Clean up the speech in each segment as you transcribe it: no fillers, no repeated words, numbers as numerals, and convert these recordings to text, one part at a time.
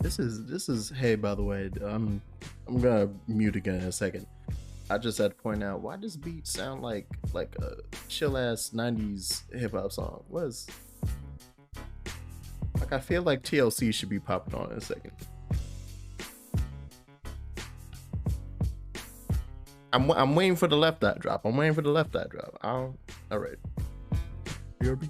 This is hey, by the way, I'm gonna mute again in a second. I just had to point out, why does beat sound like a chill ass 90s hip hop song? What is, like, I feel like TLC should be popping on in a second. I'm waiting for the left eye drop. I'm waiting for the left eye drop. I don't. All right. BRB.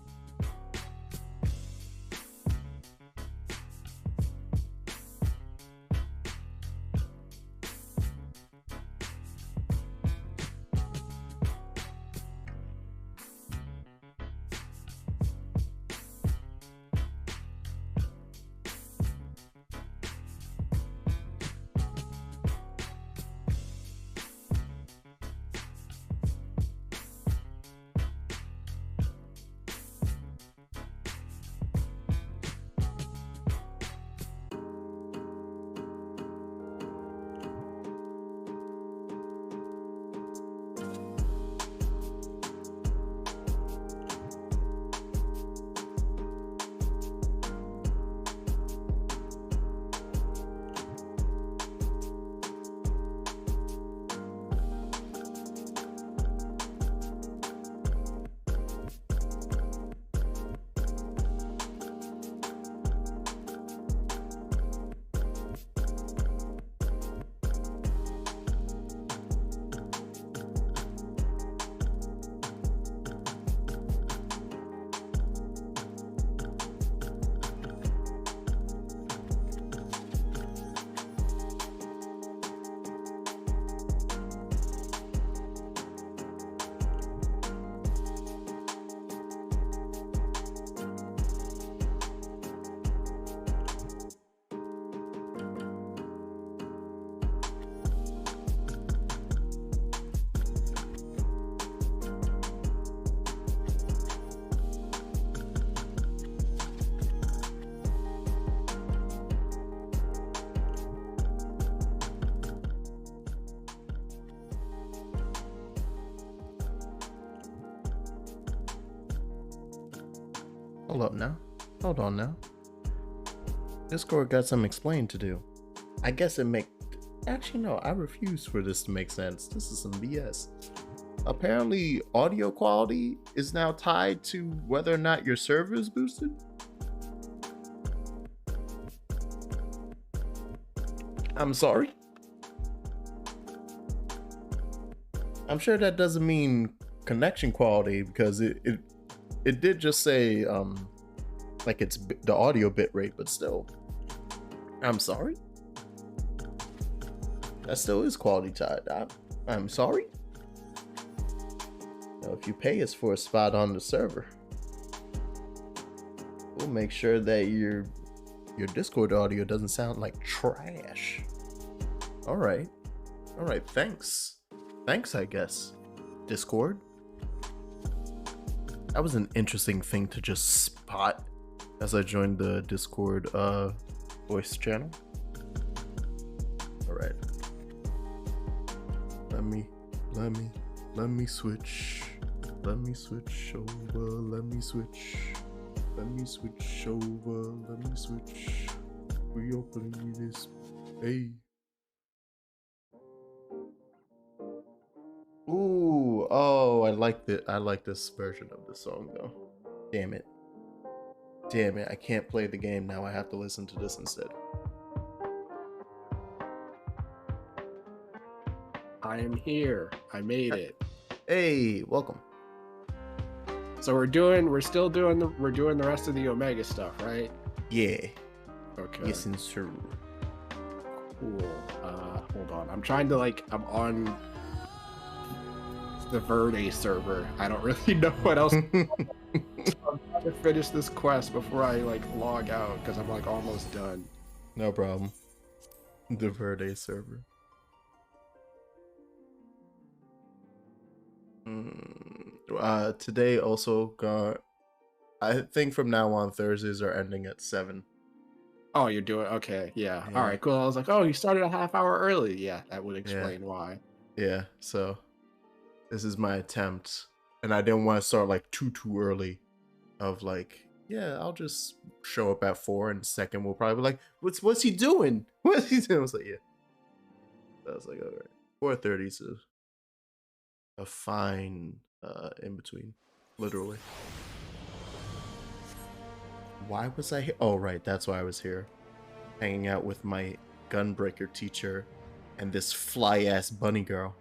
Hold up now. Hold on now. Discord got some explain to do. I guess it make. Actually, no. I refuse for this to make sense. This is some BS. Apparently, audio quality is now tied to whether or not your server is boosted. I'm sorry. I'm sure that doesn't mean connection quality, because it did just say like it's the audio bit rate, but still. I'm sorry. That still is quality tied. I'm sorry. Now, if you pay us for a spot on the server, we'll make sure that your Discord audio doesn't sound like trash. All right. Thanks. I guess. Discord. That was an interesting thing to just spot as I joined the Discord voice channel. All right. Let me switch. Let me switch over. Let me switch over. Let me switch. Reopening this. Hey. Ooh, oh, I like this version of the song though. Damn it, I can't play the game now. I have to listen to this instead. I am here. I made it. Hey, welcome. So we're doing the rest of the Omega stuff, right? Yeah. Okay. Yes, and sir. Cool. Hold on. I'm on the Verde server. I don't really know what else. I'm trying to finish this quest before I log out, because I'm almost done. No problem. The Verde server. Today also got. I think from now on Thursdays are ending at 7. Oh, you're doing okay. Yeah. All right. Cool. I was like, oh, you started a half hour early. Yeah, that would explain why. Yeah. So this is my attempt, and I didn't want to start too early, of yeah, I'll just show up at 4, and second will probably be like, what's he doing? What's he doing? I was like, yeah. I was like, all right. 4:30 is a fine in between, literally. Why was I here? Oh, right, that's why I was here. Hanging out with my gunbreaker teacher and this fly-ass bunny girl.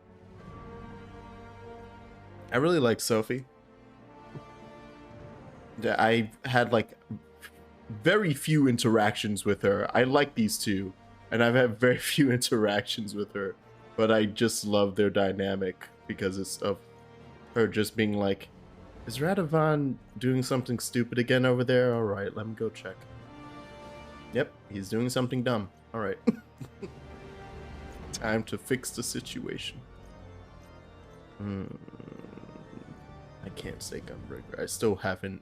I really like Sophie. I had like very few interactions with her. I like these two, and I've had very few interactions with her, but I just love their dynamic because it's of her just being like, is Radovan doing something stupid again over there? All right, let me go check. Yep, he's doing something dumb. All right. Time to fix the situation. I can't say Gunbreaker. I still haven't.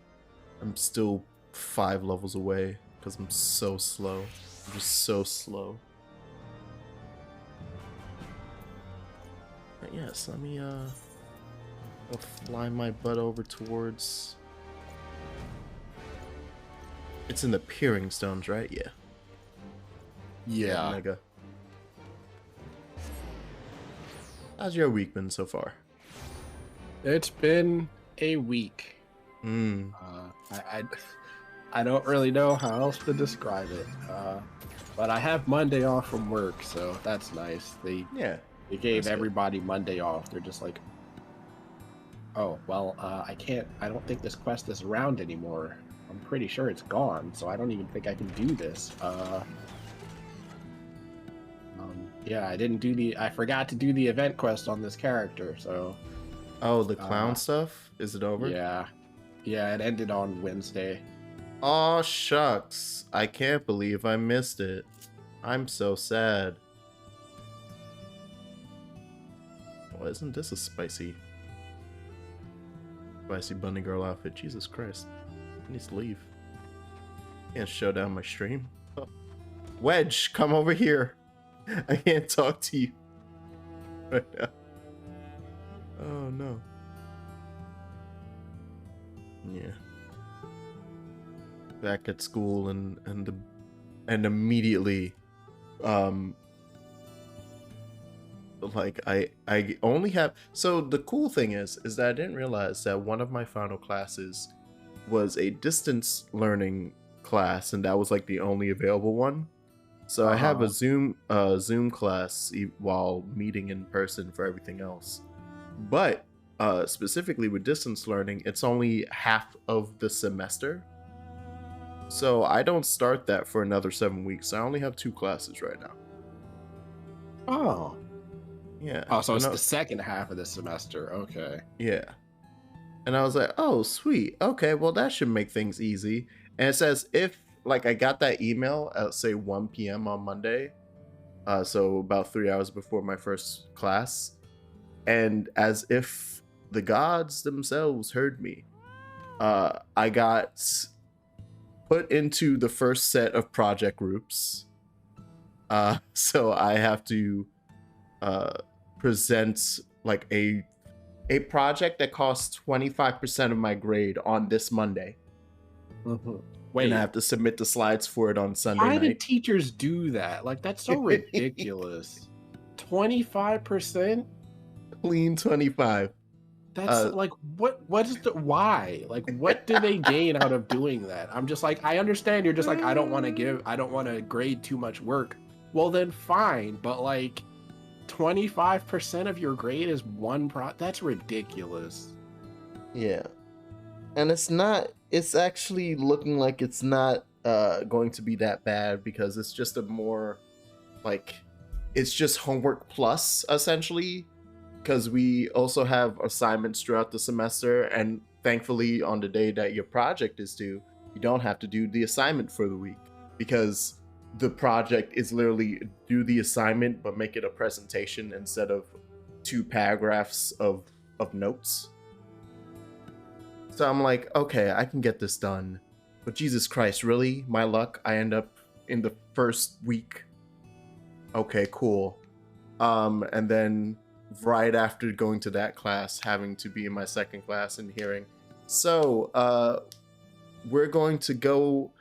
I'm still 5 levels away because I'm so slow. I'm just so slow. But yes, let me I'll fly my butt over towards. It's in the Peering Stones, right? Yeah. Yeah. Mega. How's your week been so far? It's been a week. I don't really know how else to describe it. But I have Monday off from work, so that's nice. They gave everybody Monday off. They're just like, oh, well, I don't think this quest is around anymore. I'm pretty sure it's gone, so I don't even think I can do this. Yeah, I forgot to do the event quest on this character, so. Oh, the clown stuff? Is it over? Yeah. Yeah, it ended on Wednesday. Aw, shucks. I can't believe I missed it. I'm so sad. Well, isn't this a spicy bunny girl outfit? Jesus Christ. I need to leave. Can't show down my stream. Oh. Wedge, come over here. I can't talk to you right now. Oh no. Yeah. Back at school and immediately like I only have, so the cool thing is that I didn't realize that one of my final classes was a distance learning class, and that was like the only available one. So I have a Zoom class while meeting in person for everything else. But specifically with distance learning, it's only half of the semester. So I don't start that for another 7 weeks. I only have 2 classes right now. Oh. Yeah. Oh, so it's the second half of the semester. Okay. Yeah. And I was like, oh, sweet. Okay, well, that should make things easy. And it says if, like, I got that email at, say, 1 p.m. on Monday. So about 3 hours before my first class. And as if the gods themselves heard me, I got put into the first set of project groups. So I have to present like a project that costs 25% of my grade on this Monday. Mm-hmm. Wait, and I have to submit the slides for it on Sunday night. Why do teachers do that? Like, that's so ridiculous. 25%? Clean 25. That's like, what is the, why? Like, what do they gain out of doing that? I'm just like, I understand you're just like, I don't want to grade too much work. Well, then fine. But like, 25% of your grade is one that's ridiculous. Yeah. And it's actually looking like it's not going to be that bad, because it's just a more like, it's just homework plus essentially, because we also have assignments throughout the semester, and thankfully on the day that your project is due, you don't have to do the assignment for the week, because the project is literally do the assignment but make it a presentation instead of 2 paragraphs of notes. So I'm like, okay, I can get this done. But Jesus Christ, really? My luck, I end up in the first week. Okay, cool. And then right after going to that class, having to be in my second class and hearing, so, we're going to go.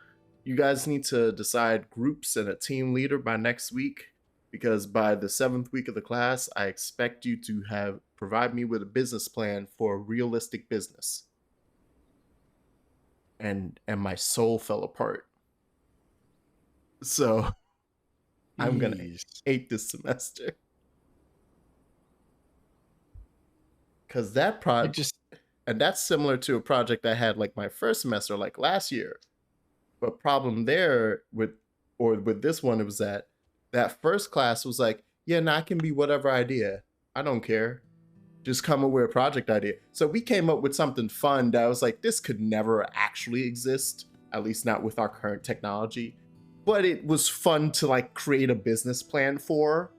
You guys need to decide groups and a team leader by next week, because by the 7th week of the class, I expect you to provide me with a business plan for a realistic business. And my soul fell apart. So I'm gonna hate this semester. Because that project, and that's similar to a project I had like my first semester, like last year. But problem there with this one, it was that first class was like, yeah, I can be whatever idea. I don't care. Just come up with a project idea. So we came up with something fun that I was like, this could never actually exist, at least not with our current technology. But it was fun to like create a business plan for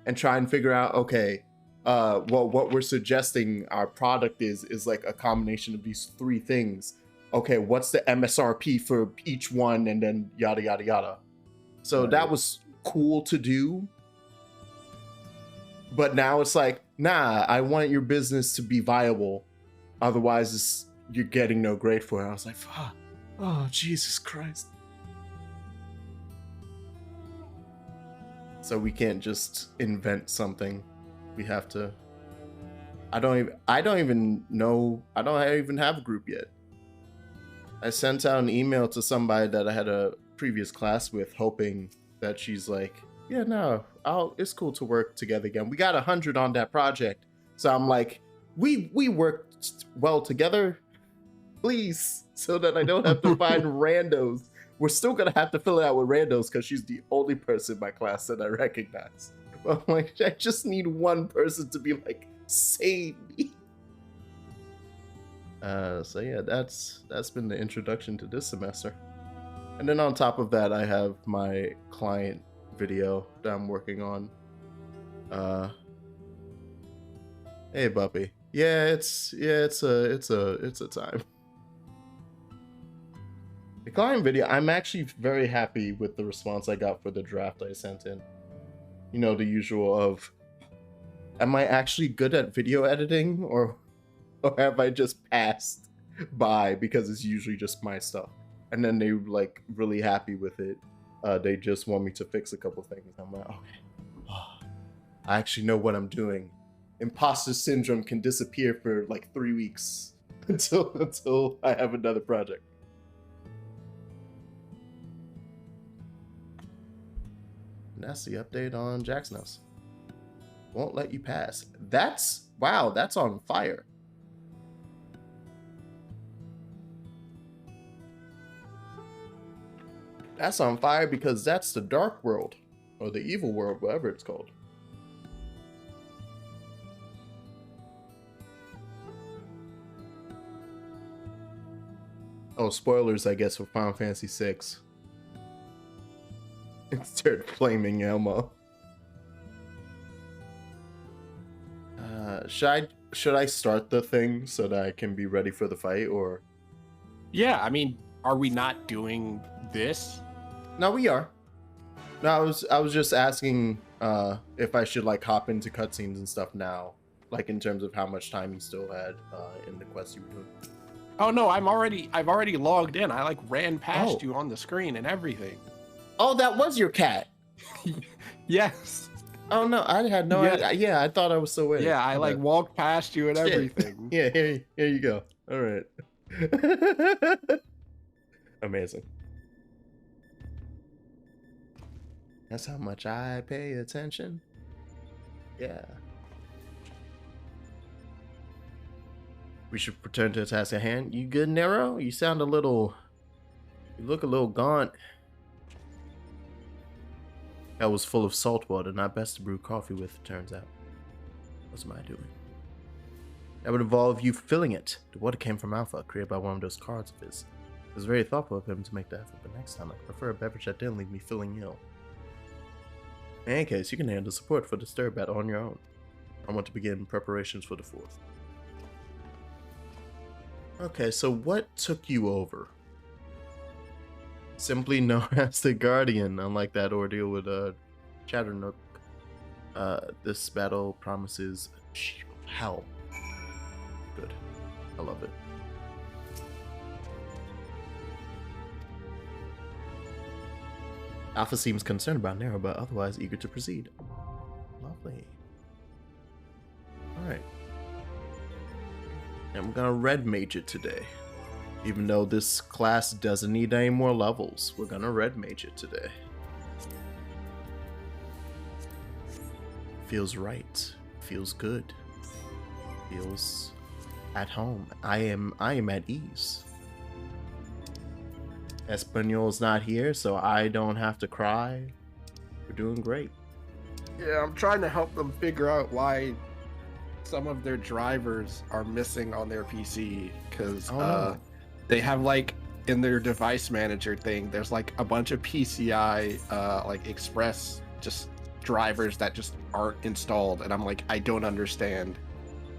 and try and figure out, okay, well, what we're suggesting our product is like a combination of these 3 things. Okay, what's the MSRP for each one, and then yada, yada, yada. So that was cool to do. But now it's like, nah, I want your business to be viable. Otherwise, you're getting no grade for it. I was like, oh, Jesus Christ. So we can't just invent something. We have to. I don't even have a group yet. I sent out an email to somebody that I had a previous class with, hoping that she's like, yeah, no, it's cool to work together again. We got 100 on that project. So I'm like, we worked well together, please, so that I don't have to find randos. We're still gonna have to fill it out with randos because she's the only person in my class that I recognize. But I'm like, I just need one person to be like, save me. So yeah, that's been the introduction to this semester. And then on top of that, I have my client video that I'm working on. Hey Buppy. Yeah, it's a time. The client video, I'm actually very happy with the response I got for the draft I sent in. You know, the usual of, am I actually good at video editing, or have I just passed by because it's usually just my stuff? And then they like really happy with it. They just want me to fix a couple things. I'm like, okay, I actually know what I'm doing. Imposter syndrome can disappear for like 3 weeks until I have another project. And that's the update on Jack's Nose. Won't let you pass. Wow, that's on fire. That's on fire because that's the dark world, or the evil world, whatever it's called. Oh, spoilers, I guess, for Final Fantasy VI. Insert flaming Elmo. Should I start the thing so that I can be ready for the fight, or? Yeah, I mean, are we not doing this? No, we are. No, I was just asking if I should like hop into cutscenes and stuff now, like in terms of how much time you still had in the quest you were doing. Oh no, I've already logged in. I like ran past you on the screen and everything. Oh, that was your cat. Yes. Oh no, I had no idea. Yeah, I thought I was still waiting. Yeah, I like walked past you and everything. Yeah, here you go. All right. Amazing. That's how much I pay attention. Yeah. We should return to the task at hand. You good, Nero? You look a little gaunt. That was full of salt water, not best to brew coffee with, it turns out. What's my doing? That would involve you filling it. The water came from Alpha, created by one of those cards of his. It was very thoughtful of him to make that effort, but next time I prefer a beverage that didn't leave me feeling ill. In any case, you can handle support for the stir battle on your own. I want to begin preparations for the 4th. Okay, so what took you over? Simply known as the Guardian, unlike that ordeal with Chatternook. This battle promises hell. Good. I love it. Alpha seems concerned about Nero, but otherwise eager to proceed. Lovely. Alright. And we're gonna red mage it today. Even though this class doesn't need any more levels, we're gonna red mage it today. Feels right. Feels good. Feels at home. I am at ease. Espanol's not here, so I don't have to cry. We're doing great. Yeah, I'm trying to help them figure out why some of their drivers are missing on their PC, because they have like in their device manager thing, there's like a bunch of PCI like Express just drivers that just aren't installed, and I'm like, I don't understand.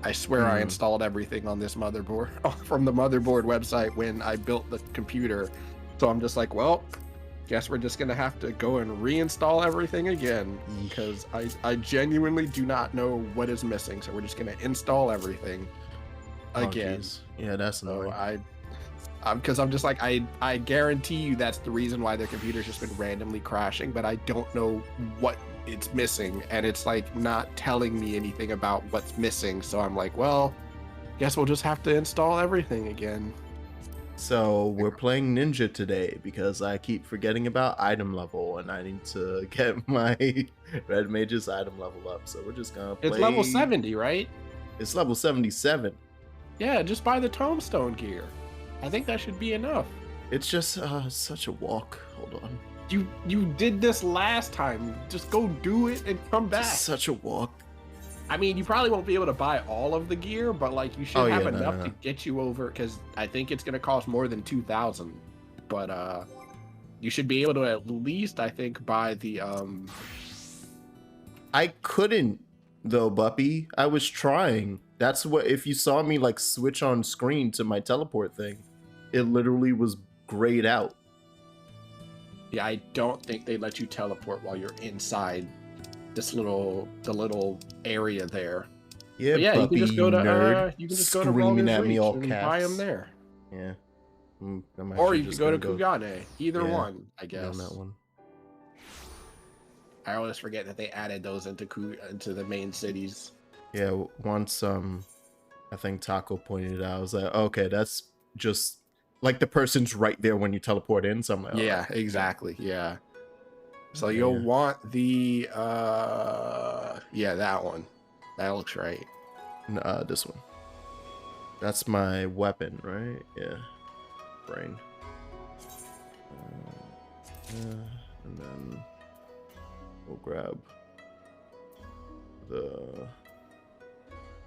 I swear I installed everything on this motherboard from the motherboard website when I built the computer. So I'm just like, well, guess we're just gonna have to go and reinstall everything again, because I genuinely do not know what is missing. So we're just gonna install everything again. Yeah, that's annoying. So because I'm just like, I guarantee you that's the reason why their computer's just been randomly crashing, but I don't know what it's missing, and it's like not telling me anything about what's missing. So I'm like, well, guess we'll just have to install everything again. So we're playing Ninja today because I keep forgetting about item level, and I need to get my red mage's item level up. So we're just gonna play. It's level 70, right? It's level 77. Yeah, just buy the tombstone gear. I think that should be enough. It's just such a walk. Hold on. You did this last time. Just go do it and come back. It's such a walk. I mean, you probably won't be able to buy all of the gear, but like you should have enough to get you over, because I think it's gonna cost more than 2,000. But you should be able to at least, I think, buy the I couldn't though, Buppy. I was trying. That's what, if you saw me like switch on screen to my teleport thing, it literally was grayed out. Yeah, I don't think they let you teleport while you're inside the little area there. Yeah, but yeah, Buppy, you can just go to you can just go to screaming at me all and caps. buy them there. Yeah. Or you can go to Kugane. Either one, I guess. On that one. I always forget that they added those into the main cities. Yeah, once I think Taco pointed it out, I was like, okay, that's just like the person's right there when you teleport in. So I'm like, yeah, exactly. Yeah. So you'll want the yeah, that one. That looks right. This one. That's my weapon, right? Yeah. Brain. And then we'll grab the.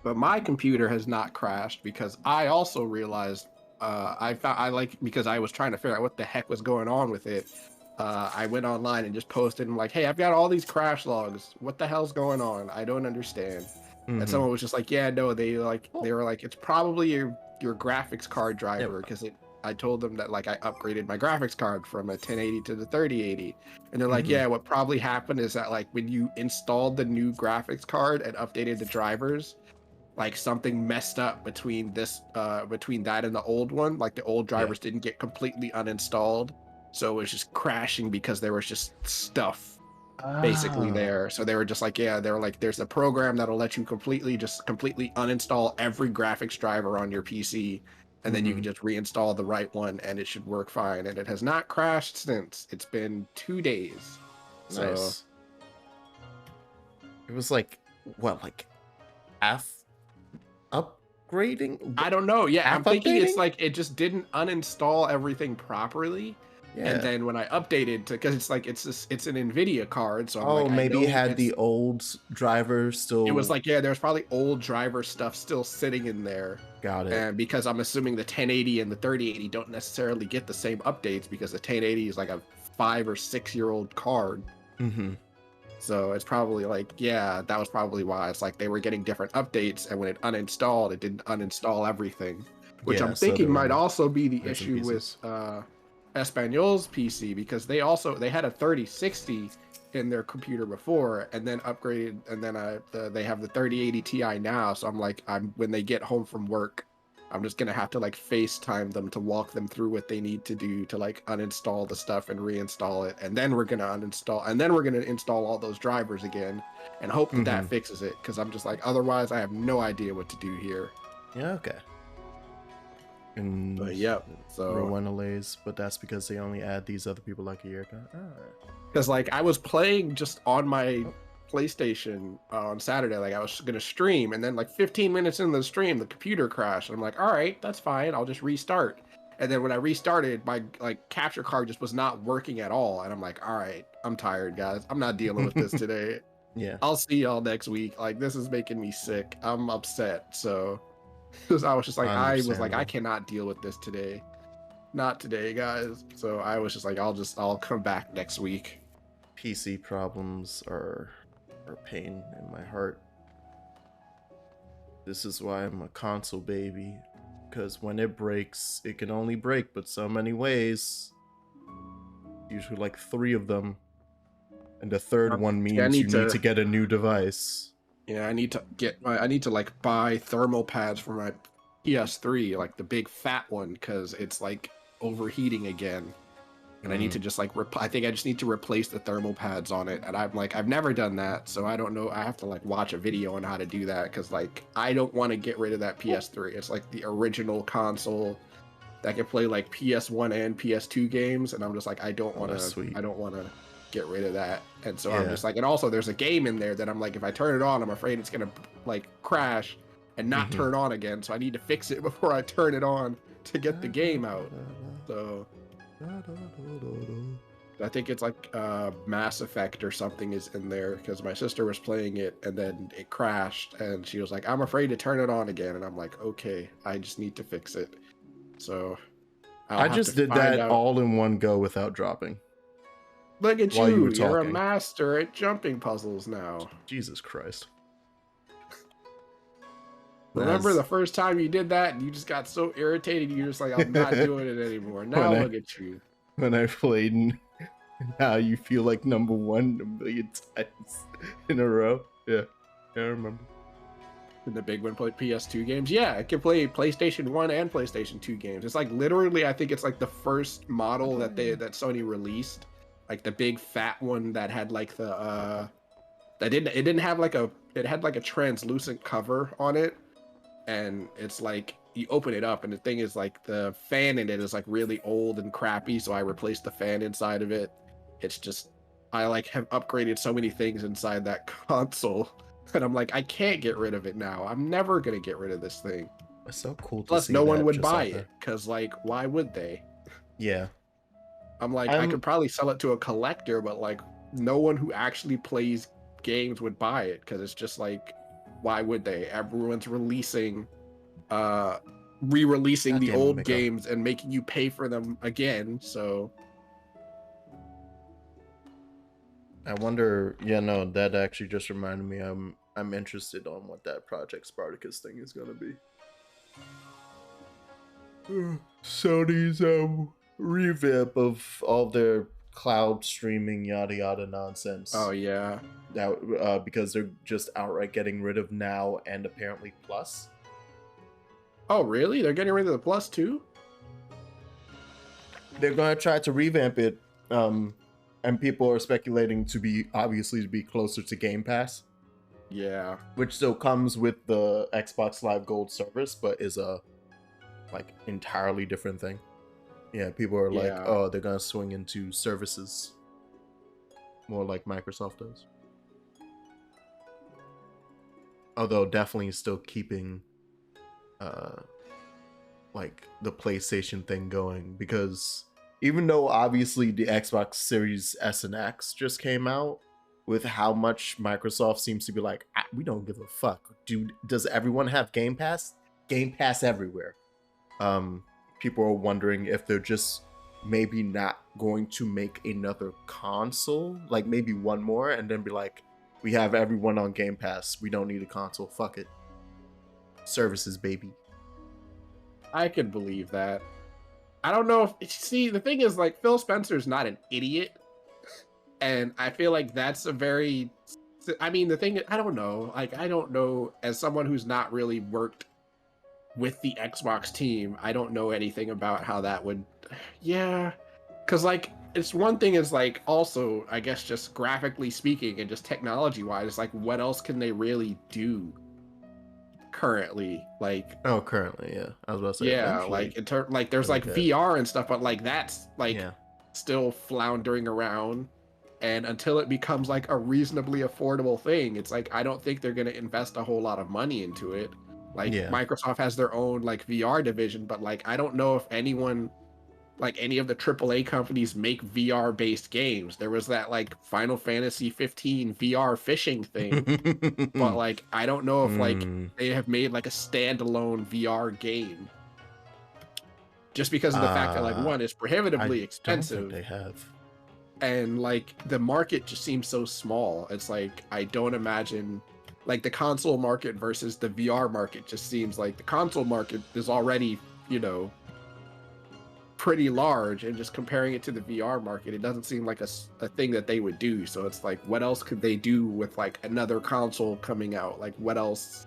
But my computer has not crashed, because I also realized because I was trying to figure out what the heck was going on with it. I went online and just posted, and like, hey, I've got all these crash logs. What the hell's going on? I don't understand. And someone was just like, yeah, no, they were like, it's probably your graphics card driver, because I told them that like I upgraded my graphics card from a 1080 to the 3080, and they're like, yeah, what probably happened is that like when you installed the new graphics card and updated the drivers, like something messed up between that and the old one. Like the old drivers didn't get completely uninstalled, so it was just crashing because there was just stuff basically there. So they were just like, yeah, they were like, there's a program that'll let you completely uninstall every graphics driver on your PC, and then you can just reinstall the right one and it should work fine. And it has not crashed since. It's been 2 days. Nice. So it was like, what, like upgrading? I don't know. Yeah, I'm thinking it's like it just didn't uninstall everything properly. Yeah. And then when I updated to, because it's like it's an NVIDIA card, so I'm like, maybe it had the old driver still. It was like, yeah, there's probably old driver stuff still sitting in there. Got it. And because I'm assuming the 1080 and the 3080 don't necessarily get the same updates, because the 1080 is like a 5 or 6 year old card. So it's probably like, yeah, that was probably why. It's like they were getting different updates, and when it uninstalled, it didn't uninstall everything, which I'm thinking might also be the issue with Espanol's PC, because they had a 3060 in their computer before, and then upgraded, and then they have the 3080 Ti now. So I'm like, when they get home from work, I'm just gonna have to like FaceTime them to walk them through what they need to do to like uninstall the stuff and reinstall it, and then we're gonna uninstall, and then we're gonna install all those drivers again, and hope that that fixes it. Because I'm just like, otherwise, I have no idea what to do here. Yeah. Okay. And but yep. So Rowena but that's because they only add these other people like a year ago. Because like I was playing just on my PlayStation on Saturday, like I was gonna stream, and then like 15 minutes into the stream, the computer crashed. And I'm like, all right, that's fine. I'll just restart. And then when I restarted, my like capture card just was not working at all. And I'm like, all right, I'm tired, guys. I'm not dealing with this today. Yeah. I'll see y'all next week. Like this is making me sick. I'm upset. So I was just like, I cannot deal with this today. Not today, guys. So I was just like, I'll come back next week. PC problems are pain in my heart. This is why I'm a console baby, because when it breaks, it can only break but so many ways. Usually like 3 of them, and the third one means you need to get a new device. Yeah, I need to like buy thermal pads for my PS3, like the big fat one, because it's like overheating again. And I need to just like, I think I just need to replace the thermal pads on it. And I'm like, I've never done that. So I don't know. I have to like watch a video on how to do that. Cause like, I don't want to get rid of that PS3. It's like the original console that can play like PS1 and PS2 games. And I'm just like, I don't want to get rid of that. And so I'm just like, and also there's a game in there that I'm like, if I turn it on, I'm afraid it's going to like crash and not turn on again. So I need to fix it before I turn it on to get the game out. So I think it's like Mass Effect or something is in there, because my sister was playing it and then it crashed and she was like, I'm afraid to turn it on again. And I'm like, okay, I just need to fix it. So I just did that all in one go without dropping. Look at you. You're a master at jumping puzzles now. Jesus Christ. Remember the first time you did that and you just got so irritated, you're just like, I'm not doing it anymore. Now look at you. When I played, and now you feel like #1 a million times in a row. Yeah, I remember. And the big one played PS2 games. Yeah, it can play PlayStation 1 and PlayStation 2 games. It's like literally, I think it's like the first model that Sony released, like the big fat one that had like the it had like a translucent cover on it. And it's like you open it up and the thing is like the fan in it is like really old and crappy, so I replaced the fan inside of it. It's just, I like have upgraded so many things inside that console and I'm like, I can't get rid of it now. I'm never gonna get rid of this thing. It's so cool to Plus see no one would buy it, because like, why would they? Yeah, I'm like, I could probably sell it to a collector, but like no one who actually plays games would buy it, because it's just like, why would they? Everyone's re-releasing the old games and making you pay for them again. So I wonder. Yeah, no, that actually just reminded me. I'm interested on what that Project Spartacus thing is gonna be. Sony's revamp of all their cloud streaming yada yada nonsense. Oh yeah, that because they're just outright getting rid of Now and apparently Plus. Oh really? They're getting rid of the Plus too? They're gonna try to revamp it, and people are speculating to be closer to Game Pass. Yeah, which still comes with the Xbox Live Gold service, but is a like entirely different thing. Yeah, people are like, oh, they're gonna swing into services more like Microsoft does. Although definitely still keeping like the PlayStation thing going, because even though obviously the Xbox Series S and X just came out, with how much Microsoft seems to be like, we don't give a fuck. Dude, does everyone have Game Pass? Game Pass everywhere. People are wondering if they're just maybe not going to make another console, like maybe one more, and then be like, we have everyone on Game Pass. We don't need a console. Fuck it. Services, baby. I could believe that. I don't know if, see, the thing is, like, Phil Spencer's not an idiot. And I feel like that's a very, I mean, the thing, I don't know. Like, I don't know, as someone who's not really worked with the Xbox team, I don't know anything about how that would. Yeah, because like it's one thing is like also I guess just graphically speaking and just technology wise, like what else can they really do currently? Like currently, yeah, I was about to say yeah, eventually. like in term like there's like VR and stuff, but like that's like Yeah. still floundering around. And until it becomes like a reasonably affordable thing, it's like I don't think they're going to invest a whole lot of money into it. Like Microsoft has their own like VR division, but like I don't know if anyone like any of the AAA companies make VR based games. There was that like Final Fantasy 15 VR fishing thing, but like I don't know if like they have made like a standalone VR game. Just because of the fact that like one is prohibitively expensive. I don't think they have. And like the market just seems so small. It's like I don't imagine like the console market versus the VR market just seems like the console market is already, you know, pretty large, and just comparing it to the VR market, it doesn't seem like a thing that they would do. So it's like, what else could they do with like another console coming out? Like what else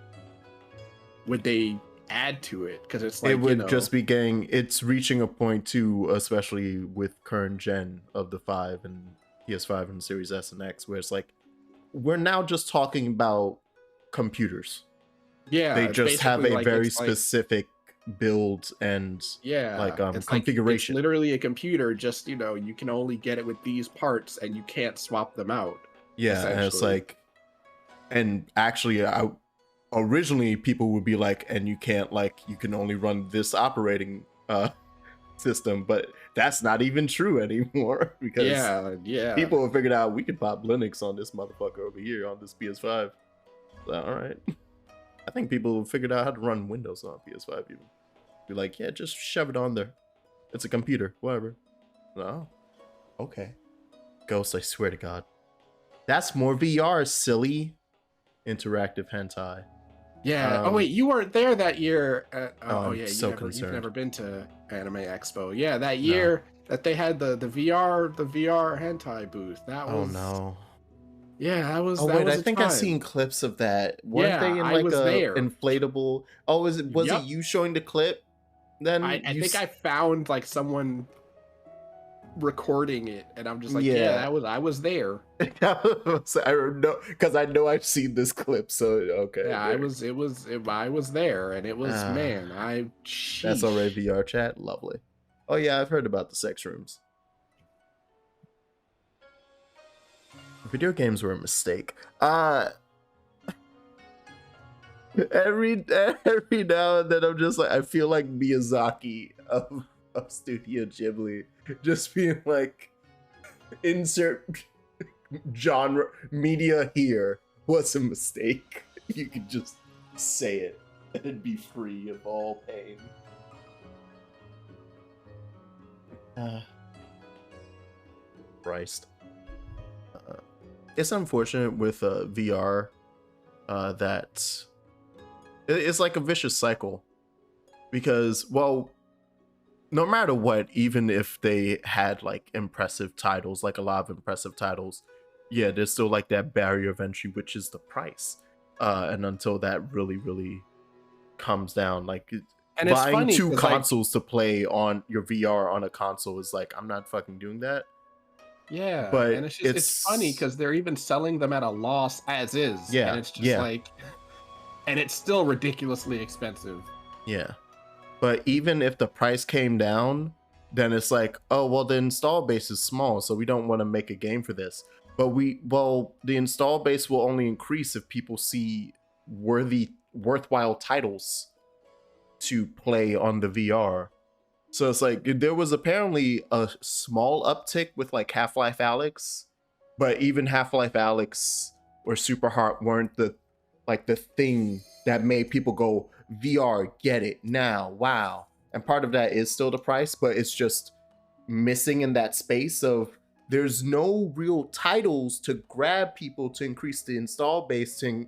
would they add to it? Because it's like it would just be it's reaching a point too, especially with current gen of the 5 and PS5 and Series S and X, where it's like we're now just talking about computers. They just have a like, very specific build and like configuration. It's literally a computer, just you know, you can only get it with these parts and you can't swap them out. Yeah, and it's like, and actually originally people would be like, and you can't, like, you can only run this operating system, but that's not even true anymore, because people have figured out we could pop Linux on this motherfucker over here on this PS5. So, all right. I think people figured out how to run Windows on PS5 even. Be like, yeah, just shove it on there. It's a computer, whatever. No. Okay. Ghost, I swear to God. That's more VR, silly. Interactive hentai. Yeah. Oh wait, you weren't there that year. You've never been to Anime Expo. Yeah, that year that they had the VR hentai booth. That was. Oh no. Yeah, that was. Oh wait, I think I've seen clips of that. Weren't they in like a inflatable? Oh, was it you showing the clip? Then I think I found like someone recording it, and I'm just like, I was there. I don't know, because I know I've seen this clip. So okay. Yeah, I was there, and it was That's already VR chat. Lovely. Oh yeah, I've heard about the sex rooms. Video games were a mistake. Every now and then I'm just like, I feel like Miyazaki of Studio Ghibli, just being like, insert genre media here was a mistake. You could just say it and be free of all pain. Christ. It's unfortunate with VR that it's like a vicious cycle, because, well, no matter what, even if they had like impressive titles, like a lot of impressive titles, there's still like that barrier of entry, which is the price. And until that really comes down, like, and buying two consoles to play on your VR on a console is like, I'm not fucking doing that. Yeah, but and it's funny because they're even selling them at a loss as is. Yeah, and it's just like, and it's still ridiculously expensive. Yeah, but even if the price came down, then it's like, oh well, the install base is small, so we don't want to make a game for this. But the install base will only increase if people see worthwhile titles to play on the VR. So it's like, there was apparently a small uptick with like Half-Life Alyx, but even Half-Life Alyx or Superheart weren't the thing that made people go, VR, get it now, wow. And part of that is still the price, but it's just missing in that space of, there's no real titles to grab people to increase the install base, to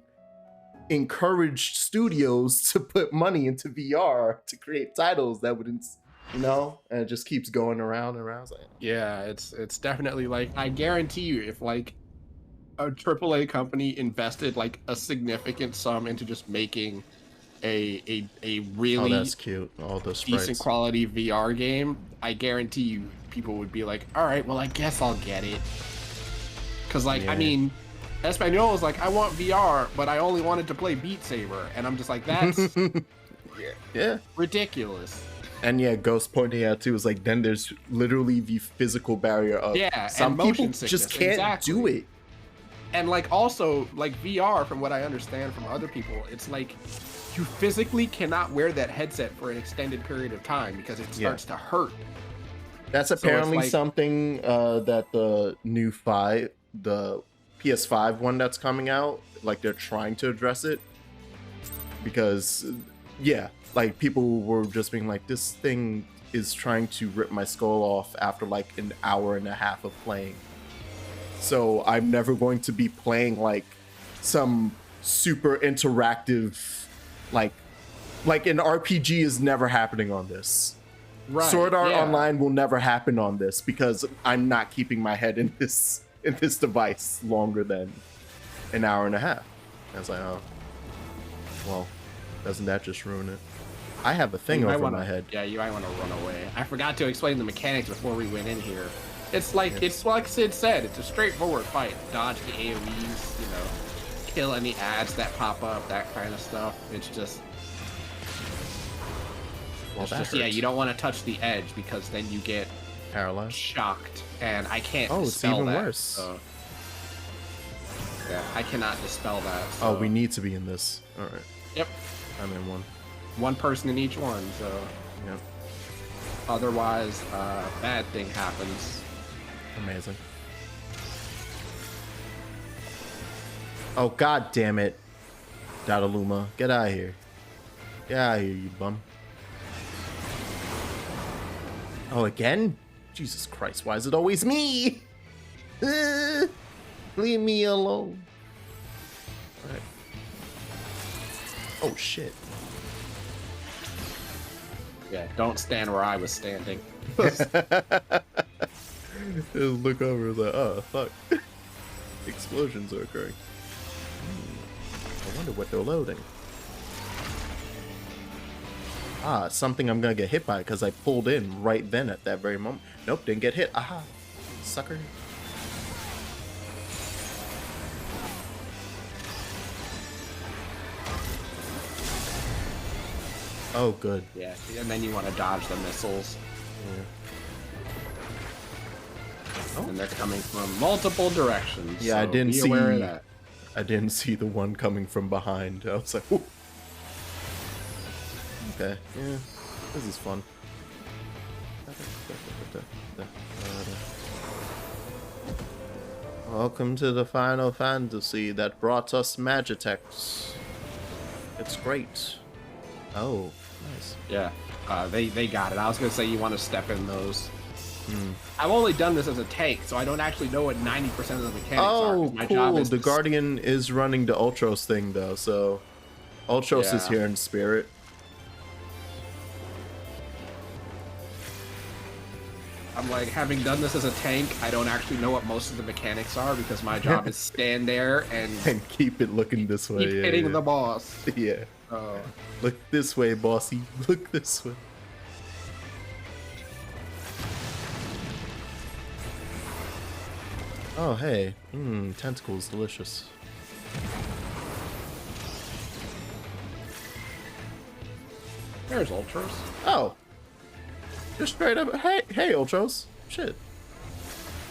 encourage studios to put money into VR to create titles that would, and it just keeps going around and around. Like, yeah, it's definitely like, I guarantee you, if like a AAA company invested like a significant sum into just making a really that's cute. All those sprites. decent quality VR game, I guarantee you people would be like, all right, well, I guess I'll get it. Because, like, yeah. I mean, Espanol was like, I want VR, but I only wanted to play Beat Saber. And I'm just like, that's yeah, ridiculous. And yeah, Ghost pointing out too is like, then there's literally the physical barrier of some people just can't do it. And like also like VR, from what I understand from other people, it's like you physically cannot wear that headset for an extended period of time because it starts to hurt. That's apparently something that the new the PS5 one that's coming out, like they're trying to address it. Because like people were just being like, this thing is trying to rip my skull off after like an hour and a half of playing. So I'm never going to be playing like some super interactive, like an RPG is never happening on this. Right, Sword Art Online will never happen on this because I'm not keeping my head in this device longer than an hour and a half. I was like, oh, well, doesn't that just ruin it? I have a thing over my head. Yeah, you might want to run away. I forgot to explain the mechanics before we went in here. It's like Sid said, it's a straightforward fight. Dodge the AoEs, you know, kill any ads that pop up, that kind of stuff. It's just, you don't want to touch the edge because then you get paralyzed, shocked, and I can't. Oh, it's even worse. So, yeah, I cannot dispel that. So. Oh, we need to be in this. All right. Yep. I'm in one. One person in each one. So. Yep. Otherwise, bad thing happens. Amazing. Oh, god damn it. Dadaluma, get out of here. Get out of here, you bum. Oh, again? Jesus Christ, why is it always me? Leave me alone. Alright. Oh, shit. Yeah, don't stand where I was standing. Just look over and like, oh, fuck. Explosions are occurring. I wonder what they're loading. Ah, something I'm gonna get hit by because I pulled in right then at that very moment. Nope, didn't get hit. Aha. Sucker. Oh, good. Yeah, and then you want to dodge the missiles. Yeah. And they're coming from multiple directions. Yeah, so I didn't be see. Aware of that. I didn't see the one coming from behind. I was like, ooh. Okay, yeah, this is fun. Welcome to the Final Fantasy that brought us Magitex. It's great. Oh, nice. Yeah, they got it. I was gonna say you want to step in those. I've only done this as a tank, so I don't actually know what 90% of the mechanics are. Oh, cool. The Guardian is running the Ultros thing, though, so Ultros is here in spirit. I'm like, having done this as a tank, I don't actually know what most of the mechanics are because my job is stand there and keep it looking this way. Keep hitting the boss. Yeah. Look this way, bossy. Look this way. Oh, hey. Tentacles, delicious. There's Ultros. Oh. Just straight up. Hey, Ultros. Shit.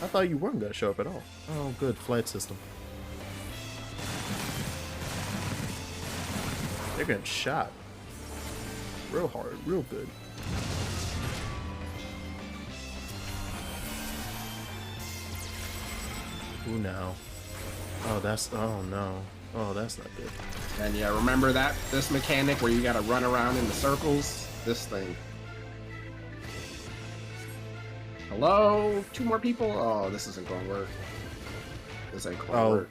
I thought you weren't gonna show up at all. Oh, good. Flight system. They're getting shot. Real hard. Real good. Ooh, no. Oh, that's... Oh, no. Oh, that's not good. And yeah, remember this mechanic where you gotta run around in the circles? This thing. Hello? 2 more people? Oh, this isn't gonna work. This ain't gonna work.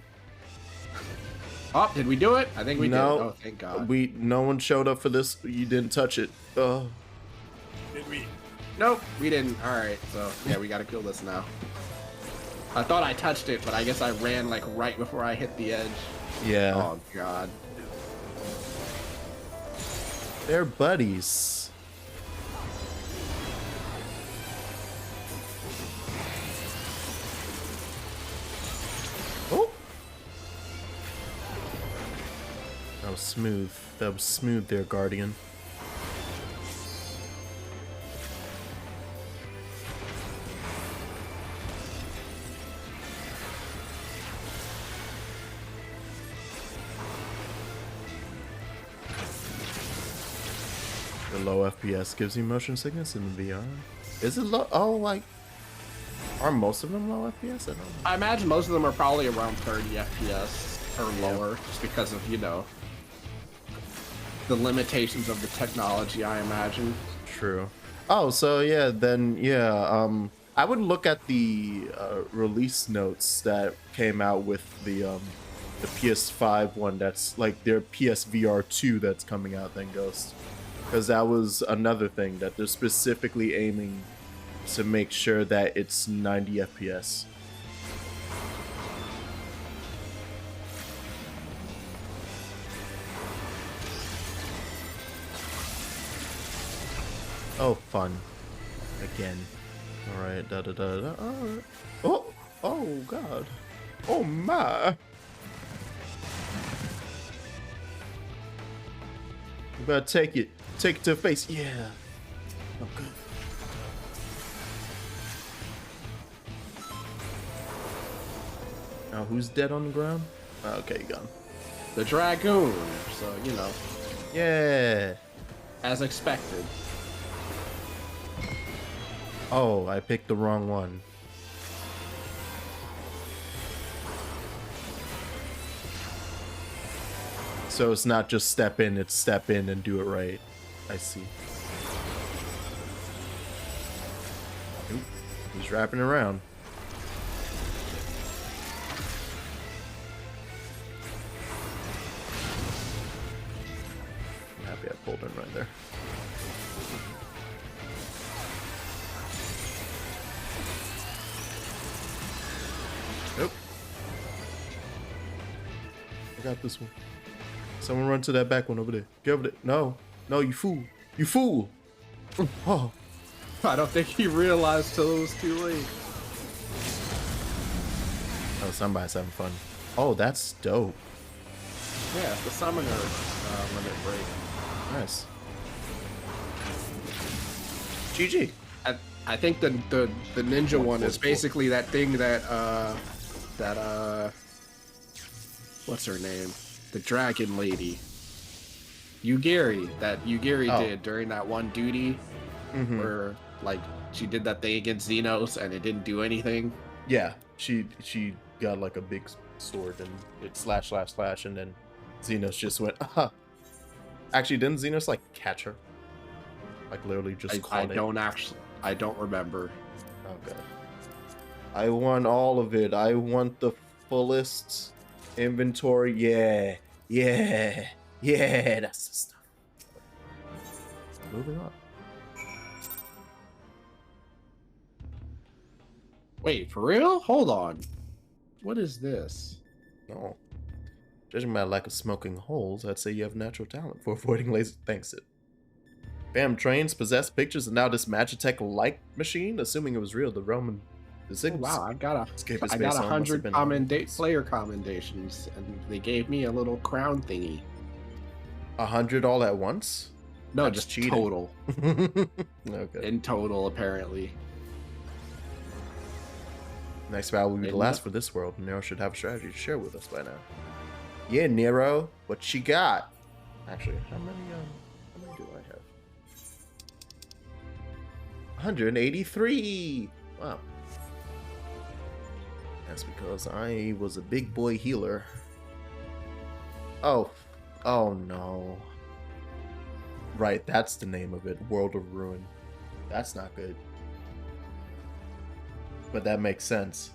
Oh, did we do it? I think we did. Oh, thank God. No one showed up for this. You didn't touch it. Oh. Did we? Nope, we didn't. Alright, so yeah, we gotta kill this now. I thought I touched it, but I guess I ran like right before I hit the edge. Yeah. Oh God. They're buddies. Oh! That was smooth. That was smooth there, Guardian. The low FPS gives you motion sickness in VR. Is it low? Oh, like, are most of them low FPS? I don't know. I imagine most of them are probably around 30 FPS or lower, just because of, you know, the limitations of the technology, I imagine. True. Oh, so yeah, then yeah, I would look at the release notes that came out with the PS5 one that's like their PSVR 2 that's coming out then, Ghost. Because that was another thing that they're specifically aiming to make sure that it's 90 FPS. Oh, fun. Again. Alright, da da da da. Alright. Oh! Oh, God. Oh, my! You better take it. Take it to the face. Yeah. Oh, good. Now, who's dead on the ground? Okay, gone. The Dragoon, so, you know. Yeah. As expected. Oh, I picked the wrong one. So it's not just step in, it's step in and do it right. I see. Oop, he's wrapping around. I'm happy I pulled in right there. Nope. I got this one. Someone run to that back one over there. Get over there. No. No, you fool. You fool. Oh. I don't think he realized till it was too late. Oh, somebody's having fun. Oh, that's dope. Yeah, it's the summoner limit break. Nice. GG. I think the ninja one is basically that thing that what's her name? The dragon lady. Yugiri, that Yugiri did during that one duty where like she did that thing against Xenos and it didn't do anything. Yeah, she got like a big sword and it slash and then Xenos just went Actually, didn't Xenos like catch her? Like literally just caught it. I don't remember. Okay. I want all of it. I want the fullest inventory. Yeah. Yeah. Yeah, that's the stuff. Moving on. Wait, for real? Hold on. What is this? No. Judging by lack of smoking holes, I'd say you have natural talent for avoiding laser. Thanks, it. Bam, trains possess pictures, and now this Magitech light machine, assuming it was real, the Roman. Oh, wow, I got 100 player commendations, and they gave me a little crown thingy. 100 all at once? No, that's just cheating. Total. Okay. In total, apparently. Next battle will be the last for this world. Nero should have a strategy to share with us by now. Yeah, Nero, what you got? Actually, how many do I have? 183. Wow. That's because I was a big boy healer. Oh no. Right, that's the name of it. World of Ruin. That's not good. But that makes sense.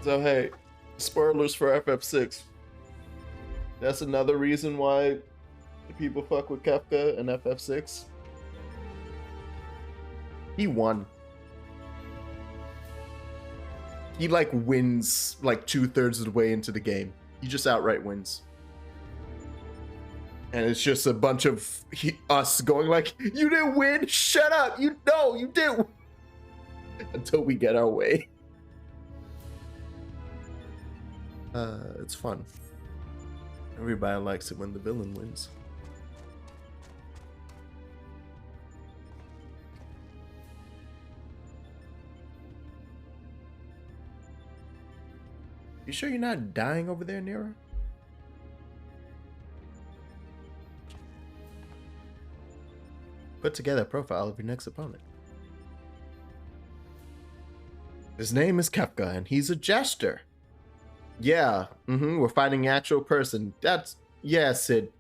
So hey, spoilers for FF6. That's another reason why people fuck with Kefka and FF6. He won. He like wins like 2/3 of the way into the game. He just outright wins. And it's just a bunch of us going like, you didn't win, shut up, you didn't. Until we get our way. It's fun. Everybody likes it when the villain wins. You sure you're not dying over there, Nero? Put together a profile of your next opponent. His name is Kefka, and he's a jester. Yeah, we're fighting an actual person. Yeah, Sid.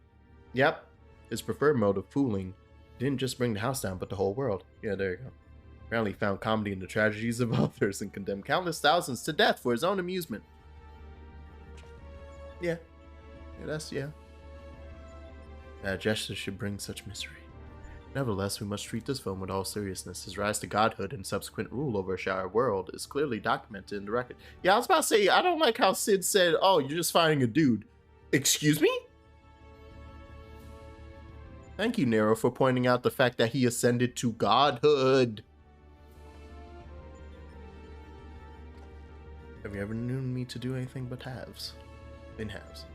Yep. His preferred mode of fooling didn't just bring the house down, but the whole world. Yeah, there you go. Apparently found comedy in the tragedies of others and condemned countless thousands to death for his own amusement. Yeah. Jester should bring such misery. Nevertheless, we must treat this film with all seriousness. His rise to godhood and subsequent rule over our world is clearly documented in the record. Yeah, I was about to say, I don't like how Sid said, oh, you're just fighting a dude. Excuse me? Thank you, Nero, for pointing out the fact that he ascended to godhood. Have you ever known me to do anything but halves? In halves.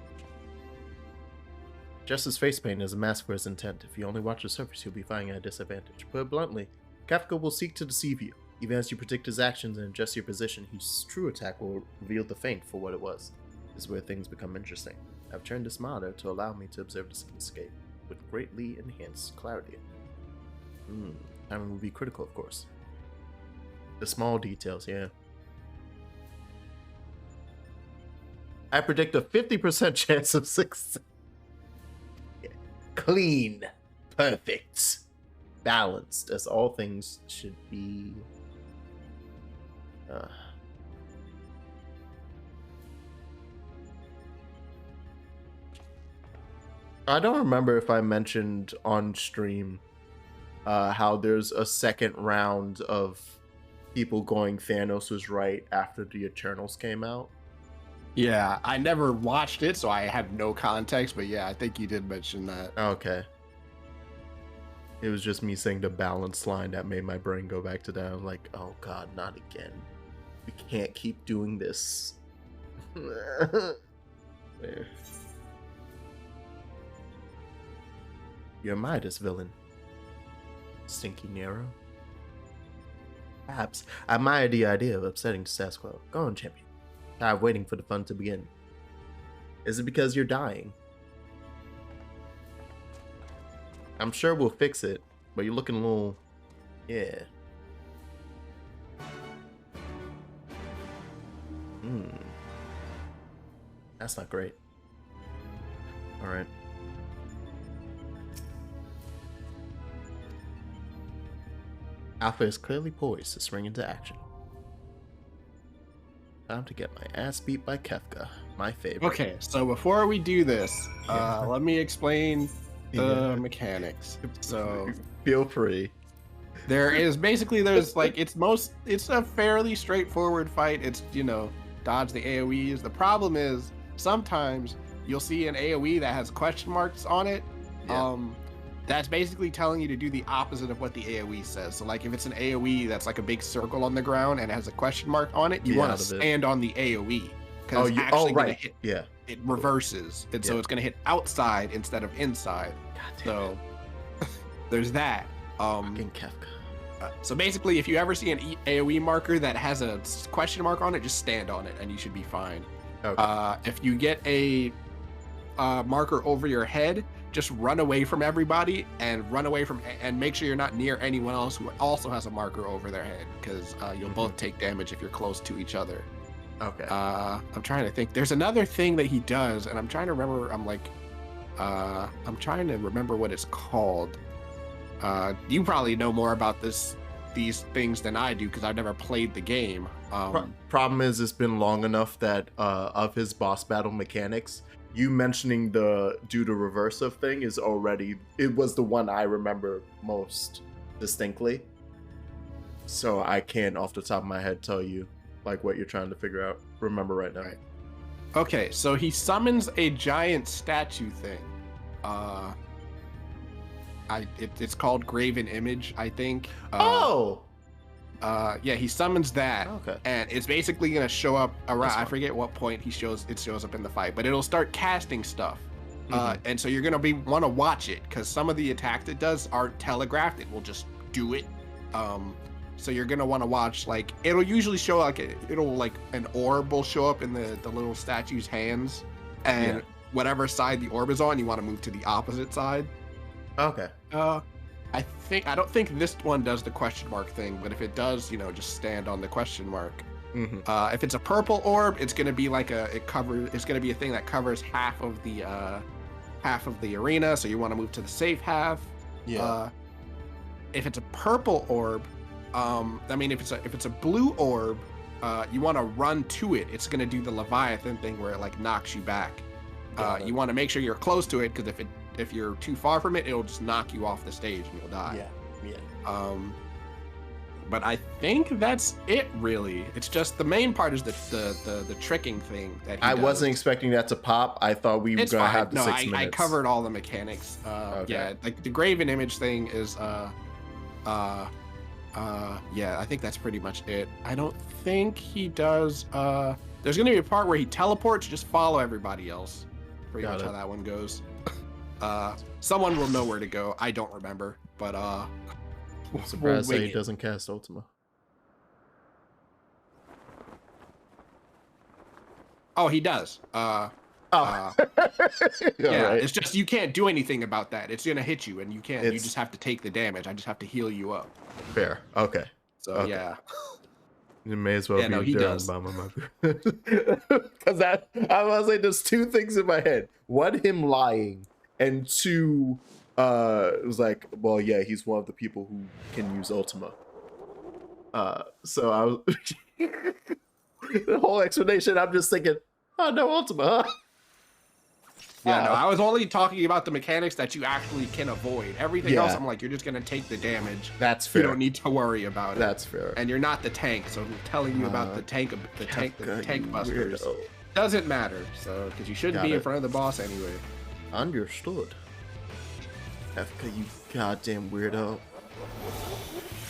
Justice's face paint is a mask for his intent. If you only watch the surface, you'll be fighting at a disadvantage. Put it bluntly, Kefka will seek to deceive you. Even as you predict his actions and adjust your position, his true attack will reveal the feint for what it was. This is where things become interesting. I've turned this monitor to allow me to observe the scape with greatly enhanced clarity. Timing will be critical, of course. The small details, yeah. I predict a 50% chance of success. Clean, perfect, balanced, as all things should be. I don't remember if I mentioned on stream how there's a second round of people going Thanos was right after the Eternals came out. Yeah, I never watched it, so I have no context, but yeah, I think you did mention that. Okay. It was just me saying the balance line that made my brain go back to that. I'm like, oh god, not again. We can't keep doing this. You're Midas, villain. Stinky Nero. Perhaps I admire the idea of upsetting the status quo. Go on, champion. I'm waiting for the fun to begin. Is it because you're dying? I'm sure we'll fix it, but you're looking a little... Yeah. That's not great. Alright. Alpha is clearly poised to spring into action. Time to get my ass beat by Kefka, my favorite. Okay, so before we do this, let me explain the mechanics. So feel free. There's a fairly straightforward fight. It's, dodge the AoEs. The problem is sometimes you'll see an AoE that has question marks on it. Yeah. That's basically telling you to do the opposite of what the AoE says. So like if it's an AoE that's like a big circle on the ground and has a question mark on it, you want to stand on the AoE. Because it's actually gonna hit, it reverses. And so it's going to hit outside instead of inside. So there's that. Fucking Kefka. So basically, if you ever see an AoE marker that has a question mark on it, just stand on it and you should be fine. Okay. If you get a marker over your head, just run away from everybody and make sure you're not near anyone else who also has a marker over their head, because you'll both take damage if you're close to each other. Okay. I'm trying to think. There's another thing that he does, and I'm trying to remember. I'm trying to remember what it's called. You probably know more about these things than I do because I've never played the game. Problem is, it's been long enough that of his boss battle mechanics, you mentioning the do the reverse of thing it was the one I remember most distinctly. So I can't off the top of my head tell you like what you're trying to remember right now. Right. Okay, so he summons a giant statue thing. It's called Graven Image, I think. Yeah, he summons that. Okay. And it's basically gonna show up around. I forget what point it shows up in the fight, but it'll start casting stuff. And so you're gonna want to watch it because some of the attacks it does aren't telegraphed. It will just do it. So you're gonna want to watch. Like it'll usually show it'll like an orb will show up in the little statue's hands, and whatever side the orb is on, you want to move to the opposite side. Okay. I don't think this one does the question mark thing, but if it does, just stand on the question mark. If it's a purple orb, it's gonna be like it's gonna be a thing that covers half of the arena, so you want to move to the safe half. Yeah. If it's a purple orb, if it's a blue orb, you want to run to it. It's gonna do the Leviathan thing where it like knocks you back. You want to make sure you're close to it because if you're too far from it, it'll just knock you off the stage and you'll die. Yeah. But I think that's it, really. It's just the main part is the tricking thing that he does. Wasn't expecting that to pop. I thought we were gonna have the 6 minutes. I covered all the mechanics. Okay. Yeah, like the Graven Image thing is yeah, I think that's pretty much it. I don't think he does. There's gonna be a part where he teleports. Just follow everybody else. Pretty much how that one goes. Someone will know where to go. I don't remember, but I'm surprised that he doesn't cast Ultima. Oh, he does. Yeah, right. it's just you can't do anything about that. It's gonna hit you, and you can't. You just have to take the damage. I just have to heal you up. Fair. Okay. So yeah. You may as well be he does. Because I was like, there's 2 things in my head. One, him lying, and 2, it was like, well, yeah, he's one of the people who can use Ultima. So I was the whole explanation. I'm just thinking, oh no, Ultima. Yeah, no, I was only talking about the mechanics that you actually can avoid. Everything else, I'm like, you're just gonna take the damage. That's fair. You don't need to worry about it. That's fair. And you're not the tank, so I'm telling you about the tank busters. Weirdo. Doesn't matter, so because you shouldn't be in front of the boss anyway. Understood. Kefka, you goddamn weirdo.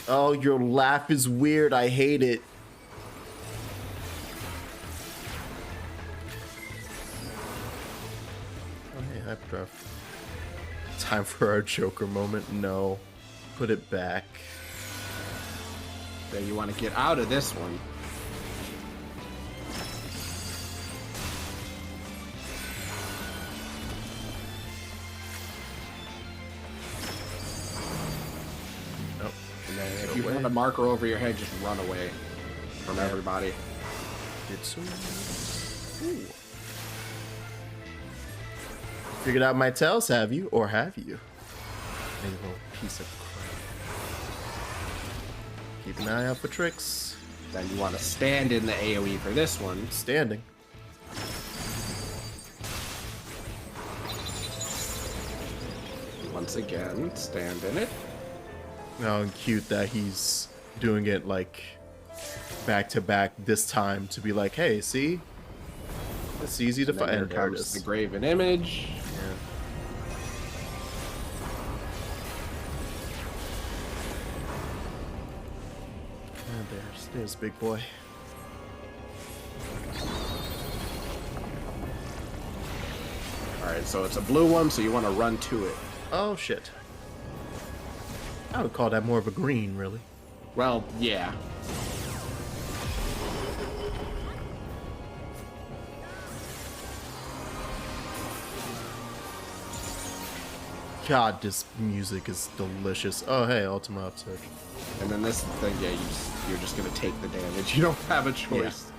Oh, your laugh is weird. I hate it. Hyperdrive. Time for our Joker moment. No. Put it back. So you want to get out of this one. Nope. And then if you want a marker over your head, just run away from everybody. It's ooh. Figured out my tells, have you? Or have you? A little piece of crap. Keep an eye out for tricks. Then you want to stand in the AoE for this one. Standing. Once again, stand in it. Oh, cute that he's doing it like back to back this time to be like, hey, see? It's easy to find. Here comes the Graven Image. There's big boy. Alright, so it's a blue one, so you want to run to it. Oh, shit. I would call that more of a green, really. Well, yeah. God, this music is delicious. Oh, hey, Ultima Upsurge. And then this thing, yeah, you're just gonna take the damage. You don't have a choice.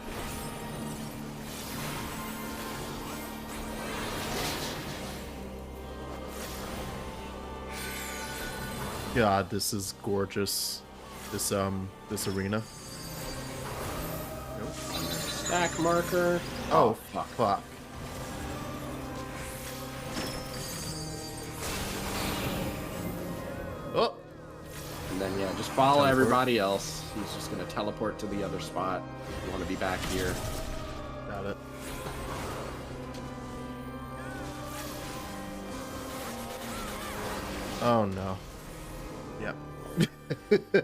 Yeah. God, this is gorgeous. This arena. Nope. Stack marker. Oh, fuck. Oh. And then, yeah, just follow everybody else. He's just going to teleport to the other spot. You want to be back here. Got it. Oh no. Yep.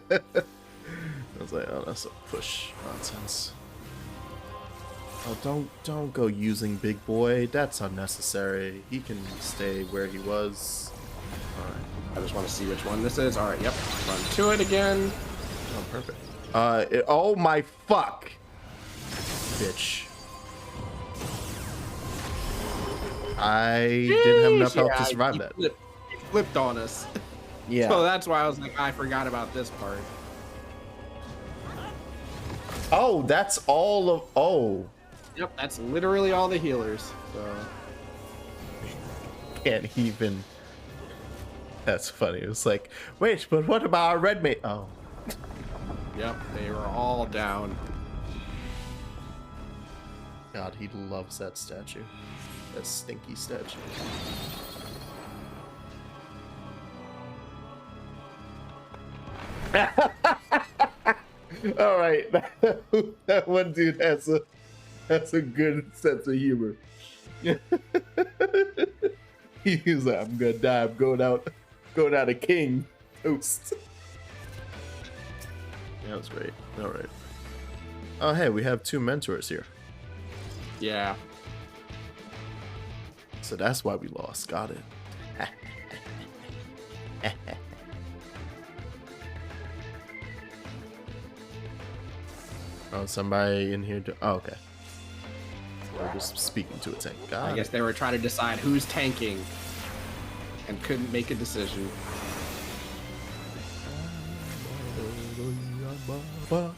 I was like, oh, that's a push nonsense. Oh, don't go using Big Boy. That's unnecessary. He can stay where he was. All right. I just want to see which one this is. All right. Yep. Run to it again. Oh, perfect. Oh my fuck, bitch. I didn't have enough health to survive that. He flipped on us. Yeah. So that's why I was like, I forgot about this part. Oh, that's all of. Oh. Yep, that's literally all the healers. So Can't even. That's funny. It's like, wait, but what about our red mate? Oh. Yep, they were all down. God, he loves that statue. That stinky statue. All right, that one dude has a good sense of humor. He's like, I'm gonna die. I'm going out a king toast. Yeah, that was great. All right. Oh, hey, we have 2 mentors here. Yeah. So that's why we lost. Got it. Oh, somebody in here. Oh, okay. We're just speaking to a tank. I guess they were trying to decide who's tanking and couldn't make a decision. That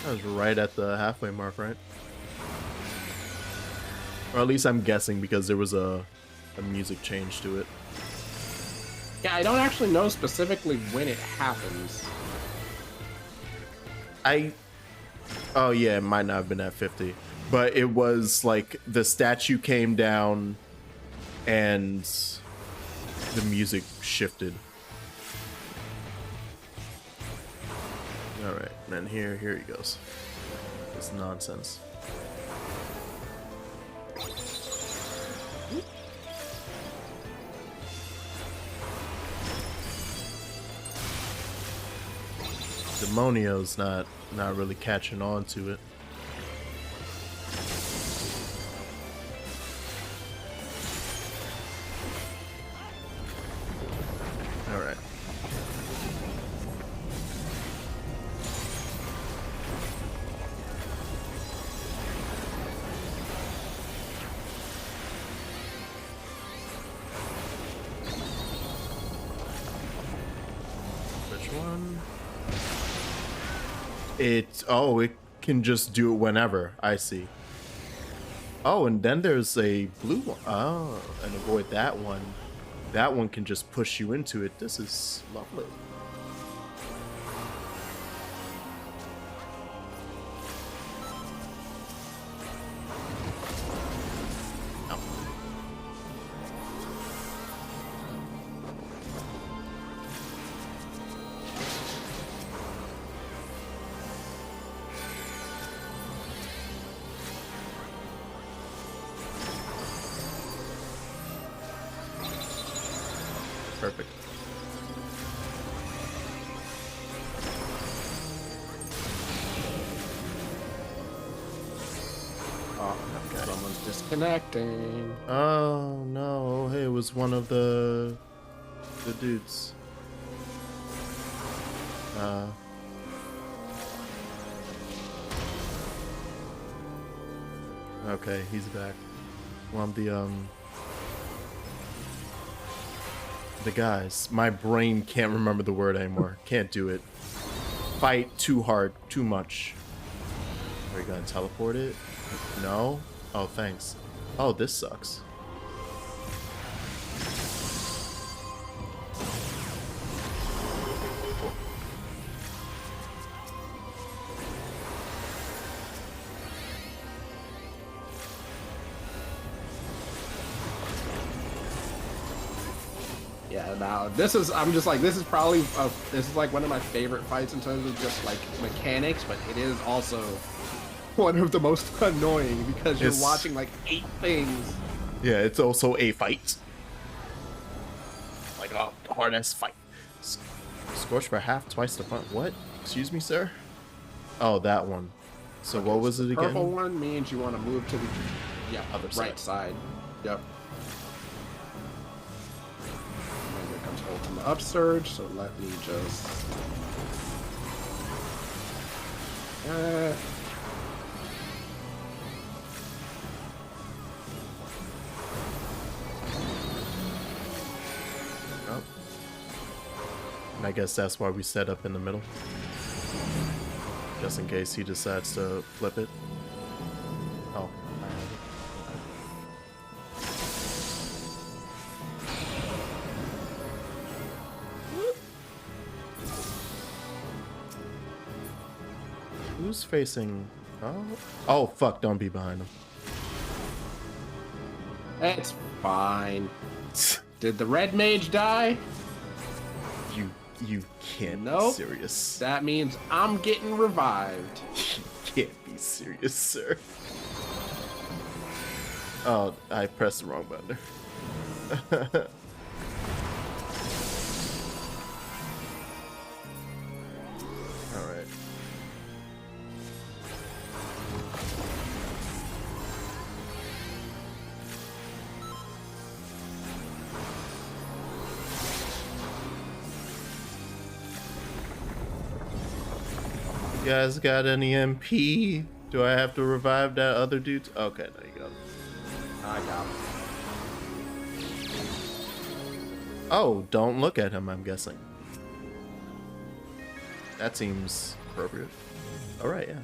was right at the halfway mark, right? Or at least I'm guessing because there was a music change to it. Yeah, I don't actually know specifically when it happens. Oh yeah, it might not have been at 50, but it was like the statue came down and the music shifted. All right, and here he goes. This nonsense. Demonio's not really catching on to it. All right. Which one? It can just do it whenever. I see. Oh, and then there's a blue one. Oh, and avoid that one. That one can just push you into it. This is lovely. Oh. Perfect. Oh, okay. Someone's disconnecting. Oh no! Hey, it was one of the dudes. Okay, he's back. One of the guys. My brain can't remember the word anymore. Can't do it. Fight too hard, too much. Are you gonna teleport it? No? Oh, thanks. Oh, this sucks. Yeah, now this is, I'm just like, this is probably, this is like one of my favorite fights in terms of just like mechanics, but it is also one of the most annoying because you're watching like 8 things. Yeah, it's also a fight. Oh, hard ass fight. Scorch for half, twice the front. What? Excuse me, sir? Oh, that one. So okay, what was it again? Purple one means you want to move to the other right side. Yep. And here comes ultimate upsurge, so let me just oh. And I guess that's why we set up in the middle. Just in case he decides to flip it. Oh. Who's facing? Oh, fuck! Don't be behind him. It's fine. Did the red mage die? You can't be serious. That means I'm getting revived. You can't be serious, sir. Oh, I pressed the wrong button. Alright. You guys got any MP? Do I have to revive that other dude? Okay, there you go. I got him. Oh, don't look at him, I'm guessing. That seems appropriate. Alright, yeah.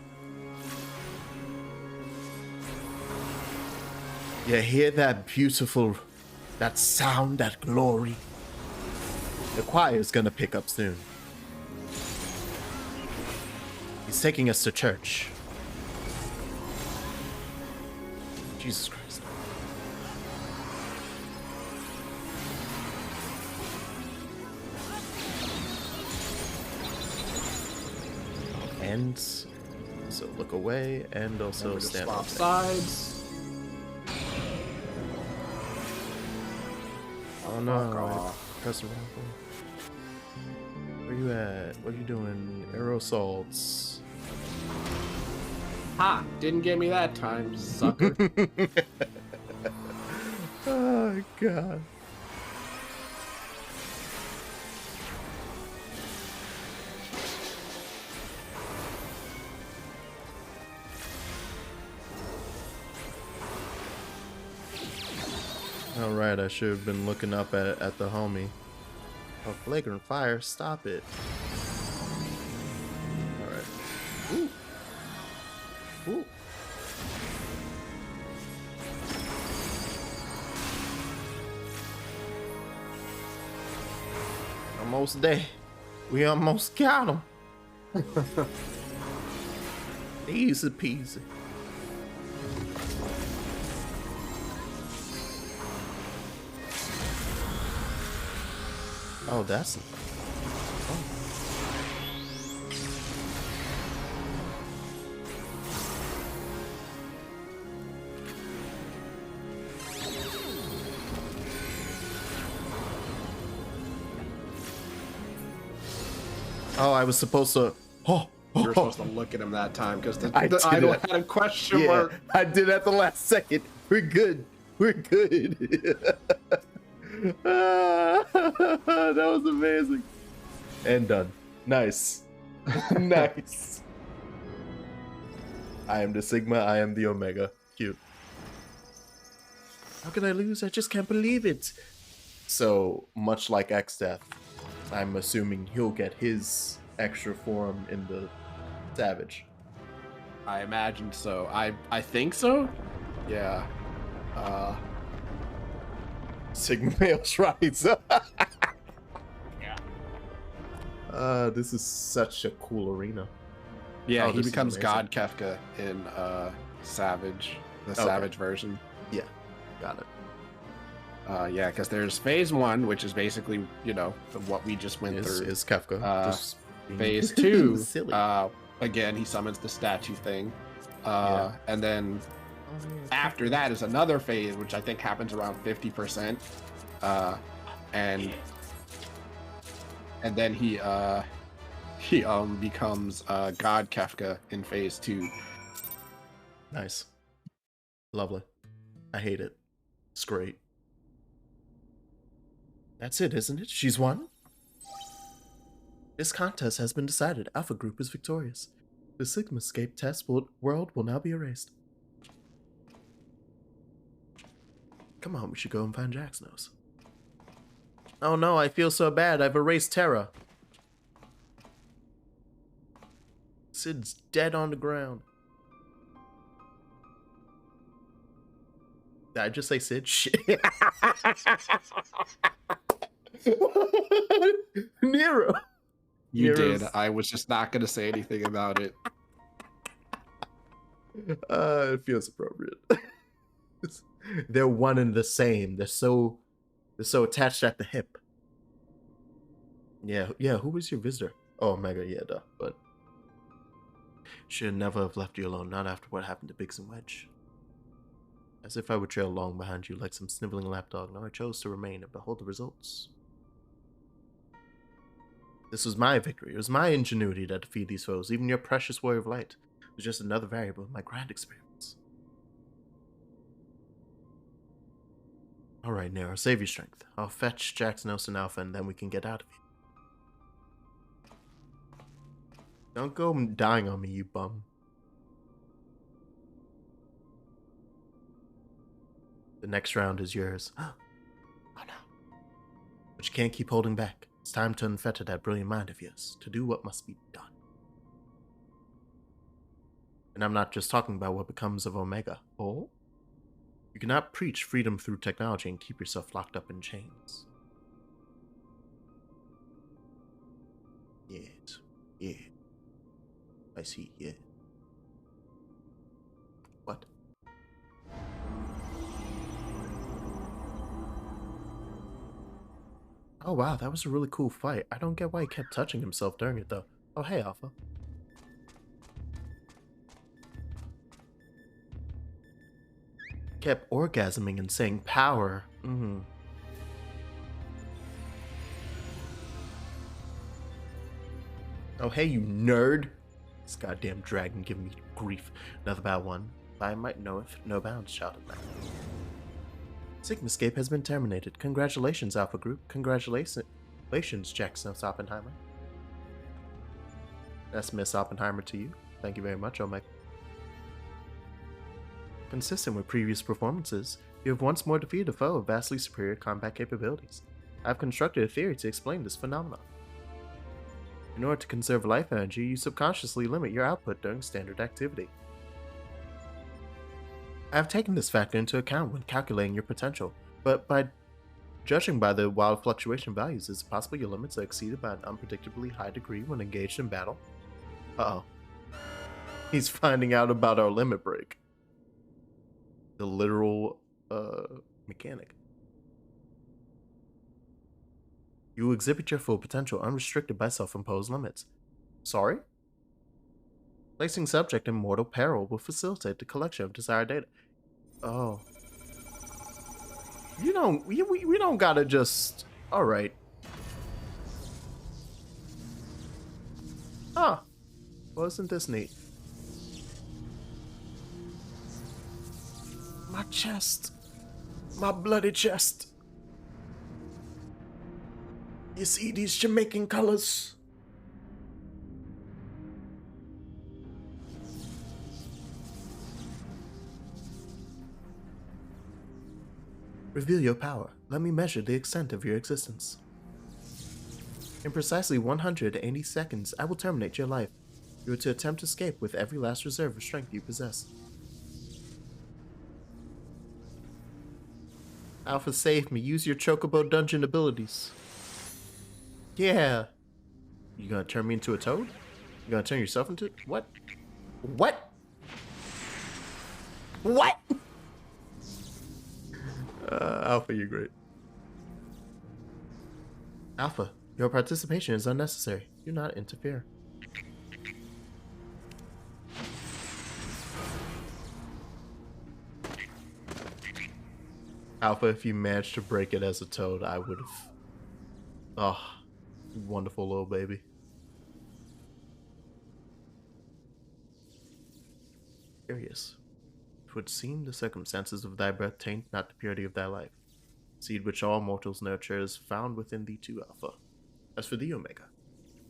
You hear that beautiful, that sound, that glory? The choir's gonna pick up soon. He's taking us to church. Jesus Christ. And so look away and also stand swap sides. Oh no, I pressed the wrong one. Where you at? What are you doing? Arrow assaults. Ha! Didn't get me that time, sucker. Oh god. Alright, I should have been looking up at the homie. Oh, flagrant fire, stop it. Alright. Ooh. Ooh. Almost there. We almost got him. Easy peasy. Oh, that's... Oh, I was supposed to... You were supposed to look at him that time because the idol had a question mark. I did at the last second. We're good. We're good. That was amazing. And done. Nice. Nice. I am the Sigma. I am the Omega. Cute. How can I lose? I just can't believe it. So, much like XIV, I'm assuming he'll get his extra form in the Savage. I imagine so. I think so. Yeah. Sigma male shrines. Yeah. This is such a cool arena. Yeah, he becomes God Kefka in Savage, the Savage version. Yeah, got it. Yeah, because there's phase 1, which is basically, you know, what we just went through. Is Kefka. Phase 2, again, he summons the statue thing. And then after that is another phase, which I think happens around 50%. And And then he becomes God Kefka in phase 2. Nice. Lovely. I hate it. It's great. That's it, isn't it? She's won? This contest has been decided. Alpha Group is victorious. The Sigmascape test world will now be erased. Come on, we should go and find Jack's nose. Oh no, I feel so bad. I've erased Terra. Sid's dead on the ground. Did I just say Sid? Shit. Nero. You did. I was just not going to say anything about it. It feels appropriate. They're one and the same. They're so attached at the hip. Yeah. Who was your visitor? Oh, Omega. Yeah, duh. But should never have left you alone. Not after what happened to Biggs and Wedge. As if I would trail along behind you like some sniveling lapdog. No, I chose to remain and behold the results. This was my victory. It was my ingenuity that defeated these foes. Even your precious warrior of light was just another variable in my grand experiments. Alright, Nero, save your strength. I'll fetch Jack's nose and Alpha, and then we can get out of here. Don't go dying on me, you bum. The next round is yours. Oh no. But you can't keep holding back. It's time to unfetter that brilliant mind of yours, to do what must be done. And I'm not just talking about what becomes of Omega. Oh? You cannot preach freedom through technology and keep yourself locked up in chains. Yes. Yeah. I see, yeah. What? Oh wow, that was a really cool fight. I don't get why he kept touching himself during it though. Oh hey, Alpha. Kept orgasming and saying power. Oh hey, you nerd. This goddamn dragon giving me grief. Another bad one. I might know if no bounds, shouted man. Sigmascape has been terminated. Congratulations, Alpha Group. Congratulations, Jack Snows Oppenheimer. That's Miss Oppenheimer to you. Thank you very much, Omega. Consistent with previous performances, you have once more defeated a foe of vastly superior combat capabilities. I've constructed a theory to explain this phenomenon. In order to conserve life energy, you subconsciously limit your output during standard activity. I have taken this factor into account when calculating your potential, but by judging by the wild fluctuation values, is it possible your limits are exceeded by an unpredictably high degree when engaged in battle? Uh-oh. He's finding out about our limit break. The literal, mechanic. You exhibit your full potential unrestricted by self-imposed limits. Sorry? Placing subject in mortal peril will facilitate the collection of desired data. Oh. We don't gotta just... Alright. Huh. Wasn't this neat? My chest. My bloody chest. You see these Jamaican colors? Reveal your power. Let me measure the extent of your existence. In precisely 180 seconds, I will terminate your life. You are to attempt escape with every last reserve of strength you possess. Alpha, save me. Use your Chocobo dungeon abilities. Yeah. You gonna turn me into a toad? You gonna turn yourself into... What? What? What? Alpha, you're great. Alpha, your participation is unnecessary. Do not interfere. Alpha, if you managed to break it as a toad, I would have... Oh. Wonderful little baby. Curious. It would seem the circumstances of thy birth taint not the purity of thy life. Seed which all mortals nurture is found within thee too, Alpha. As for thee, Omega,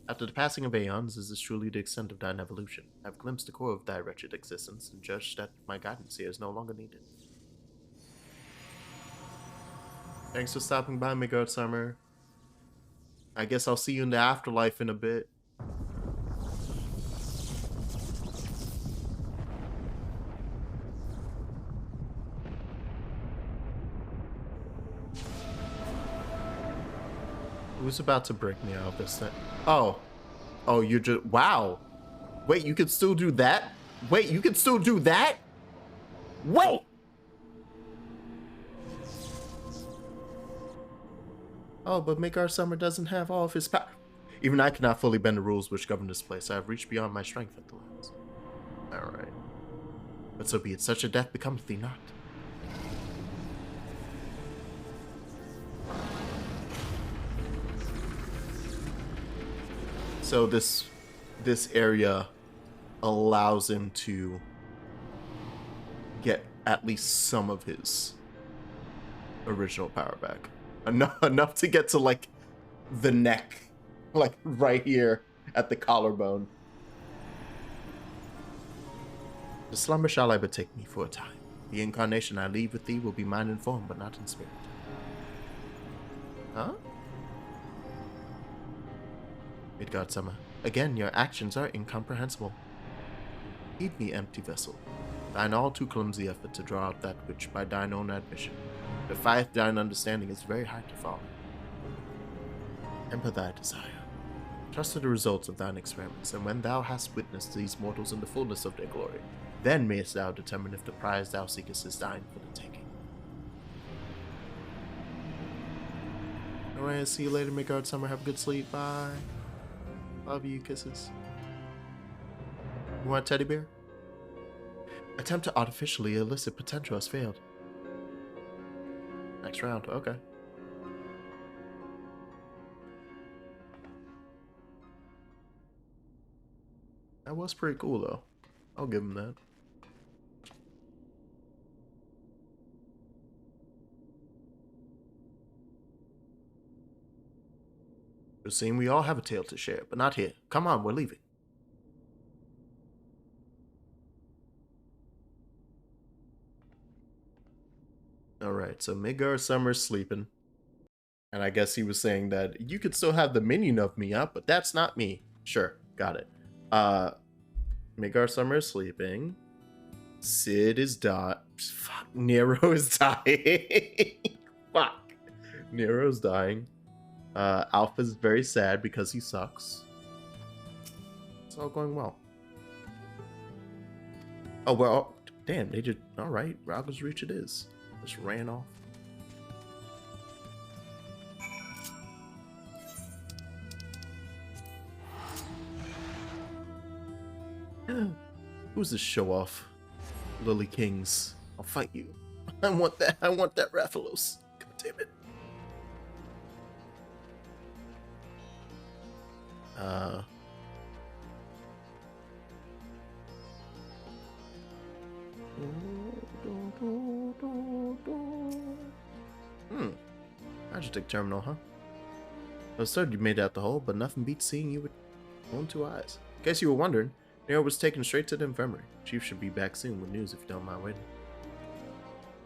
after the passing of aeons, is this truly the extent of thine evolution? I have glimpsed the core of thy wretched existence, and judged that my guidance here is no longer needed. Thanks for stopping by, Midgard Summer. I guess I'll see you in the afterlife in a bit. Who's about to break me out of this thing? Oh. Oh, you're just... Wow. Wait, you can still do that? Wait, you can still do that? Wait! Oh, but Midgard Summer doesn't have all of his power. Even I cannot fully bend the rules which govern this place. I have reached beyond my strength at the last. Alright. But so be it. Such a death becometh thee not. So this area allows him to get at least some of his original power back. Enough to get to, like, the neck. Like, right here at the collarbone. The slumber shall I betake me for a time. The incarnation I leave with thee will be mine in form, but not in spirit. Huh? Midgard Summer, again your actions are incomprehensible. Heed me, empty vessel. Thine all too clumsy effort to draw out that which, by thine own admission, defieth thine understanding is very hard to follow. Temper thy desire. Trust to the results of thine experiments, and when thou hast witnessed these mortals in the fullness of their glory, then mayest thou determine if the prize thou seekest is thine for the taking. Alright, see you later, Midgard Summer. Have a good sleep. Bye. Love you. Kisses. You want a teddy bear? Attempt to artificially elicit potential has failed. Next round. Okay. That was pretty cool, though. I'll give him that. It seems we all have a tale to share, but not here. Come on, we're leaving. Alright, so Midgard Summer's sleeping. And I guess he was saying that you could still have the minion of me up, but that's not me. Sure, got it. Midgard Summer is sleeping. Sid is dying. Fuck, Nero is dying. Fuck. Nero's dying. Alpha's very sad because he sucks. It's all going well. Oh, well, damn, they just... Alright, Raga's Reach it is. Just ran off. Who's this show-off? Lily Kings. I'll fight you. I want that Rathalos. God damn it. Magic terminal, huh? I was certain you made out the hole, but nothing beats seeing you with own two eyes. In case you were wondering, Nero was taken straight to the infirmary. Chief should be back soon with news if you don't mind waiting.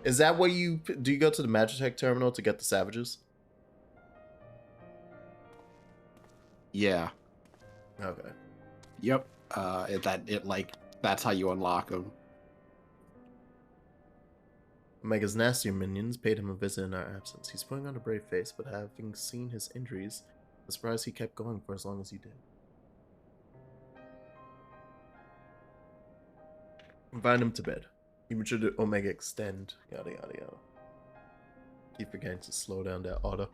Is that where you... Do you go to the Magitech terminal to get the savages? Yeah. Okay. Yep. That's how you unlock them. Omega's nastier minions paid him a visit in our absence. He's putting on a brave face, but having seen his injuries, I'm surprised he kept going for as long as he did. Invite him to bed. Even should Omega extend. Yada yada yada. Keep forgetting to slow down that auto.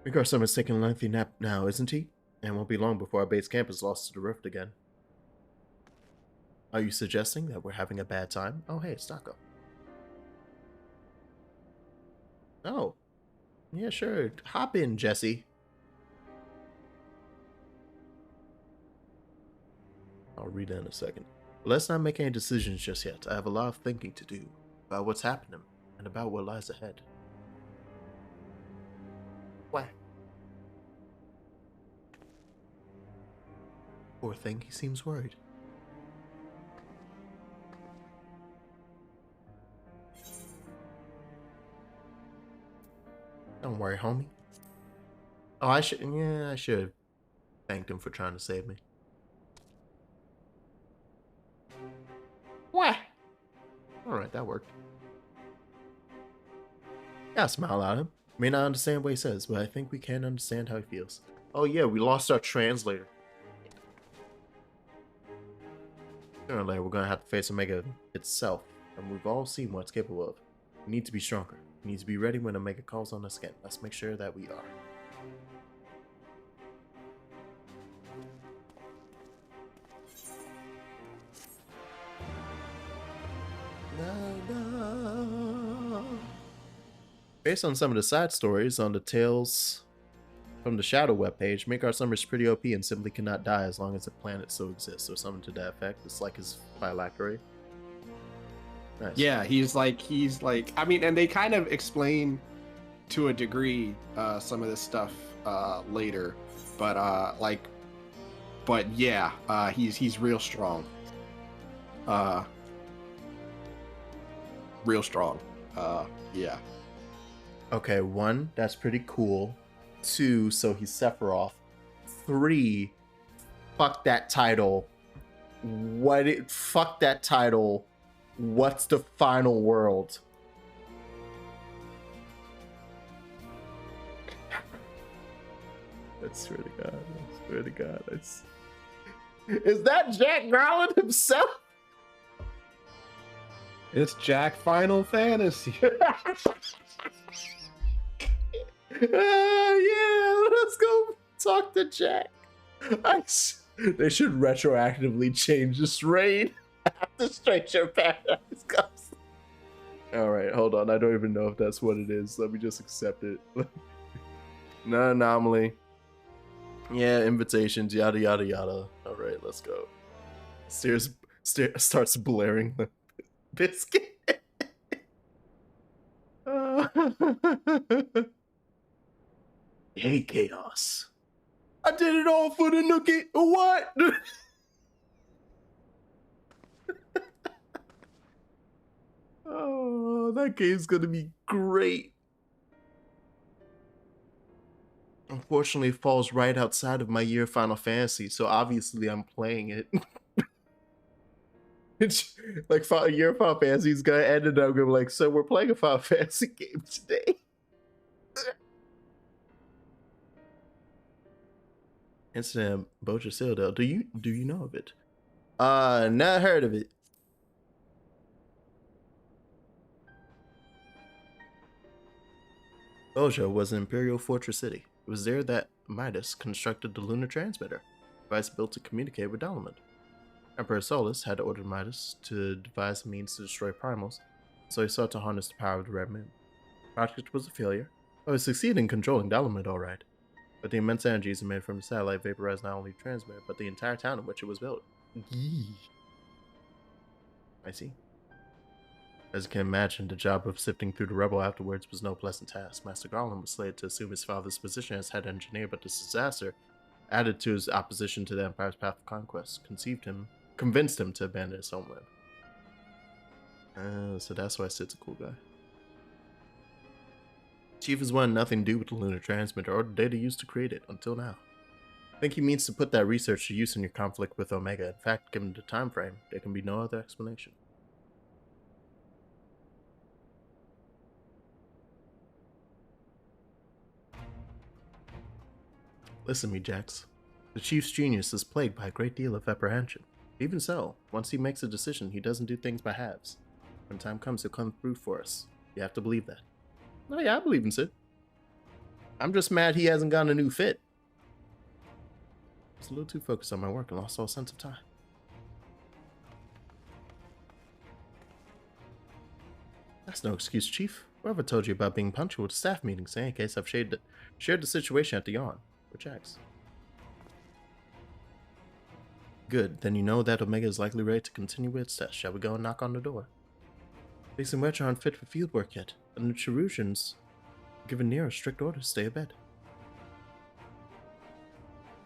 Midgard Summer's taking a lengthy nap now, isn't he? And won't be long before our base camp is lost to the rift again. Are you suggesting that we're having a bad time? Oh hey, it's Taco. Oh. Yeah, sure. Hop in, Jesse. I'll read that in a second. But let's not make any decisions just yet. I have a lot of thinking to do about what's happening and about what lies ahead. What? Poor thing, he seems worried. Don't worry, homie. Oh, I should have thanked him for trying to save me. What? Alright, that worked. Yeah, I smile at him. May not understand what he says, but I think we can understand how he feels. Oh yeah, we lost our translator. Sooner or later, we're gonna have to face Omega itself, and we've all seen what it's capable of. We need to be stronger. We need to be ready when Omega calls on us again. Let's make sure that we are. Based on some of the side stories on the Tales from the Shadow webpage, Maker Summer's pretty OP and simply cannot die as long as the planet still exists, or something to that effect. It's like his phylactery. Nice. Yeah, he's like, I mean, and they kind of explain to a degree some of this stuff later, but yeah, he's real strong. Real strong. Yeah. Okay, 1, that's pretty cool. 2, so he's Sephiroth. 3, fuck that title. Fuck that title. What's the final world? I swear to God. I swear to God. Is that Jack Garland himself? It's Jack Final Fantasy. Yeah, let's go talk to Jack. They should retroactively change this raid after Stranger Paradise comes. Alright, hold on. I don't even know if that's what it is. Let me just accept it. No anomaly. Yeah, invitations, yada yada yada. Alright, let's go. Starts blaring the biscuit. Hey, Chaos. I did it all for the nookie. What? Oh, that game's gonna be great. Unfortunately, it falls right outside of my year of Final Fantasy, so obviously I'm playing it. It's like a year of Final Fantasy is gonna end, and I'm gonna be like, so we're playing a Final Fantasy game today. Incident Boja Citadel. Do you know of it? Not heard of it. Boja was an imperial fortress city. It was there that Midas constructed the lunar transmitter, a device built to communicate with Dalamud. Emperor Solus had ordered Midas to devise a means to destroy primals, so he sought to harness the power of the Red Moon. The project was a failure, but it succeeded in controlling Dalamud alright. But the immense energies emitted from the satellite vaporized not only the transmitter, but the entire town in which it was built. Yee. I see. As you can imagine, the job of sifting through the rubble afterwards was no pleasant task. Master Garland was slated to assume his father's position as head engineer, but this disaster, added to his opposition to the Empire's path of conquest, convinced him to abandon his homeland. So that's why Sid's a cool guy. Chief has wanted nothing to do with the lunar transmitter or the data used to create it, until now. I think he means to put that research to use in your conflict with Omega. In fact, given the time frame, there can be no other explanation. Listen to me, Jax. The Chief's genius is plagued by a great deal of apprehension. Even so, once he makes a decision, he doesn't do things by halves. When time comes, he'll come through for us. You have to believe that. Oh yeah, I believe in Sid. I'm just mad he hasn't gotten a new fit. I was a little too focused on my work and lost all sense of time. That's no excuse, Chief. Whoever told you about being punctual to staff meetings? In any case, I've shared the situation at the yawn. With Jax. Good, then you know that Omega is likely ready to continue with its test. Shall we go and knock on the door? Biggs and Wedge aren't fit for field work yet, and the Cherusians given Nero strict orders to stay abed.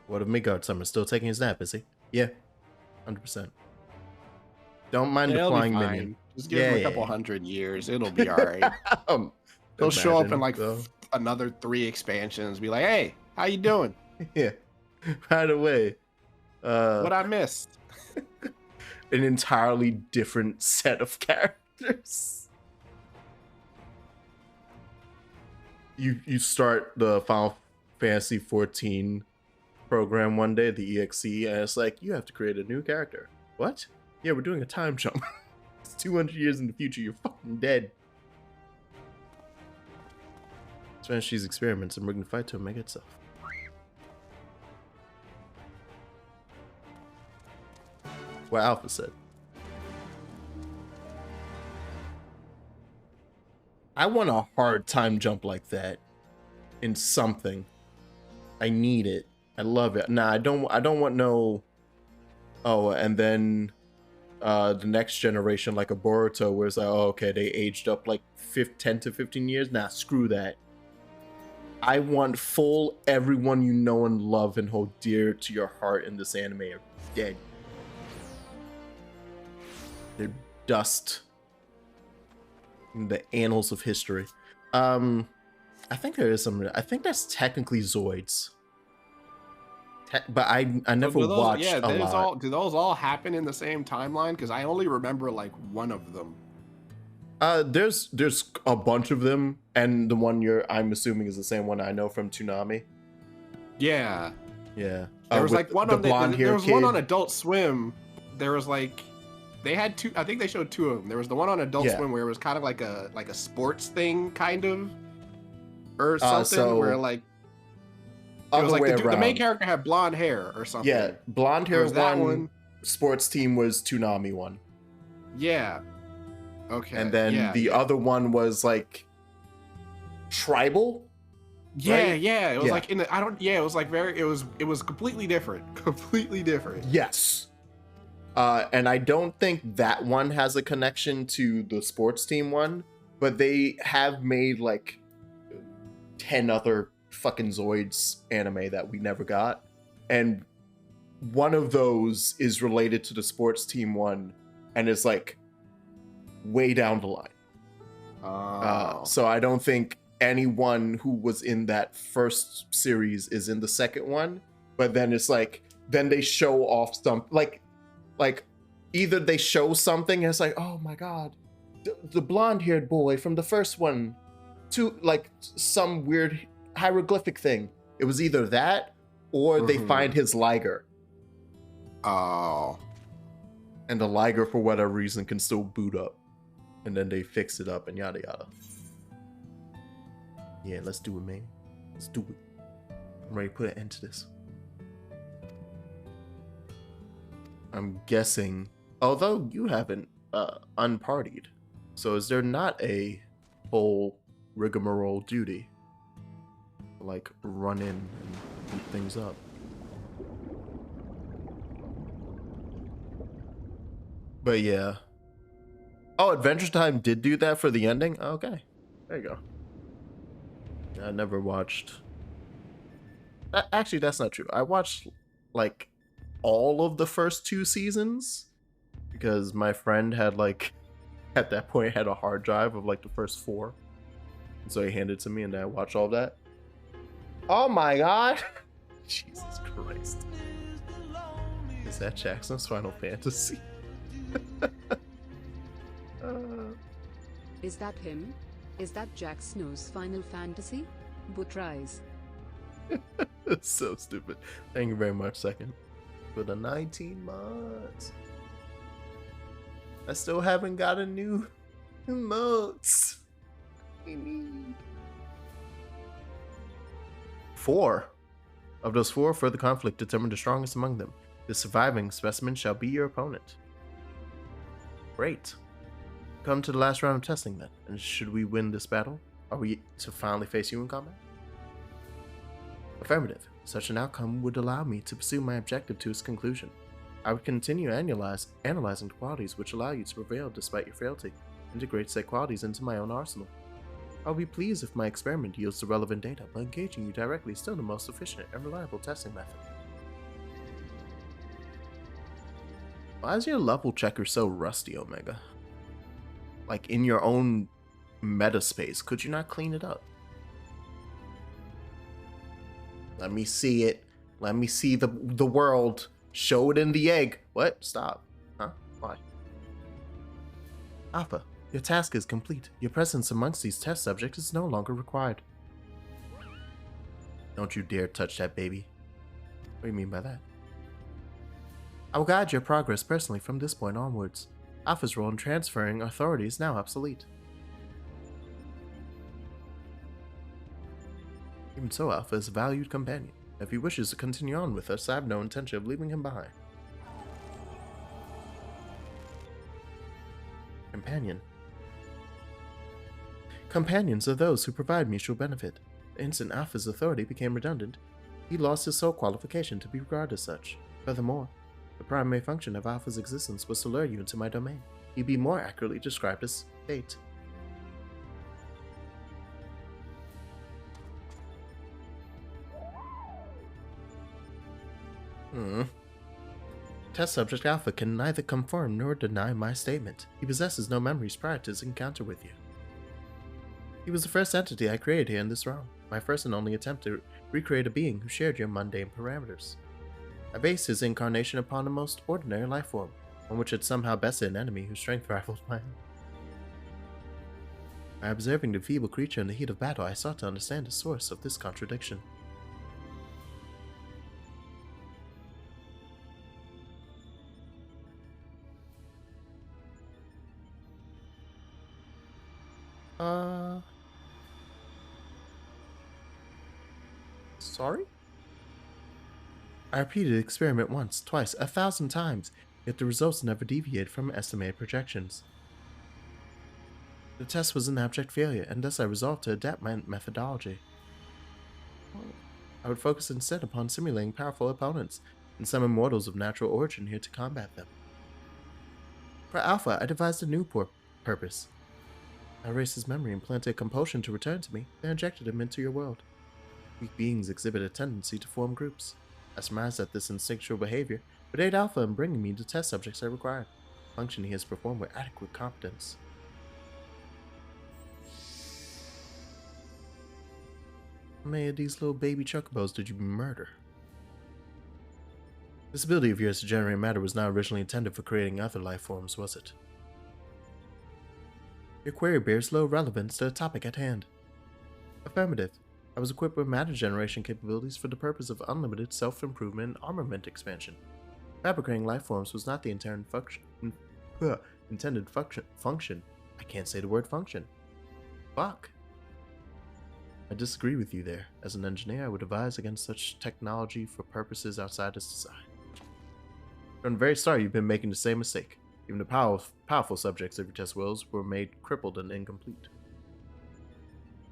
What of Midgard Summer? Still taking his nap, is he? Yeah, 100%. Don't mind the flying minion. Just give him a couple hundred years. It'll be alright. He'll show up in like another 3 expansions. Be like, hey, how you doing? Yeah, right away. What I missed? An entirely different set of characters. You start the Final Fantasy 14 program one day, the EXE, and it's like, you have to create a new character. What? Yeah, we're doing a time jump. It's 200 years in the future. You're fucking dead. Let's finish these experiments and we're gonna fight to Omega itself. What Alpha said. I want a hard time jump like that in something. I need it. I love it. Nah, I don't want no. Oh, and then the next generation, like a Boruto, where it's like, oh, okay, they aged up like 10 to 15 years. Nah, screw that. I want full everyone you know and love and hold dear to your heart in this anime are dead. They're dust in the annals of history. I think there is some. I think that's technically Zoids. But I never watched a lot. Do those all happen in the same timeline? Because I only remember like one of them. There's a bunch of them, and the one I'm assuming is the same one I know from Toonami. Yeah. Yeah. There was like one on there was one on Adult Swim. There was like they had 2. I think they showed 2 of them. There was the one on Adult Swim where it was kind of like a sports thing, kind of, or something where like. It was like the main character had blonde hair or something. Yeah, blonde hair one. Sports team was Toonami one. Yeah. Okay. And then the other one was like tribal. Yeah, right? Yeah. It was like in the it was like it was completely different. Completely different. Yes. And I don't think that one has a connection to the sports team one, but they have made like 10 other fucking Zoids anime that we never got, and one of those is related to the sports team one and is like way down the line. So I don't think anyone who was in that first series is in the second one, but then it's like then they show off some like either they show something and it's like, oh my god, the blonde-haired boy from the first one, to like some weird hieroglyphic thing. It was either that or they find his Liger. Oh. And the Liger, for whatever reason, can still boot up. And then they fix it up and yada yada. Yeah, let's do it, man. Let's do it. I'm ready to put an end to this. I'm guessing, although you haven't unpartied, so is there not a whole rigmarole duty? Like run in and beat things up. But yeah. Oh, Adventure Time did do that for the ending? Okay. There you go. I never watched. Actually, that's not true. I watched like all of the first 2 seasons because my friend had like at that point had a hard drive of like the first 4. And so he handed it to me and I watched all that. Oh my god! Jesus Christ. Is that Jackson's Final Fantasy? Is that him? Is that Jack Snow's Final Fantasy? Butrise. It's so stupid. Thank you very much, second. For the 19 months. I still haven't got a new emotes. I need 4. Of those 4, further conflict determine the strongest among them. The surviving specimen shall be your opponent. Great. Come to the last round of testing then. And should we win this battle, are we to finally face you in combat? Affirmative. Such an outcome would allow me to pursue my objective to its conclusion. I would continue analyzing the qualities which allow you to prevail despite your frailty, integrate said qualities into my own arsenal. I'll be pleased if my experiment yields the relevant data, but engaging you directly is still the most efficient and reliable testing method. Why is your level checker so rusty, Omega? Like, in your own meta space, could you not clean it up? Let me see it. Let me see the world. Show it in the egg. What? Stop. Huh? Why? Alpha, your task is complete. Your presence amongst these test subjects is no longer required. Don't you dare touch that baby. What do you mean by that? I will guide your progress personally from this point onwards. Alpha's role in transferring authority is now obsolete. Even so, Alpha is a valued companion. If he wishes to continue on with us, I have no intention of leaving him behind. Companion. Companions are those who provide mutual benefit. The instant Alpha's authority became redundant, he lost his sole qualification to be regarded as such. Furthermore, the primary function of Alpha's existence was to lure you into my domain. He'd be more accurately described as fate. Test subject Alpha can neither confirm nor deny my statement. He possesses no memories prior to his encounter with you. He was the first entity I created here in this realm, my first and only attempt to recreate a being who shared your mundane parameters. I based his incarnation upon a most ordinary life form, one which had somehow bested an enemy whose strength rivaled mine. By observing the feeble creature in the heat of battle, I sought to understand the source of this contradiction. Sorry? I repeated the experiment once, twice, 1,000 times, yet the results never deviated from estimated projections. The test was an abject failure, and thus I resolved to adapt my methodology. I would focus instead upon simulating powerful opponents, and summon mortals of natural origin here to combat them. For Alpha, I devised a new purpose. I erased his memory and planted a compulsion to return to me, then injected him into your world. Weak beings exhibit a tendency to form groups. I surmised that this instinctual behavior would aid Alpha in bringing me the test subjects I required, a function he has performed with adequate competence. How many of these little baby chocobos did you murder? This ability of yours to generate matter was not originally intended for creating other life forms, was it? Your query bears little relevance to the topic at hand. Affirmative. I was equipped with matter generation capabilities for the purpose of unlimited self-improvement and armament expansion. Fabricating life forms was not the intended function. I can't say the word function. Fuck. I disagree with you there. As an engineer, I would advise against such technology for purposes outside its design. From the very start, you've been making the same mistake. Even the powerful subjects of your test worlds were made crippled and incomplete.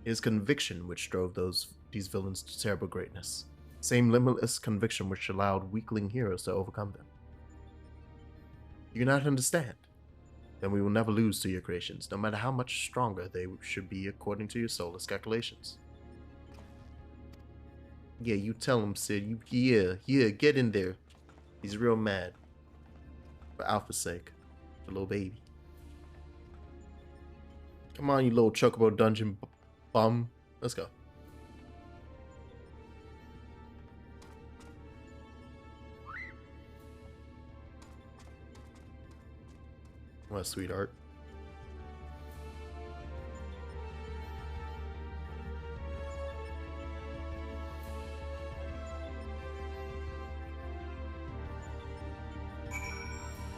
It is conviction which drove these villains to terrible greatness. Same limitless conviction which allowed weakling heroes to overcome them. You cannot understand? Then we will never lose to your creations, no matter how much stronger they should be according to your soulless calculations. Yeah, you tell him, Sid. Yeah, get in there. He's real mad. For Alpha's sake. The little baby. Come on, you little chocobo dungeon bum. Let's go. What a sweetheart.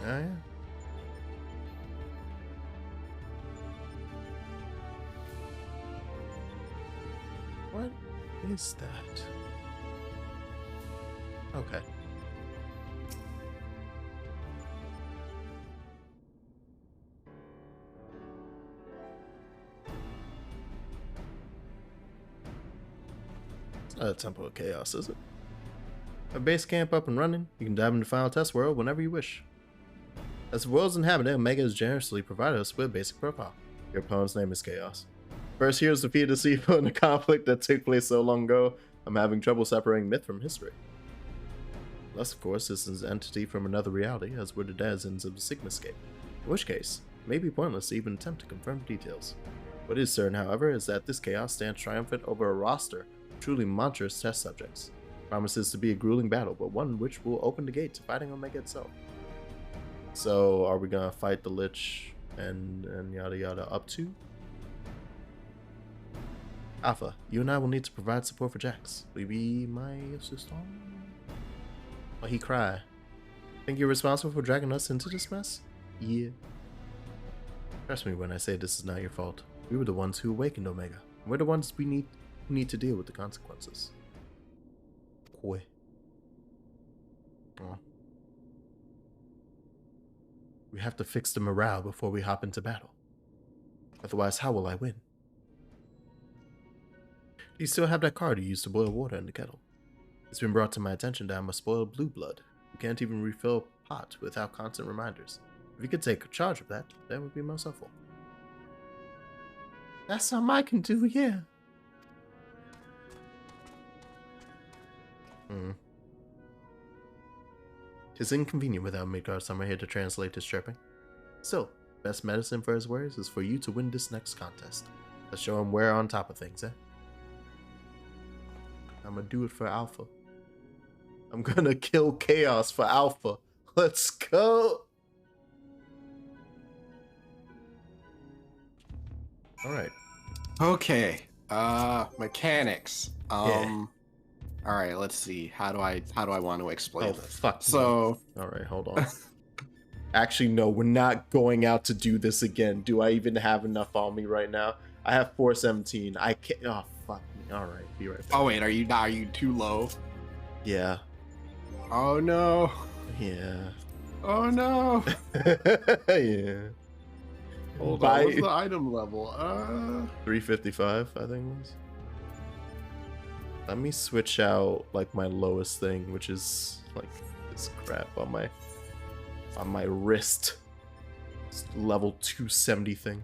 Oh, yeah. What is that? Okay. It's not a Temple of Chaos, is it? A base camp up and running, you can dive into the final test world whenever you wish. As the world's inhabitant, Omega has generously provided us with a basic profile. Your opponent's name is Chaos. First heroes defeated the Seafoot in a conflict that took place so long ago, I'm having trouble separating myth from history. Unless, of course, this is an entity from another reality, as were the denizens of the Sigmascape. In which case, it may be pointless to even attempt to confirm details. What is certain, however, is that this Chaos stands triumphant over a roster of truly monstrous test subjects. It promises to be a grueling battle, but one which will open the gate to fighting Omega itself. So, are we gonna fight the Lich and yada yada up to? Alpha, you and I will need to provide support for Jax. Will you be my assistant? Oh, he cry. Think you're responsible for dragging us into this mess? Yeah. Trust me when I say this is not your fault. We were the ones who awakened Omega. And we're the ones who need to deal with the consequences. Koi. Oh. We have to fix the morale before we hop into battle. Otherwise, how will I win? Do you still have that card you used to boil water in the kettle? It's been brought to my attention that I'm a spoiled blue blood who can't even refill a pot without constant reminders. If you could take charge of that, that would be most helpful. That's something I can do, yeah. Tis inconvenient without Midgard Summer here to translate his chirping. Still, best medicine for his worries is for you to win this next contest. Let's show him we're on top of things, eh? I'm gonna do it for Alpha. I'm gonna kill Chaos for Alpha. Let's go! Alright. Okay. Mechanics. Yeah. Alright, let's see. How do I want to explain this? Fuck. So alright, hold on. Actually, no, we're not going out to do this again. Do I even have enough on me right now? I have 417. I can't. Oh, fuck me. Alright, be right back. Oh, wait, are you too low? Yeah. Oh, no. Yeah. Oh, no. Yeah. Hold on, what's the item level? 355, I think it was. Let me switch out, like, my lowest thing, which is, like, this crap on my wrist. It's level 270 thing.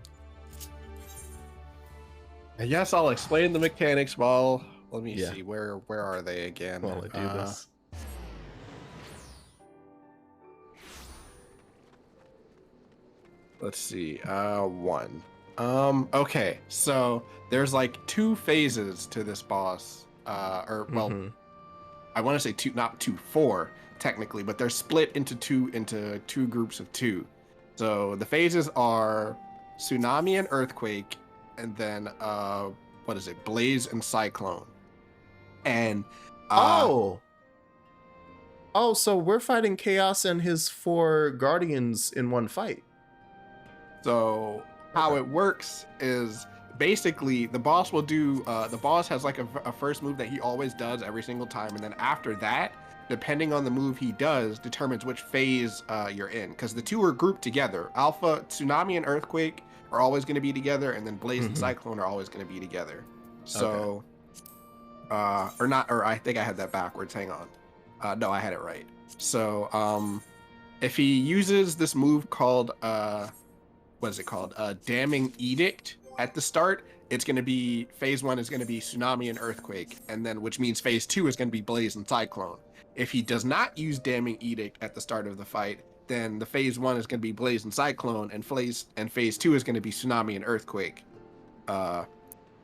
I guess I'll explain the mechanics while... Let me see, where are they again? While I do this. Let's see, 1. Okay, so there's like 2 phases to this boss. I want to say 2, not 2, 4 technically, but they're split into two groups of 2. So the phases are Tsunami and Earthquake, and then Blaze and Cyclone. And so we're fighting Chaos and his 4 guardians in one fight. So how it works is basically the boss will do the boss has like a first move that he always does every single time, and then after that, depending on the move he does, determines which phase you're in, because the 2 are grouped together. Alpha, Tsunami, and Earthquake are always going to be together, and then Blaze and Cyclone are always going to be together. So I think I had that backwards. Hang on. No, I had it right. So if he uses this move called Damning Edict at the start, it's going to be phase 1 is going to be Tsunami and Earthquake, and then which means phase 2 is going to be Blaze and Cyclone. If he does not use Damning Edict at the start of the fight, then the phase 1 is going to be Blaze and Cyclone, and phase 2 is going to be Tsunami and Earthquake.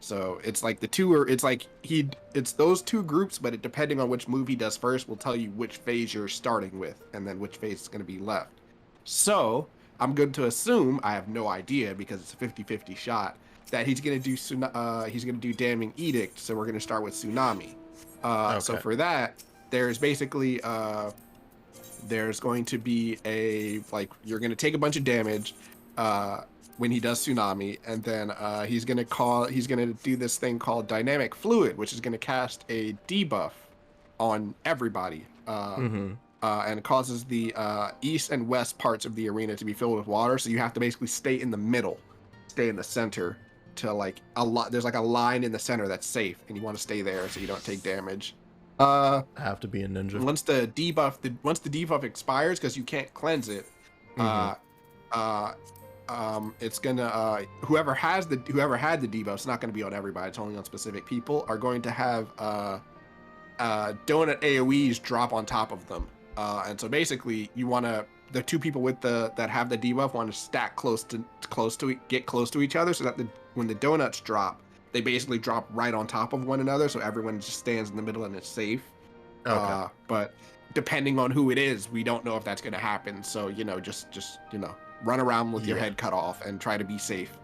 So it's like the 2 are, it's those 2 groups, but depending on which move he does first will tell you which phase you're starting with, and then which phase is going to be left. So I'm going to assume, I have no idea because it's a 50-50 shot, that he's going to do Damning Edict, so we're going to start with Tsunami. So for that, there's basically there's going to be you're going to take a bunch of damage when he does Tsunami, and then he's going to do this thing called Dynamic Fluid, which is going to cast a debuff on everybody. And it causes the east and west parts of the arena to be filled with water, so you have to basically stay in the middle, stay in the center to there's like a line in the center that's safe, and you want to stay there so you don't take damage. I have to be a ninja. Once the debuff expires, because you can't cleanse it, it's gonna whoever had the debuff, it's not gonna be on everybody, it's only on specific people, are going to have donut AoEs drop on top of them. And so basically you wanna the two people with that have the debuff want to stack get close to each other, so that when the donuts drop, they basically drop right on top of one another, so everyone just stands in the middle and it's safe. Okay. But depending on who it is, we don't know if that's gonna happen. So just run around with your head cut off and try to be safe.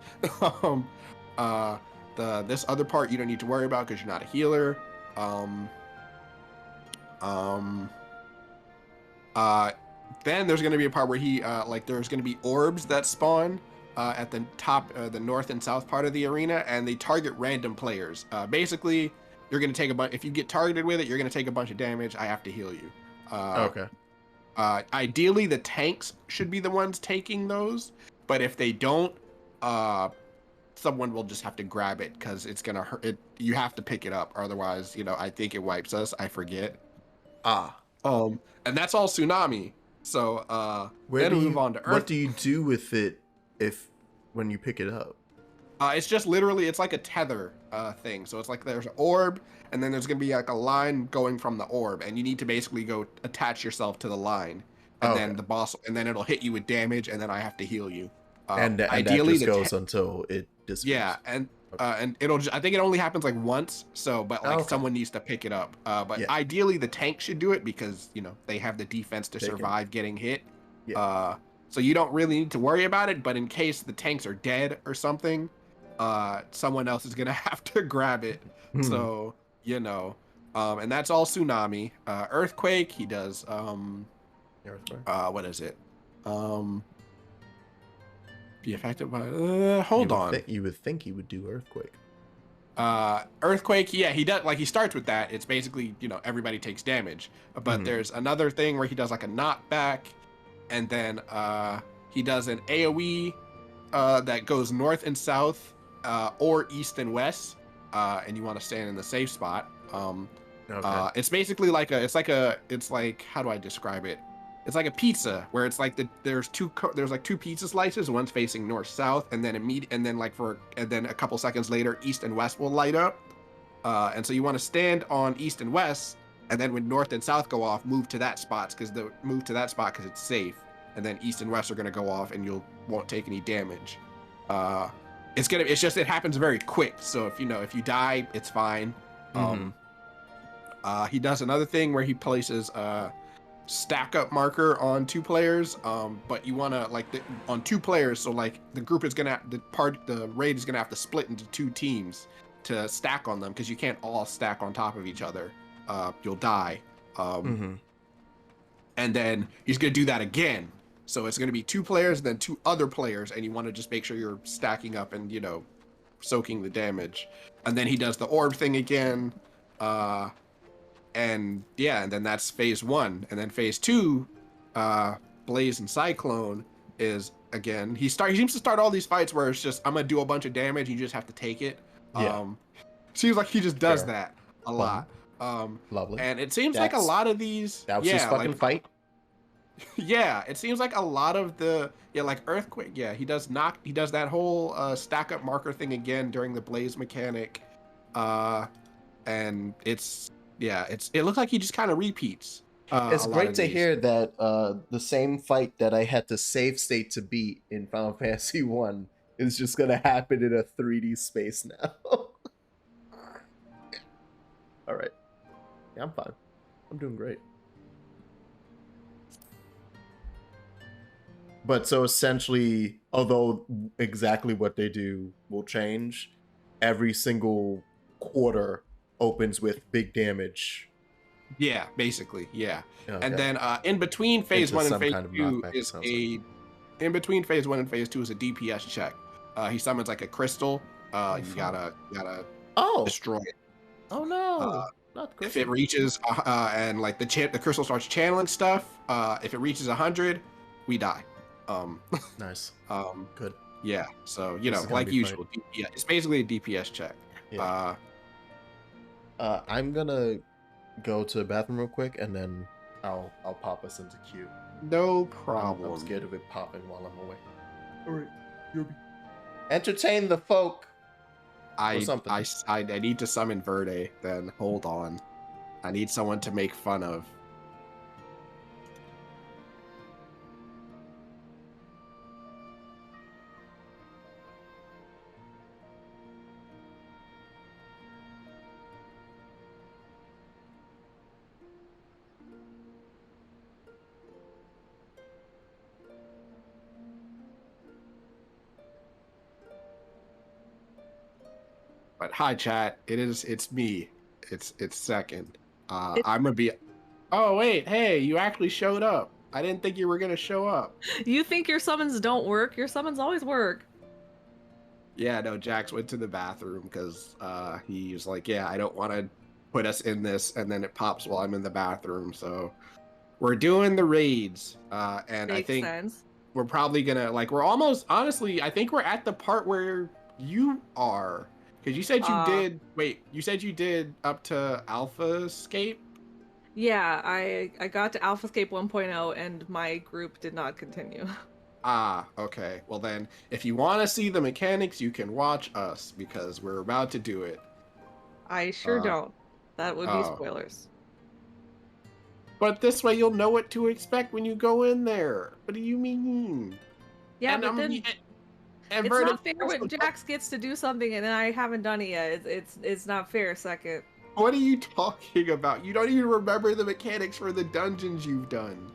This other part you don't need to worry about because you're not a healer. Then there's going to be a part where there's going to be orbs that spawn at the top, the north and south part of the arena, and they target random players. Basically, you're going to take if you get targeted with it, you're going to take a bunch of damage. I have to heal you. Okay. Ideally, the tanks should be the ones taking those, but if they don't, someone will just have to grab it because it's going to hurt. You have to pick it up, otherwise, I think it wipes us. I forget. And that's all tsunami. So then we move on to Earth. What do you do with it when you pick it up? It's just literally, it's like a tether thing. So it's like there's an orb, and then there's gonna be like a line going from the orb, and you need to basically go attach yourself to the line, and then the boss, and then it'll hit you with damage, and then I have to heal you. And ideally, that just goes until it disappears. Yeah, and it'll. I think it only happens like once. So, but someone needs to pick it up. But ideally, the tank should do it because they have the defense to survive getting hit. Yeah. So you don't really need to worry about it. But in case the tanks are dead or something, someone else is gonna have to grab it. So and that's all tsunami. Earthquake. He does. Earthquake. What is it? Be affected by hold on. You would think he would do earthquake. Earthquake, he does. Like, he starts with that. It's basically everybody takes damage, but there's another thing where he does like a knockback, and then he does an AoE that goes north and south, or east and west, and you want to stand in the safe spot. It's basically like it's like, how do I describe it? It's like a pizza where it's like there's like two pizza slices, one's facing north south, and then and then a couple seconds later east and west will light up, and so you want to stand on east and west, and then when north and south go off, move to that spot because it's safe, and then east and west are gonna go off and won't take any damage. It happens very quick, so if you die, it's fine. He does another thing where he places stack up marker on two players, but you want to on two players, so like the group is gonna the raid is gonna have to split into two teams to stack on them because you can't all stack on top of each other. You'll die. And then he's gonna do that again, so it's gonna be two players and then two other players, and you want to just make sure you're stacking up and soaking the damage. And then he does the orb thing again, and then that's phase 1. And then phase 2, Blaze and Cyclone is again. He seems to start all these fights where it's just I'm gonna do a bunch of damage. You just have to take it. Seems like he just does that a lot. Lovely. And it seems like a lot of these. That was his fucking fight. Yeah, it seems like a lot of the like Earthquake. Yeah, he does that whole stack up marker thing again during the Blaze mechanic, and it looks like he just kind of repeats. It's great to hear that the same fight that I had to save state to beat in Final Fantasy 1 is just gonna happen in a 3D space now. All right. Yeah, I'm fine. I'm doing great. But so essentially, although exactly what they do will change, every single quarter opens with big damage. Yeah, basically, yeah. Okay. And then in between phase 1 and phase 2 is in between phase 1 and phase 2 is a DPS check. He summons like a crystal. You gotta destroy it. Oh no! Not if it reaches and like the crystal starts channeling stuff. If it reaches 100, we die. Nice. Good. Yeah. So like usual, it's basically a DPS check. Yeah. I'm gonna go to the bathroom real quick, and then I'll pop us into queue. No problem. I'm scared of it popping while I'm away. All right, entertain the folk. I need to summon Verde. Then hold on, I need someone to make fun of. But hi, chat. It's me. It's second. I'm gonna be. Oh wait, hey, you actually showed up. I didn't think you were gonna show up. You think your summons don't work? Your summons always work. Yeah, no. Jax went to the bathroom because he was like, yeah, I don't want to put us in this, and then it pops while I'm in the bathroom. So we're doing the raids, and Makes I think sense. we're probably gonna we're almost honestly. I think we're at the part where you are. Because you said you did. Wait, you said you did up to Alpha Escape? Yeah, I got to Alpha Escape 1.0 and my group did not continue. Ah, okay. Well then, if you want to see the mechanics, you can watch us because we're about to do it. I sure don't. That would be spoilers. But this way you'll know what to expect when you go in there. What do you mean? Yeah, and but then... And it's not fair when Jax gets to do something and I haven't done it yet. It's not fair, second. What are you talking about? You don't even remember the mechanics for the dungeons you've done.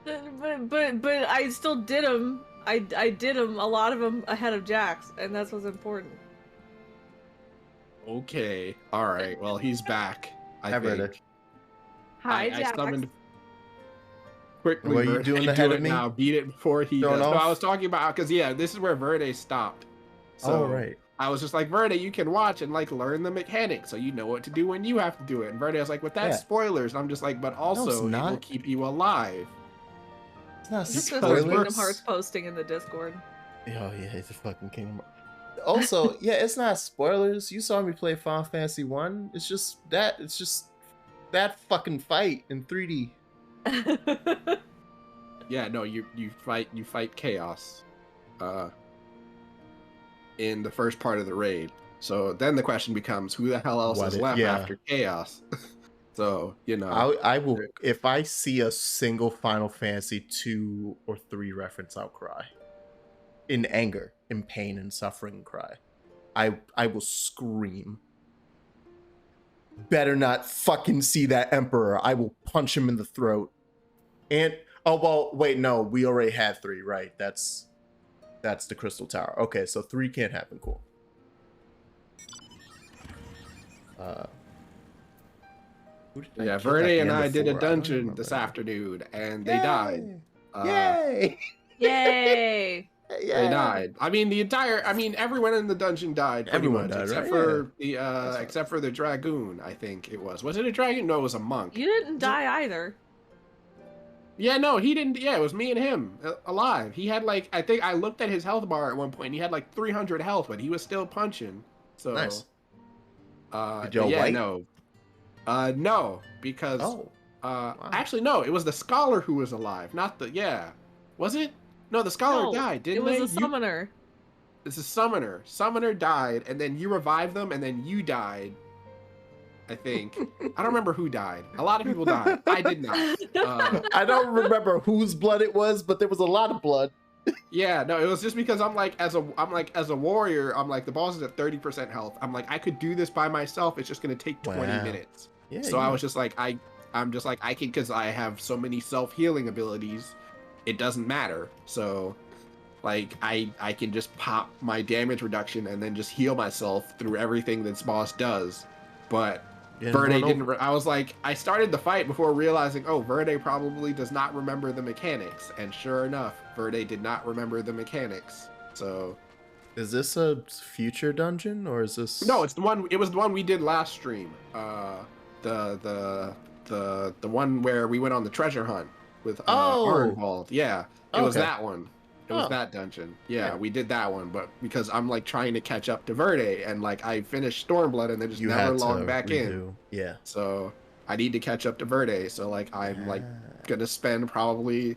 But I still did them. I did them, a lot of them ahead of Jax, and that's what's important. Okay. All right. Well, he's back. I think. Hi, Jax. I summoned... Quickly, what are you doing ahead of me? Now, beat it before he does. No, I was talking about because this is where Verde stopped. So right. I was just like, Verde, you can watch and learn the mechanics, so you know what to do when you have to do it. And Verde was like, "But that's spoilers." And I'm just like, "But also, it will keep you alive." It's not spoilers. Kingdom Hearts posting in the Discord. Oh yeah, it's a fucking Kingdom Hearts. Also, yeah, it's not spoilers. You saw me play Final Fantasy 1. It's just that fucking fight in 3D. Yeah, no, you fight chaos in the first part of the raid. So then the question becomes, who the hell else is left after chaos? So, I will, if I see a single Final Fantasy 2 or 3 reference, I'll cry. In anger, in pain and suffering, cry. I will scream. Better not fucking see that Emperor. I will punch him in the throat. And wait, no, we already had 3, right? That's the Crystal Tower. Okay, so 3 can't happen. Cool. Verde and I did a dungeon this afternoon, and they died. Yay! Yay! They died. I mean, everyone in the dungeon died. Everyone died, except for except for the dragoon. I think it was. Was it a dragon? No, it was a monk. You didn't die either. Yeah, no, he didn't. Yeah, it was me and him alive. He had I think I looked at his health bar at one point. And he had 300 health, but he was still punching. So nice. Did y'all wipe? No. No, because wow. Actually no, it was the scholar who was alive, not the Was it? No, the scholar died, didn't they? It was a summoner. It's a summoner. Summoner died, and then you revived them, and then you died. I think. I don't remember who died. A lot of people died. I did not. I don't remember whose blood it was, but there was a lot of blood. Yeah, no, it was just because as a warrior, the boss is at 30% health. I could do this by myself. It's just gonna take 20 minutes. Yeah, so I was just I'm just I can, because I have so many self-healing abilities, it doesn't matter. So I can just pop my damage reduction and then just heal myself through everything this boss does. But Verde didn't. I started the fight before realizing, Verde probably does not remember the mechanics, and sure enough, Verde did not remember the mechanics. So, is this a future dungeon or is this? No, it's the one. It was the one we did last stream. The one where we went on the treasure hunt with R involved. Yeah, it was that one. It was that dungeon. Yeah, we did that one, but because I'm trying to catch up to Verde, and I finished Stormblood and then just never logged back in. Yeah. So I need to catch up to Verde. So like I'm like gonna spend probably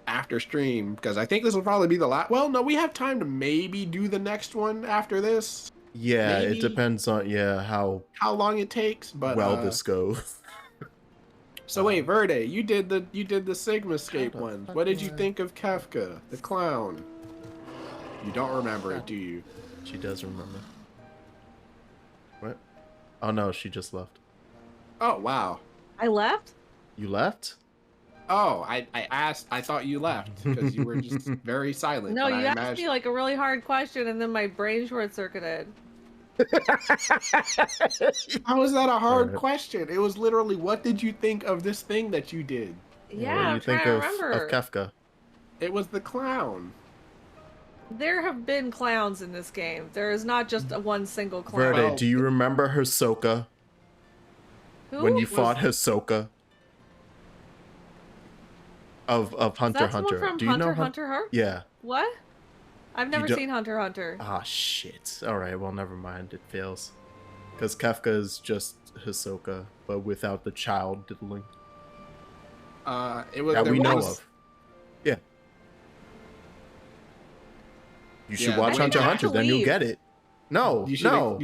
after stream, because I think this will probably be the last. Well, no, we have time to maybe do the next one after this. Yeah, maybe. It depends on how long it takes, but well this goes. So wait, Verde, you did the Sigmascape one. What did you think of Kefka, the clown? You don't remember it, do you? She does remember. What? Oh no, she just left. Oh wow. I left? You left? Oh, I asked. I thought you left because you were just very silent. No, but you asked me like a really hard question, and then my brain short-circuited. How was that a hard question? It was literally, what did you think of this thing that you did? Yeah, what do you I'm trying to remember. Of Kefka? It was the clown. There have been clowns in this game. There is not just one single clown. Verde, do you remember Hisoka? Who? When you fought Hisoka? Of Hunter That's Hunter. From do you Hunter know Hunter? Yeah. What? I've never seen Hunter Hunter. Ah, shit. Alright, well, never mind. It fails. Because Kefka is just Hisoka, but without the child diddling. It was that we know of. Yeah. You should watch Hunter Hunter, then you'll get it. No, you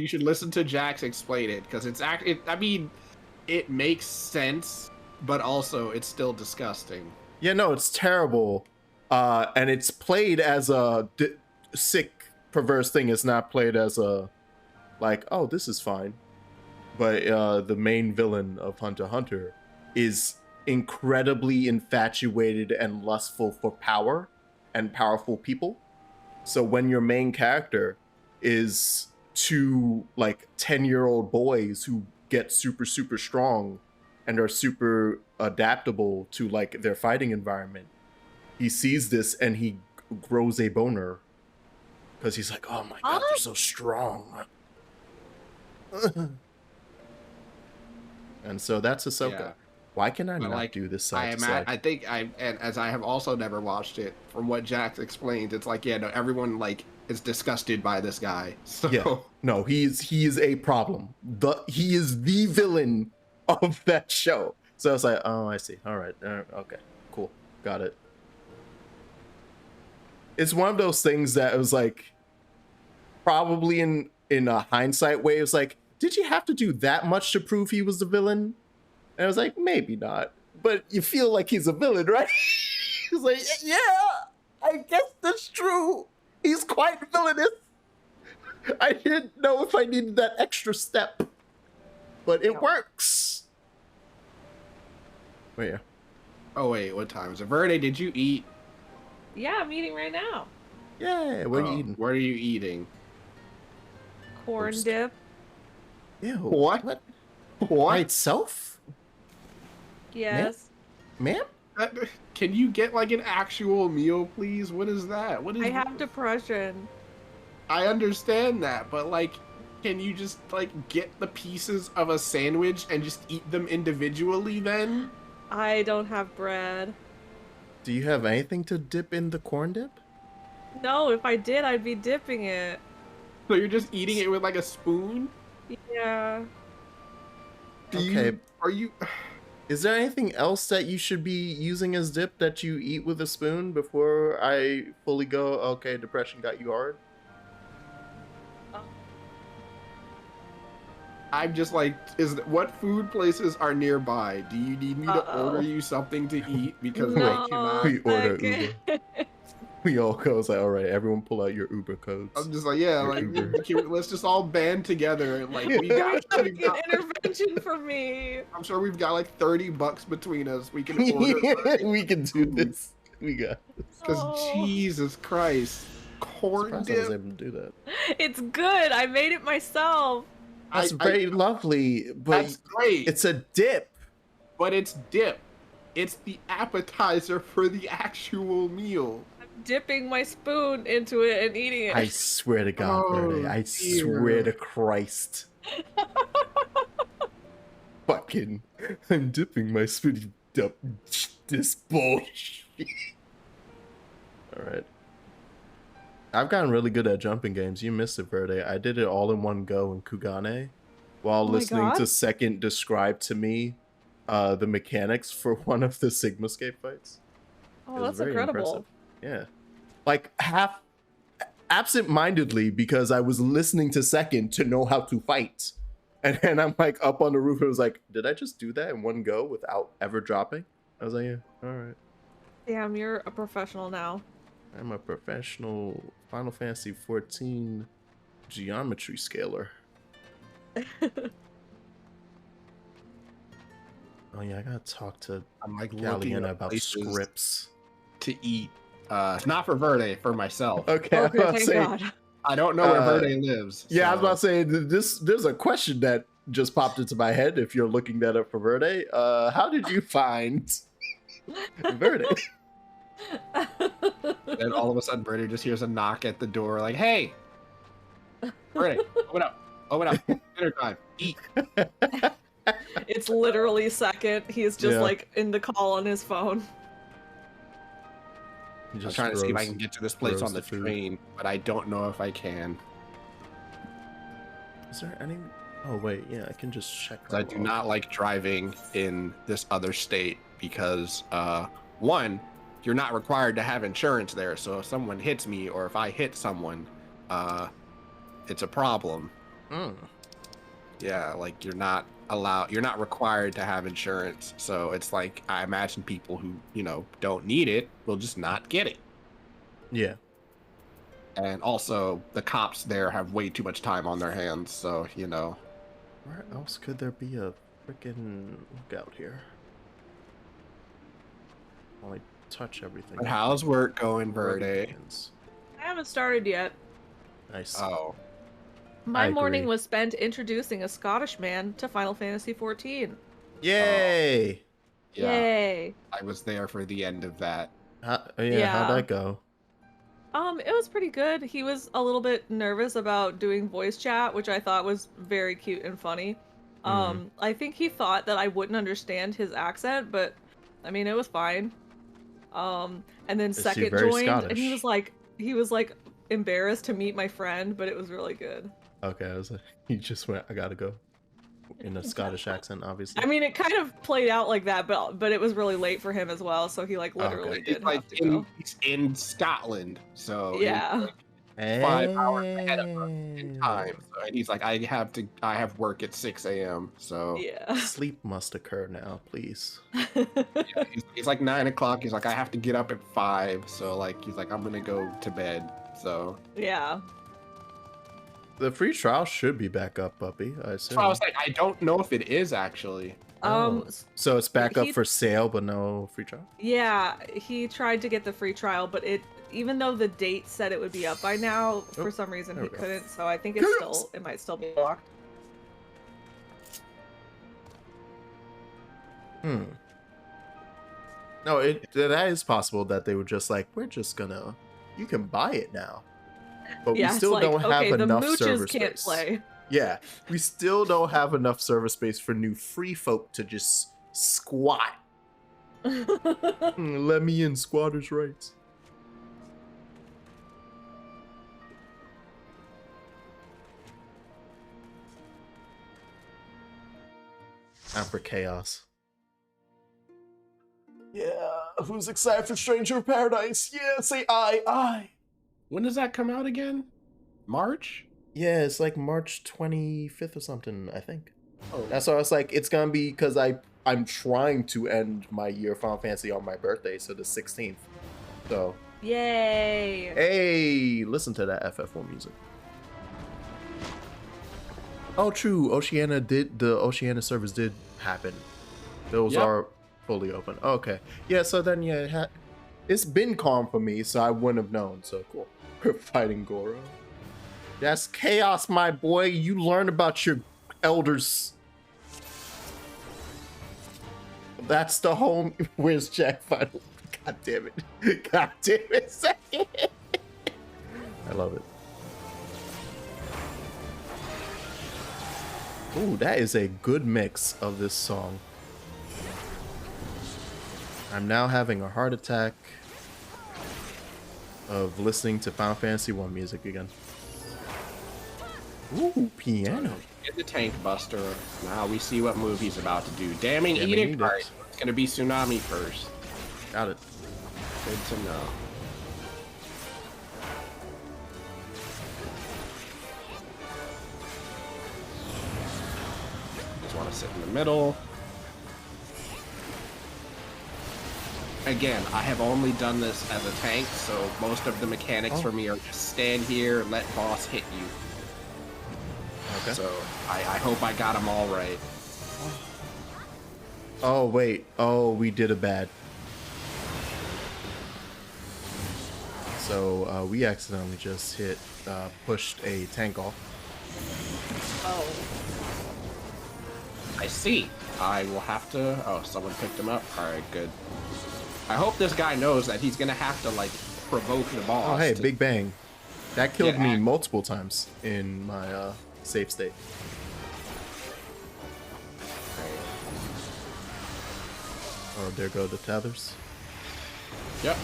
should listen to Jax explain it, because I mean, it makes sense, but also it's still disgusting. Yeah, no, it's terrible. And it's played as a sick, perverse thing. It's not played as a, like, oh, this is fine. But the main villain of Hunter Hunter is incredibly infatuated and lustful for power and powerful people. So when your main character is two, like, 10-year-old boys who get super, super strong and are super adaptable to, like, their fighting environment, he sees this and he grows a boner because he's like, oh my god, they're so strong. And so that's Ahsoka. Yeah. Why can I not do this side to side? I think and as I have also never watched it, from what Jax explains, it's like, yeah, no, everyone like is disgusted by this guy. So yeah, no, he is a problem. He is the villain of that show. So it's like, oh, I see. All right, okay, cool, got it. It's one of those things that was like, probably in a hindsight way, it was like, did you have to do that much to prove he was the villain? And I was like, maybe not. But you feel like he's a villain, right? He's like, yeah, I guess that's true. He's quite villainous. I didn't know if I needed that extra step. But it works. Wait, yeah. Oh, wait, what time is it? Verde, did you eat? Yeah, I'm eating right now. Yeah, what are you eating? What are you eating? Corn dip. Ew. What? By itself? Yes. Ma'am? Can you get like an actual meal, please? What is that? What is? I have depression. I understand that, but like, can you just like get the pieces of a sandwich and just eat them individually then? I don't have bread. Do you have anything to dip in the corn dip? No, if I did, I'd be dipping it. So you're just eating it with like a spoon? Yeah. Are you... Is there anything else that you should be using as dip that you eat with a spoon before I fully go, okay, depression got you hard? I'm just like, what food places are nearby? Do you need me to order you something to eat? Because I cannot. We order Uber. We all go, like, all right, everyone pull out your Uber codes. I'm just like, yeah, like, let's just all band together and like, we've got intervention for me. I'm sure we've got like $30 between us. We can order. We can do this. We got this. Because Jesus Christ, corn dip. I was able to do that. It's good. I made it myself. That's very lovely, but that's great. It's a dip. But it's dip. It's the appetizer for the actual meal. Dipping my spoon into it and eating it. I swear to God, Verde. I swear to Christ. Fucking, I'm dipping my spoon. This bullshit. Alright. I've gotten really good at jumping games. You missed it, Verde. I did it all in one go in Kugane while listening to Second describe to me the mechanics for one of the Sigmascape fights. Oh, that's incredible. Yeah, like half absent-mindedly, because I was listening to Second to know how to fight, and then I'm like up on the roof and was like, did I just do that in one go without ever dropping? I was like, yeah, all right. Damn, you're a professional now. I'm a professional Final Fantasy 14 geometry scaler. Oh yeah, I gotta talk to Galliana about scripts to eat. Not for Verde, for myself. Okay, thank God. I don't know where Verde lives. Yeah, so. I was about to say there's a question that just popped into my head. If you're looking that up for Verde, how did you find Verde? And all of a sudden, Verde just hears a knock at the door, like, "Hey, Verde, open up, dinner time, eat." It's literally Second. He's just like in the call on his phone. I'm trying to see if I can get to this place on the train, but I don't know if I can. Is there any? Oh wait, yeah, I can just check. I do not like driving in this other state because, one, you're not required to have insurance there. So if someone hits me or if I hit someone, it's a problem. Yeah, like you're not required to have insurance. So it's like, I imagine people who, don't need it will just not get it. Yeah. And also the cops there have way too much time on their hands. So, Where else could there be a freaking lookout here? Only touch everything. But how's work going, Verde? I haven't started yet. Nice. Oh. My morning was spent introducing a Scottish man to Final Fantasy XIV. Yay! Yeah. Yay! I was there for the end of that. How'd that go? It was pretty good. He was a little bit nervous about doing voice chat, which I thought was very cute and funny. I think he thought that I wouldn't understand his accent, but I mean, it was fine. And then Second joined, Scottish. And he was like embarrassed to meet my friend, but it was really good. Okay, I was like, he just went, I gotta go. In a Scottish accent, obviously. I mean, it kind of played out like that, but it was really late for him as well, so he literally did have to go. He's in Scotland, so yeah, 5 hours ahead of us in time. So, and he's like, I have work at 6 a.m. So yeah, sleep must occur now, please. Yeah, he's like 9 o'clock. He's like, I have to get up at 5. So he's like, I'm gonna go to bed. So yeah. The free trial should be back up, puppy. I assume. So I was like, I don't know if it is actually. So it's back up for sale, but no free trial? Yeah, he tried to get the free trial, but even though the date said it would be up by now, for some reason he couldn't. So I think it might still be locked. No, that is possible that they were just like, you can buy it now. But we still don't have enough server space. Can't play. Yeah, we still don't have enough server space for new free folk to just squat. Let me in, squatters' rights. Time for chaos. Yeah, who's excited for Stranger of Paradise? Yeah, say I. When does that come out again? March? Yeah, it's like March 25th or something, I think. Oh. That's why I was like, it's gonna be because I'm trying to end my year of Final Fantasy on my birthday, so the 16th. So. Yay! Hey, listen to that FF1 music. Oh, true. The Oceania servers did happen. Those are fully open. Okay. Yeah, so then, it's been calm for me, so I wouldn't have known. So cool. We're fighting Goro. That's chaos, my boy. You learn about your elders. That's the home. Where's Jack Final? God damn it. God damn it. I love it. Ooh, that is a good mix of this song. I'm now having a heart attack of listening to Final Fantasy 1 music again. Ooh, piano. Get the tank buster. Now we see what move he's about to do. Damning edict. All right, it's gonna be tsunami first. Got it. Good to know. Just want to sit in the middle. Again, I have only done this as a tank, so most of the mechanics for me are just stand here, let boss hit you. Okay. So I hope I got them all right. Oh, wait. Oh, we did a bad. So we accidentally just pushed a tank off. Oh. I see. I will have to... Oh, someone picked him up. All right, good. I hope this guy knows that he's going to have to, like, provoke the boss. Oh, hey, Big Bang. That killed me multiple times in my save state. Oh, there go the tethers. Yep.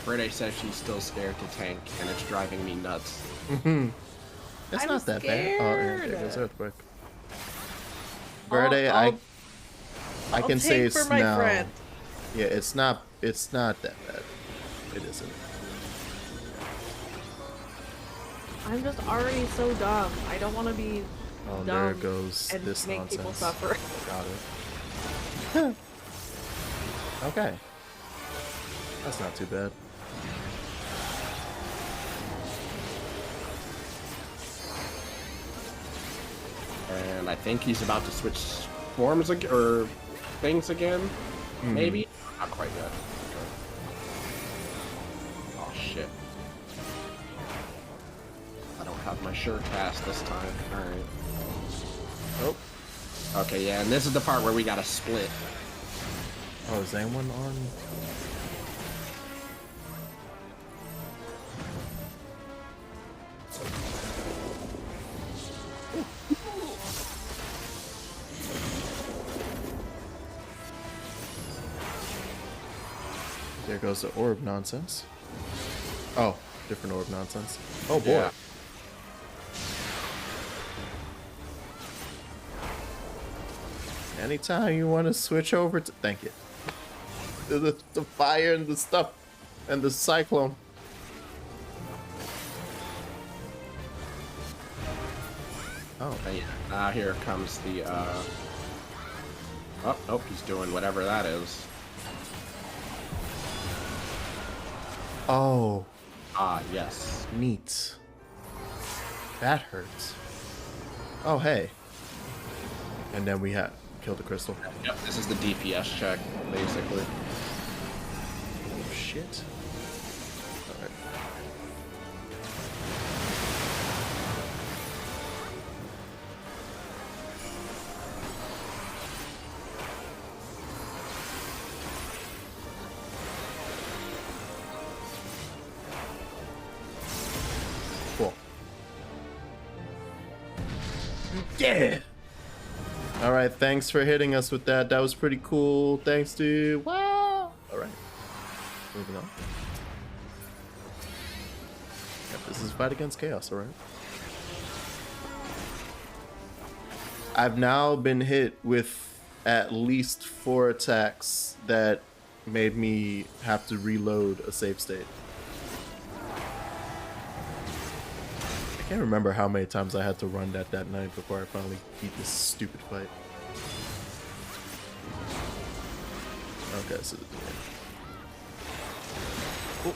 Brede says she's still scared to tank, and it's driving me nuts. It's I'm not that bad. Oh, yeah, there goes earthquake. Brede, I can say it's for my now. friend. Yeah, it's not that bad. It isn't. I'm just already so dumb. I don't want to be Oh, dumb there goes and this make nonsense. people suffer. Got it. Okay. That's not too bad. And I think he's about to switch forms or things again. Maybe? Not quite yet. Okay. Oh, shit. I don't have my sure cast this time. Alright. Oh. Okay, yeah, and this is the part where we gotta split. Oh, is anyone on? There goes the orb nonsense. Oh, different orb nonsense. Oh boy. Yeah. Anytime you want to switch over to... Thank you. The fire and the stuff. And the cyclone. Oh, yeah. Now here comes the, Oh, he's doing whatever that is. Oh. Ah, yes. Neat. That hurts. Oh, hey. And then we have killed the crystal. Yep, this is the DPS check, basically. Oh, shit. Alright. Cool. Yeah! Alright, thanks for hitting us with that. That was pretty cool. Thanks, dude. Wow! Alright. Moving on. Yep, this is fight against chaos, alright? I've now been hit with at least 4 attacks that made me have to reload a save state. I can't remember how many times I had to run that night before I finally beat this stupid fight. Okay, so oh.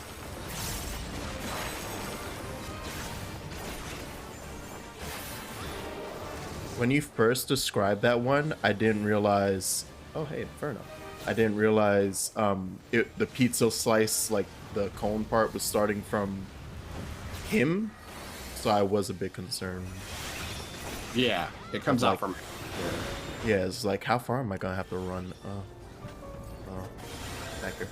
When you first described that one, I didn't realize. Oh, hey, Inferno! I didn't realize the pizza slice, like the cone part, was starting from him. So I was a bit concerned. Yeah, it comes out from... Yeah, it's like, how far am I gonna have to run? Back here.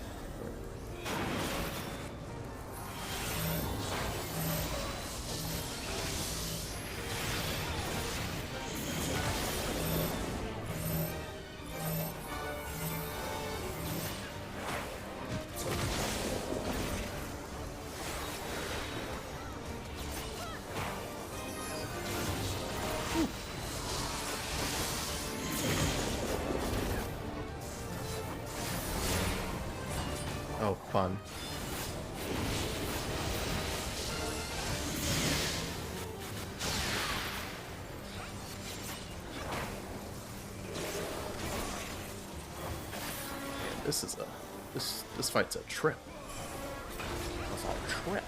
fun. This is this fight's a trip. It's a trip.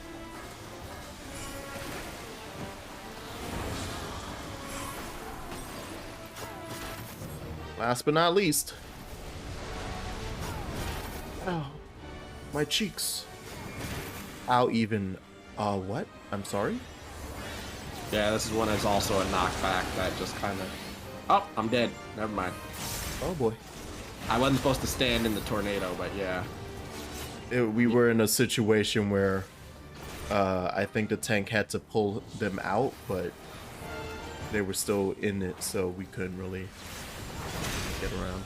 Last but not least. Oh, my cheeks. How even what? I'm sorry? Yeah, this is one that's also a knockback that just kind of... Oh, I'm dead. Never mind. Oh boy. I wasn't supposed to stand in the tornado, but yeah. We were in a situation where I think the tank had to pull them out, but they were still in it, so we couldn't really get around.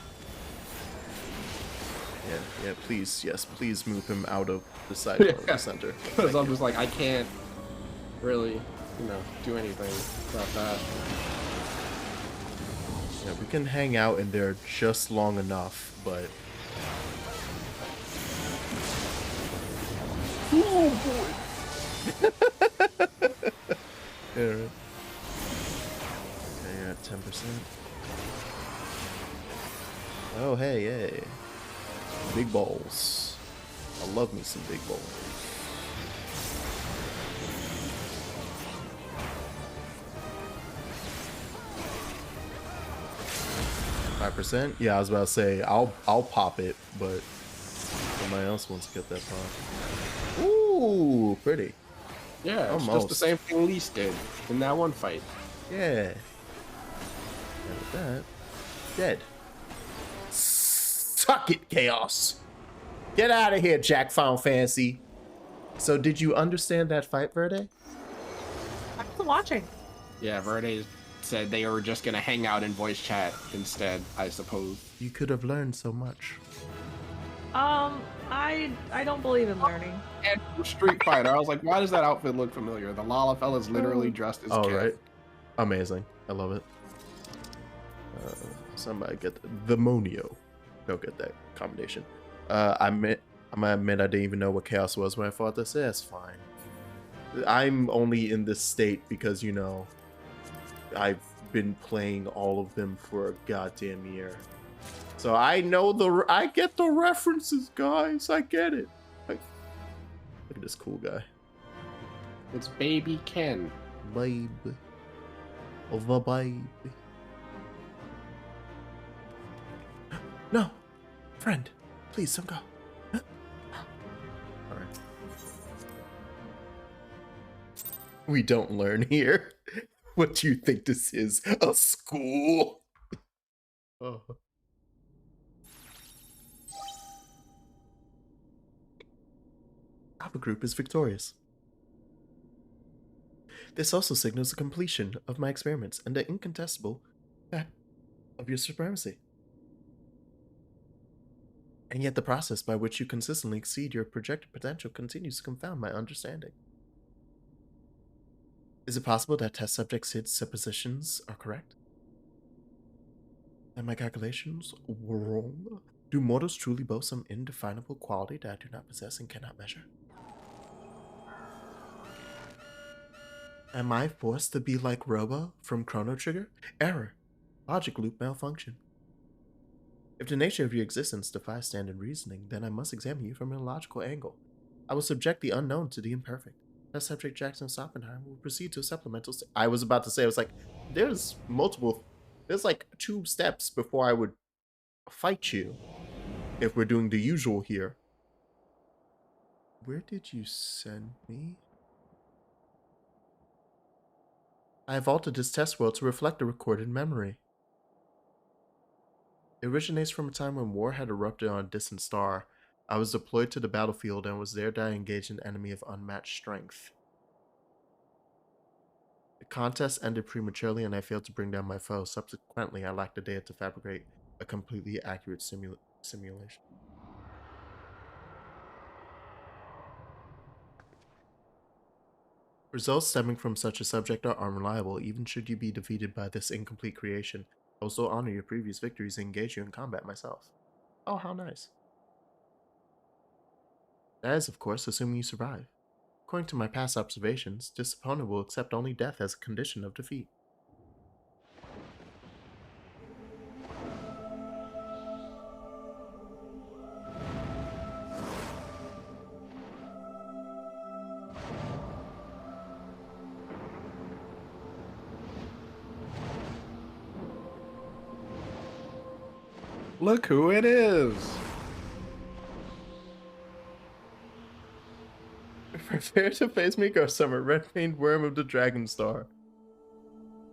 Yeah, please, yes, please move him out of the side of the center. Because I'm just like, I can't really, do anything about that. Yeah, we can hang out in there just long enough, but... Oh, boy! Yeah, right. Okay, you're at 10%. Oh, hey. Big balls. I love me some big balls. %? Yeah, I was about to say I'll pop it, but somebody else wants to get that pop. Ooh, pretty. Yeah, it's just the same thing Lise did in that one fight. Yeah. And with that, dead. Suck it, Chaos. Get out of here, Jack Final Fantasy. So did you understand that fight, Verde? I'm still watching. Yeah, Verde said they were just gonna hang out in voice chat instead, I suppose. You could have learned so much. I don't believe in learning. And Street Fighter, I was like, why does that outfit look familiar? The Lalafella's literally dressed as Kid. Right. Amazing. I love it. Somebody get the Monio. Don't get that combination. I'm gonna admit I didn't even know what Chaos was when I fought this. Yeah, it's fine. I'm only in this state because, I've been playing all of them for a goddamn year. So I know I get the references, guys. I get it. Look at this cool guy. It's Baby Ken. Baby. Over baby. No. Friend, please don't go. Alright. We don't learn here. What do you think this is? A school? Oh. Our group is victorious. This also signals the completion of my experiments and the incontestable fact of your supremacy. And yet the process by which you consistently exceed your projected potential continues to confound my understanding. Is it possible that test subject Sid's suppositions are correct? That my calculations were wrong? Do mortals truly boast some indefinable quality that I do not possess and cannot measure? Am I forced to be like Robo from Chrono Trigger? Error. Logic loop malfunction. If the nature of your existence defies standard reasoning, then I must examine you from an illogical angle. I will subject the unknown to the imperfect. That subject Jackson Oppenheim will proceed to a supplemental I was about to say, I was like, there's like 2 steps before I would fight you if we're doing the usual here. Where did you send me? I have altered this test world to reflect a recorded memory. It originates from a time when war had erupted on a distant star. I was deployed to the battlefield and was there that I engaged an enemy of unmatched strength. The contest ended prematurely and I failed to bring down my foe. Subsequently, I lacked the data to fabricate a completely accurate simulation. Results stemming from such a subject are unreliable, even should you be defeated by this incomplete creation. I will still honor your previous victories and engage you in combat myself. Oh, how nice. That is, of course, assuming you survive. According to my past observations, this opponent will accept only death as a condition of defeat. Look who it is! Prepare to face Miko Summer, red-maned worm of the Dragon Star.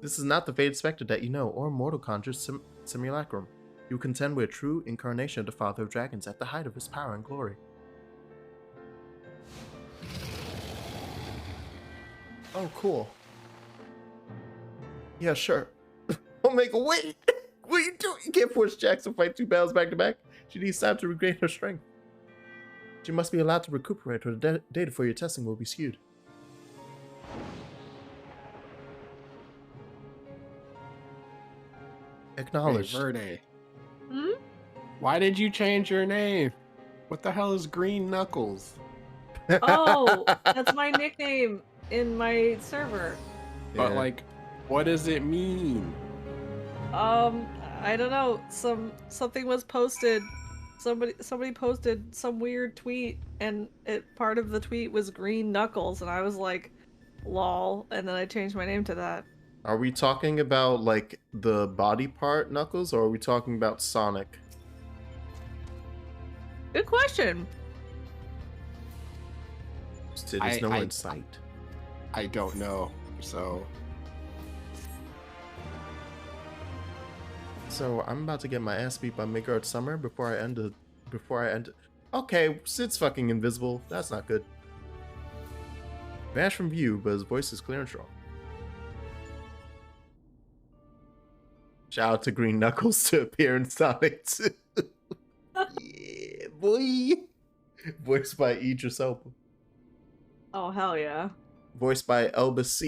This is not the fated specter that you know, or mortal conjure's simulacrum. You contend with a true incarnation of the Father of Dragons at the height of his power and glory. Oh, cool. Yeah, sure. Omega, wait! What are you doing? You can't force Jax to fight 2 battles back to back. She needs time to regain her strength. She must be allowed to recuperate, or the data for your testing will be skewed. Acknowledged. Hey, Verde. Hmm? Why did you change your name? What the hell is Green Knuckles? Oh, that's my nickname in my server. But like, what does it mean? I don't know. Something was posted. Somebody posted some weird tweet, and part of the tweet was Green Knuckles, and I was like, lol, and then I changed my name to that. Are we talking about like the body part Knuckles, or are we talking about Sonic? Good question. There's no insight. I don't know. So I'm about to get my ass beat by Midgard Summer before I end. Okay, Sid's fucking invisible. That's not good. Vanished from view, but his voice is clear and strong. Shout out to Green Knuckles to appear in Sonic 2. Yeah, boy. Voiced by Idris Elba. Oh, hell yeah. Voiced by Elbas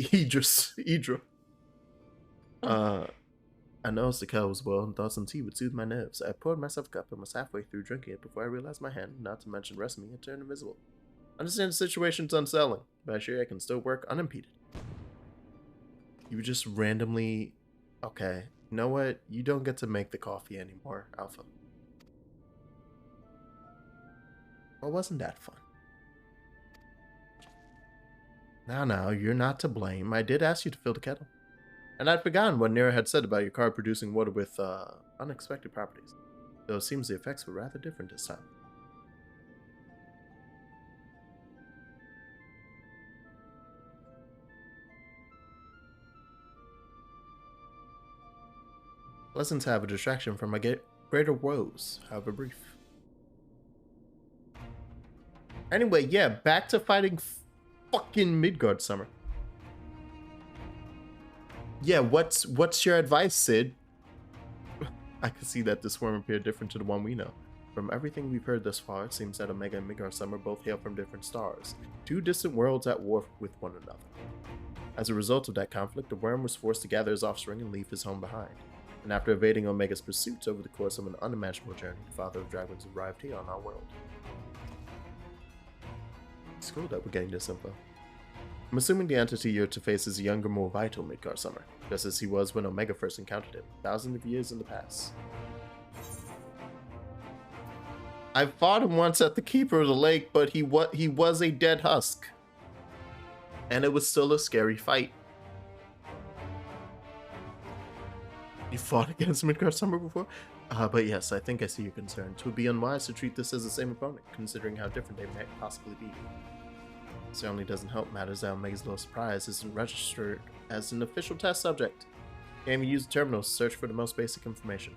Idra. I noticed the kettle was boiled and thought some tea would soothe my nerves. I poured myself a cup and was halfway through drinking it before I realized my hand, not to mention rest me, had turned invisible. I understand the situation's unsettling, but I assure you I can still work unimpeded. You just randomly... Okay, you know what? You don't get to make the coffee anymore, Alpha. Well, wasn't that fun? Now, you're not to blame. I did ask you to fill the kettle. And I'd forgotten what Nira had said about your card producing water with unexpected properties. Though it seems the effects were rather different this time. Pleasant to have a distraction from my greater woes, however brief. Anyway, yeah, back to fighting fucking Midgard Summer. Yeah, what's your advice, Sid? I can see that this worm appeared different to the one we know. From everything we've heard thus far, it seems that Omega and Midgard Summer both hail from different stars, 2 distant worlds at war with one another. As a result of that conflict, the worm was forced to gather his offspring and leave his home behind. And after evading Omega's pursuits over the course of an unimaginable journey, the Father of Dragons arrived here on our world. It's cool that we're getting this info. I'm assuming the entity you're to face is a younger, more vital Midgard Summer, just as he was when Omega first encountered him, thousands of years in the past. I fought him once at the Keeper of the Lake, but he was a dead husk. And it was still a scary fight. You fought against Midgard Summer before? But yes, I think I see your concern. It would be unwise to treat this as the same opponent, considering how different they might possibly be. Certainly doesn't help matters that Omega's Lowest Prize isn't registered as an official test subject. Can't even use the terminals to search for the most basic information.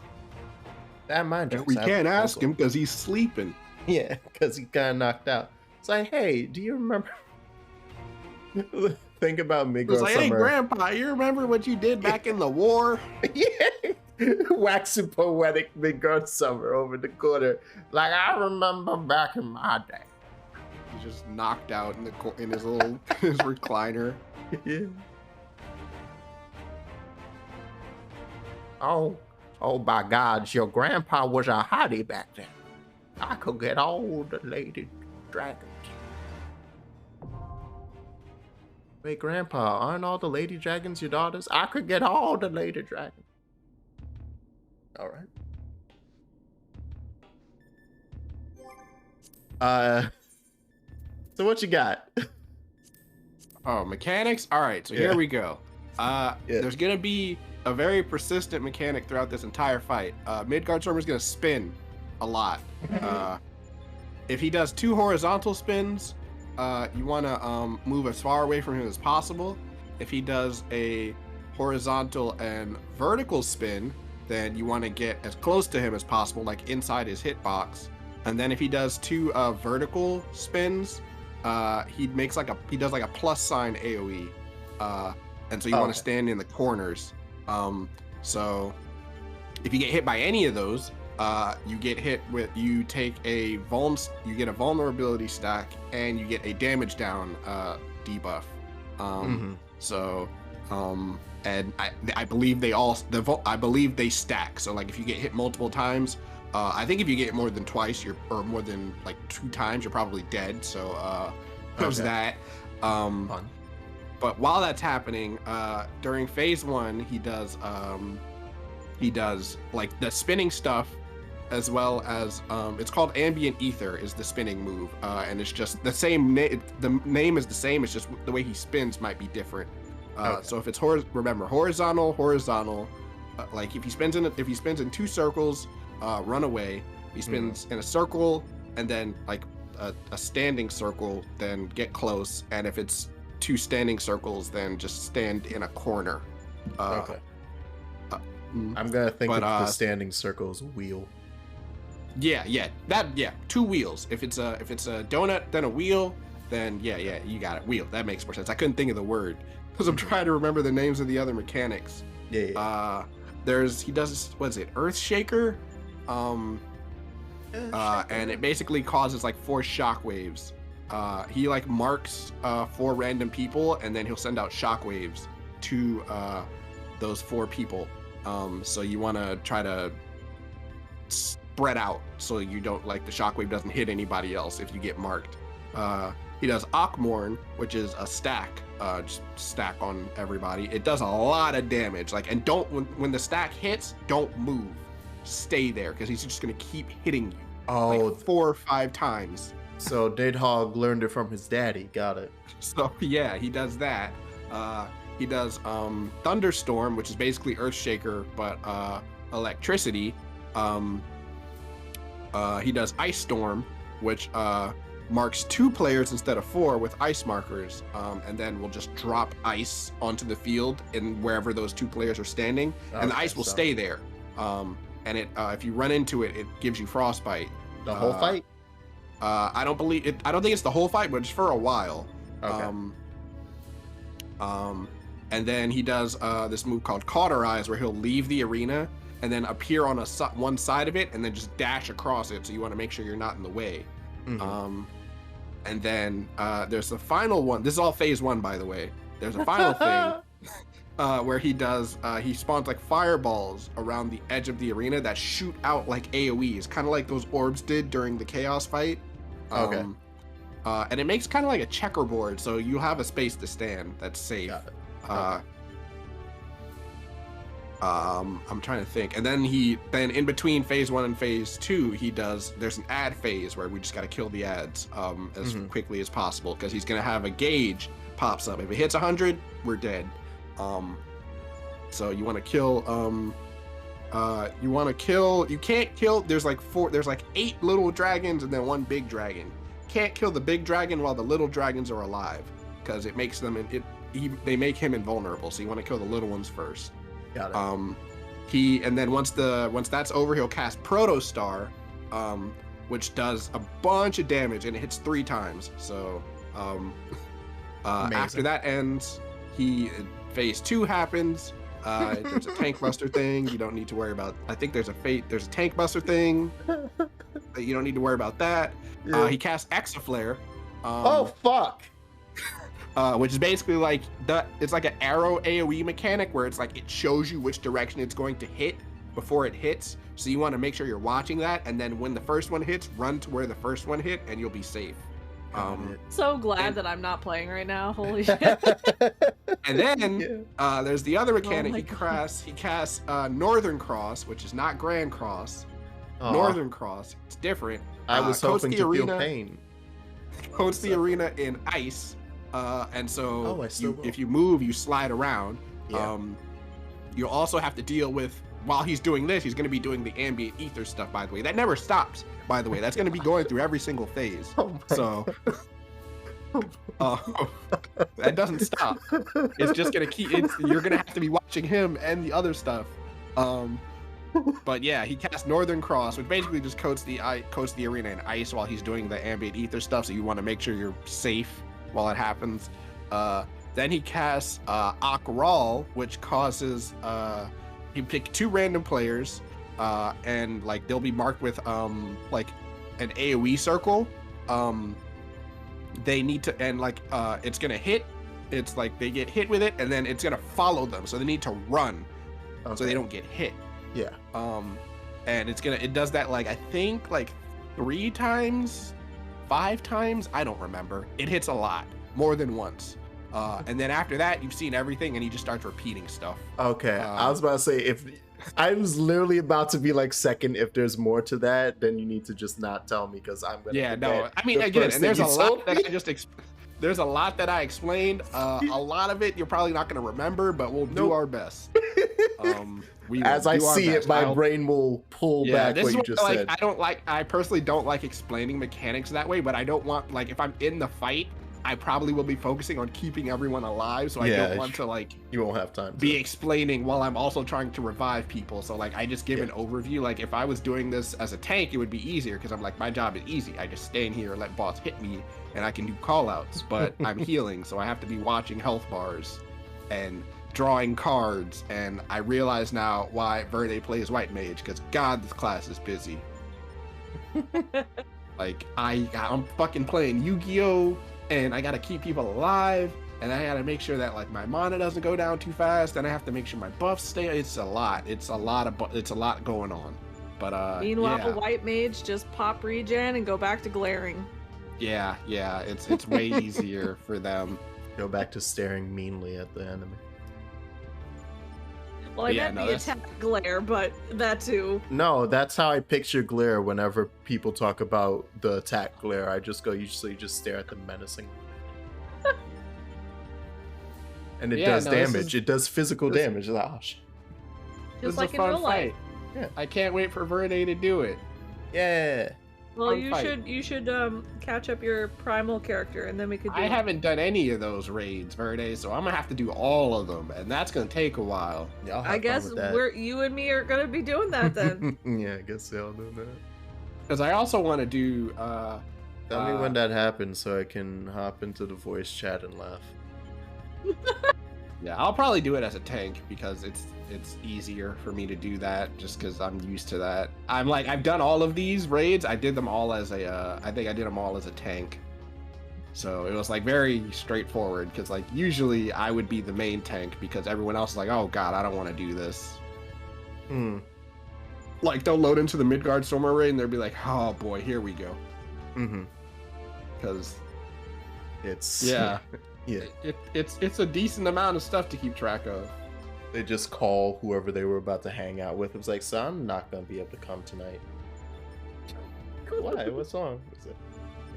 That in mind, we can't ask him because he's sleeping. Yeah, because he got knocked out. It's like, hey, do you remember? Think about Midgard Summer. Hey, Grandpa, you remember what you did back in the war? Yeah, waxing poetic Midgard Summer over the corner. Like, I remember back in my day. He's just knocked out in his little his recliner. Yeah. Oh my God! Your grandpa was a hottie back then. I could get all the ladies. dragons. Wait, Grandpa, aren't all the lady dragons your daughters? I could get all the lady dragons. All right. So what you got? Oh, mechanics? All right, so here we go. There's gonna be a very persistent mechanic throughout this entire fight. Midgard Stormer's gonna spin a lot. If he does 2 horizontal spins, you wanna move as far away from him as possible. If he does a horizontal and vertical spin, then you wanna get as close to him as possible, like inside his hitbox. And then if he does 2 vertical spins, he does like a plus sign AoE, and so you want to stand in the corners. So if you get hit by any of those, you take a vulnerability stack, and you get a damage down debuff. And I believe they stack. So like if you get hit multiple times. I think if you get more than twice, or more than like 2 times, you're probably dead. So there's that. Fun. But while that's happening, during phase 1, he does like the spinning stuff, as well as it's called ambient ether is the spinning move, and it's just the same. The name is the same. It's just the way he spins might be different. So if it's horizontal, like if he spins in 2 circles. Run away. He spins in a circle, and then like a standing circle, then get close. And if it's 2 standing circles, then just stand in a corner. I'm gonna think of the standing circles wheel. Yeah, 2 wheels. If it's a donut, then a wheel, then yeah, you got it. Wheel. That makes more sense. I couldn't think of the word because I'm trying to remember the names of the other mechanics. Yeah. He does, what is it, Earth Shaker? And it basically causes like 4 shockwaves. He like marks 4 random people, and then he'll send out shockwaves to those 4 people. So you want to try to spread out so you don't, like, the shockwave doesn't hit anybody else if you get marked. He does Akmorn, which is a stack, just stack on everybody. It does a lot of damage. Like, and when the stack hits, don't move. Stay there, because he's just gonna keep hitting you. Like 4 or 5 times. So Daedhog learned it from his daddy. Got it. So yeah, he does that. He does Thunderstorm, which is basically Earthshaker but electricity. He does Ice Storm, which marks 2 players instead of 4 with ice markers, and then we'll just drop ice onto the field in wherever those 2 players are standing, and the ice will stay there. And if you run into it, it gives you frostbite. The whole fight? I don't think it's the whole fight, but it's for a while. Okay. And then he does this move called Cauterize, where he'll leave the arena and then appear on one side of it, and then just dash across it. So you want to make sure you're not in the way. And then there's the final one. This is all phase 1, by the way. There's a final thing. Where he spawns like fireballs around the edge of the arena that shoot out like AoEs, kind of like those orbs did during the Chaos fight. And it makes kind of like a checkerboard, so you have a space to stand that's safe. I'm trying to think. And then in between phase 1 and phase 2, there's an ad phase where we just got to kill the ads as quickly as possible, because he's going to have a gauge pops up. If it hits 100, we're dead. So you want to kill, you can't kill, there's like 8 little dragons and then 1 big dragon. Can't kill the big dragon while the little dragons are alive, because it makes them, they make him invulnerable. So you want to kill the little ones first. Got it. And then once that's over, he'll cast Protostar, which does a bunch of damage, and it hits 3 times. So, after that ends, phase 2 happens. There's a tank buster thing. You don't need to worry about. I think there's a tank buster thing. You don't need to worry about that. Yeah. He casts Exaflare. Oh fuck! Which is basically like it's like an arrow AoE mechanic, where it's like it shows you which direction it's going to hit before it hits. So you want to make sure you're watching that, and then when the first one hits, run to where the first one hit, and you'll be safe. So glad that I'm not playing right now. Holy shit. And then there's the other mechanic. Oh He casts Northern Cross, which is not Grand Cross. Aw. Northern Cross. It's different. I was hoping to feel pain. Coats the arena in ice. And so if you move, you slide around. Yeah. You'll also have to deal with, while he's doing this, he's going to be doing the ambient ether stuff, by the way. That never stops, by the way. That's going to be going through every single phase. So that doesn't stop. It's just going to keep, you're going to have to be watching him and the other stuff. But yeah, he casts Northern Cross, which basically just coats the arena in ice while he's doing the ambient ether stuff. So you want to make sure you're safe while it happens. Then he casts Akral, which causes he pick 2 random players, and like they'll be marked with like an AoE circle. They need to, and like it's gonna hit. It's like they get hit with it, and then it's gonna follow them, so they need to run, so they don't get hit. Yeah. And it does that like I think like 3 times, 5 times. I don't remember. It hits a lot, more than once. And then after that, you've seen everything, and he just starts repeating stuff. Okay, I was about to say, if I was literally about to be like, second, if there's more to that, then you need to just not tell me, because I'm gonna. Yeah, no. I mean, again, and there's a lot that I just there's a lot that I explained. A lot of it you're probably not gonna remember, but we'll do our best. As I see it, my brain will pull back what you just said. I personally don't like explaining mechanics that way, but I don't want, like, if I'm in the fight, I probably will be focusing on keeping everyone alive, so I don't want to, like, you won't have time to be explaining while I'm also trying to revive people. So like I just give an overview. Like if I was doing this as a tank, it would be easier, because I'm like, my job is easy. I just stand here and let boss hit me, and I can do call outs, but I'm healing, so I have to be watching health bars and drawing cards. And I realize now why Verde plays white mage, because God, this class is busy. Like I'm fucking playing Yu-Gi-Oh! And I gotta keep people alive, and I gotta make sure that like my mana doesn't go down too fast, and I have to make sure my buffs stay. It's a lot going on. But meanwhile, white mage just pop regen and go back to glaring. Yeah, it's way easier for them. Go back to staring meanly at the enemy. Well, I meant the attack glare, but that too. No, that's how I picture glare whenever people talk about the attack glare. I just go, usually just stare at them menacingly. And it does damage. It does physical damage. Just like in real life. Yeah. I can't wait for Verde to do it. Yeah. Well, you should catch up your primal character, and then we could do I haven't done any of those raids, Verde, so I'm gonna have to do all of them, and that's gonna take a while. Yeah, I guess you and me are gonna be doing that then. Yeah, I guess they'll do that. Because I also want to do tell me when that happens so I can hop into the voice chat and laugh. Yeah, I'll probably do it as a tank, because it's easier for me to do that, just because I'm used to that. I'm like, I've done all of these raids. I did them all as I think I did them all as a tank. So it was like very straightforward, because like usually I would be the main tank, because everyone else is like, oh god, I don't want to do this. Like they'll load into the Midgard Stormer raid and they'll be like, oh boy, here we go. Because it's it's a decent amount of stuff to keep track of. They just call whoever they were about to hang out with. It was like, so I'm not gonna be able to come tonight. Why? What's wrong?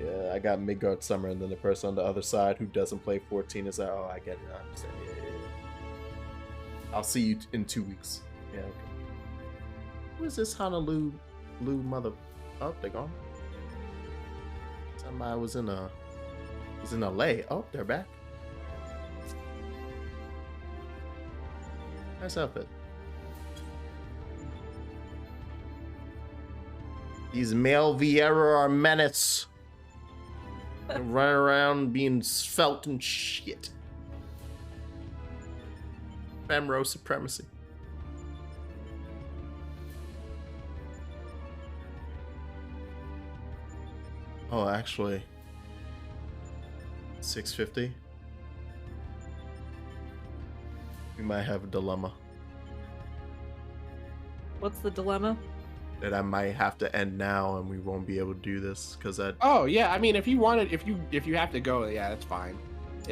Yeah, I got Midgard Summer, and then the person on the other side who doesn't play 14 is like, oh, I get it, I understand. Yeah. I'll see you in 2 weeks. Yeah, okay. Who is this Honolulu mother? Oh, they're gone. Somebody was in LA. Oh, they're back. Nice outfit. These male Vieira are menace. They run around being svelte and shit. Femro supremacy. Oh, actually, 650. We might have a dilemma. What's the dilemma? that I might have to end now and we won't be able to do this because I. Oh yeah, I mean, if you wanted, if you have to go, yeah, that's fine.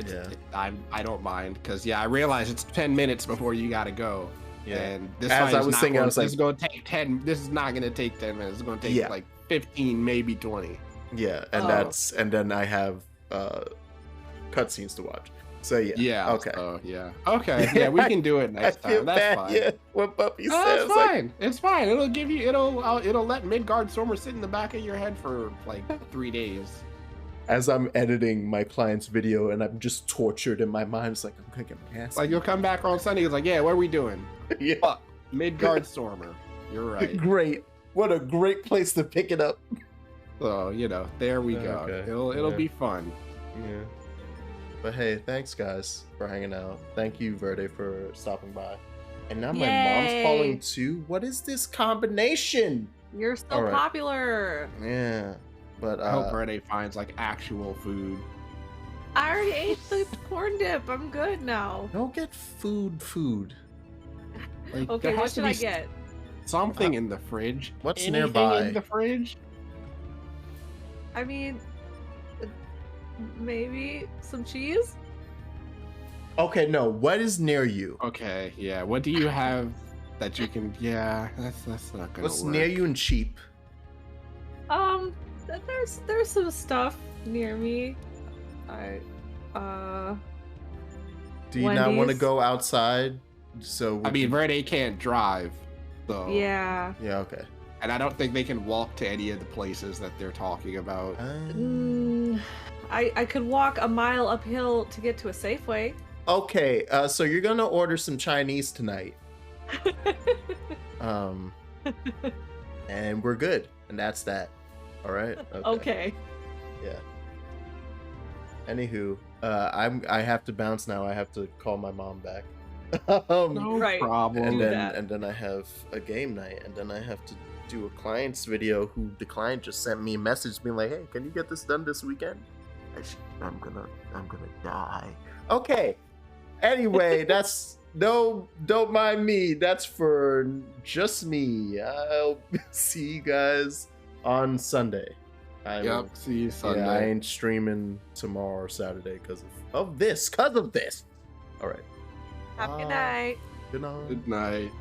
Yeah. I don't mind because I realize it's 10 minutes before you gotta go. Yeah. And this As fight I is was not thinking, going, I was like, this is going to take 10. This is not going to take 10 minutes. It's going to take like 15, maybe 20. Yeah, and and then I have cutscenes to watch. So yeah. Yeah. Okay. Okay. Yeah, we can do it next time. That's fine. Yeah. What Puppy says. It's fine. It's fine. It'll give you. It'll let Midgard Stormer sit in the back of your head for like 3 days. As I'm editing my client's video and I'm just tortured in my mind, it's like I'm gonna get my ass. Like you'll come back on Sunday. It's like, yeah, what are we doing? Yeah. Fuck, Midgard Stormer. You're right. Great. What a great place to pick it up. So there we go. Okay. It'll be fun. Yeah. But hey, thanks guys for hanging out. Thank you, Verde, for stopping by. And now my mom's calling too. What is this combination? You're so popular. Yeah. But I hope Verde finds like actual food. I already ate the corn dip. I'm good now. Don't get food. Like, okay, what should I get? Something in the fridge. What's Anything nearby? in the fridge? I mean, maybe some cheese? Okay, no. What is near you? Okay, yeah. What do you have that you can? Yeah, that's not gonna What's work. near you and cheap? There's some stuff near me. Do you not want to go outside? So I mean, Verde can't drive, so yeah. Yeah. Okay. And I don't think they can walk to any of the places that they're talking about. I could walk a mile uphill to get to a Safeway. Okay. So you're gonna order some Chinese tonight. And we're good, and that's that. All right. Okay. Yeah. Anywho, I have to bounce now. I have to call my mom back. No And problem. then I have a game night, and then I have to do a client's video. Who the client just sent me a message being like, "Hey, can you get this done this weekend?" I'm gonna die. Okay. Anyway, that's don't mind me. That's for just me. I'll see you guys on Sunday. See you Sunday. Yeah, I ain't streaming tomorrow or Saturday because of this. All right. Have a good night. Good night. Good night.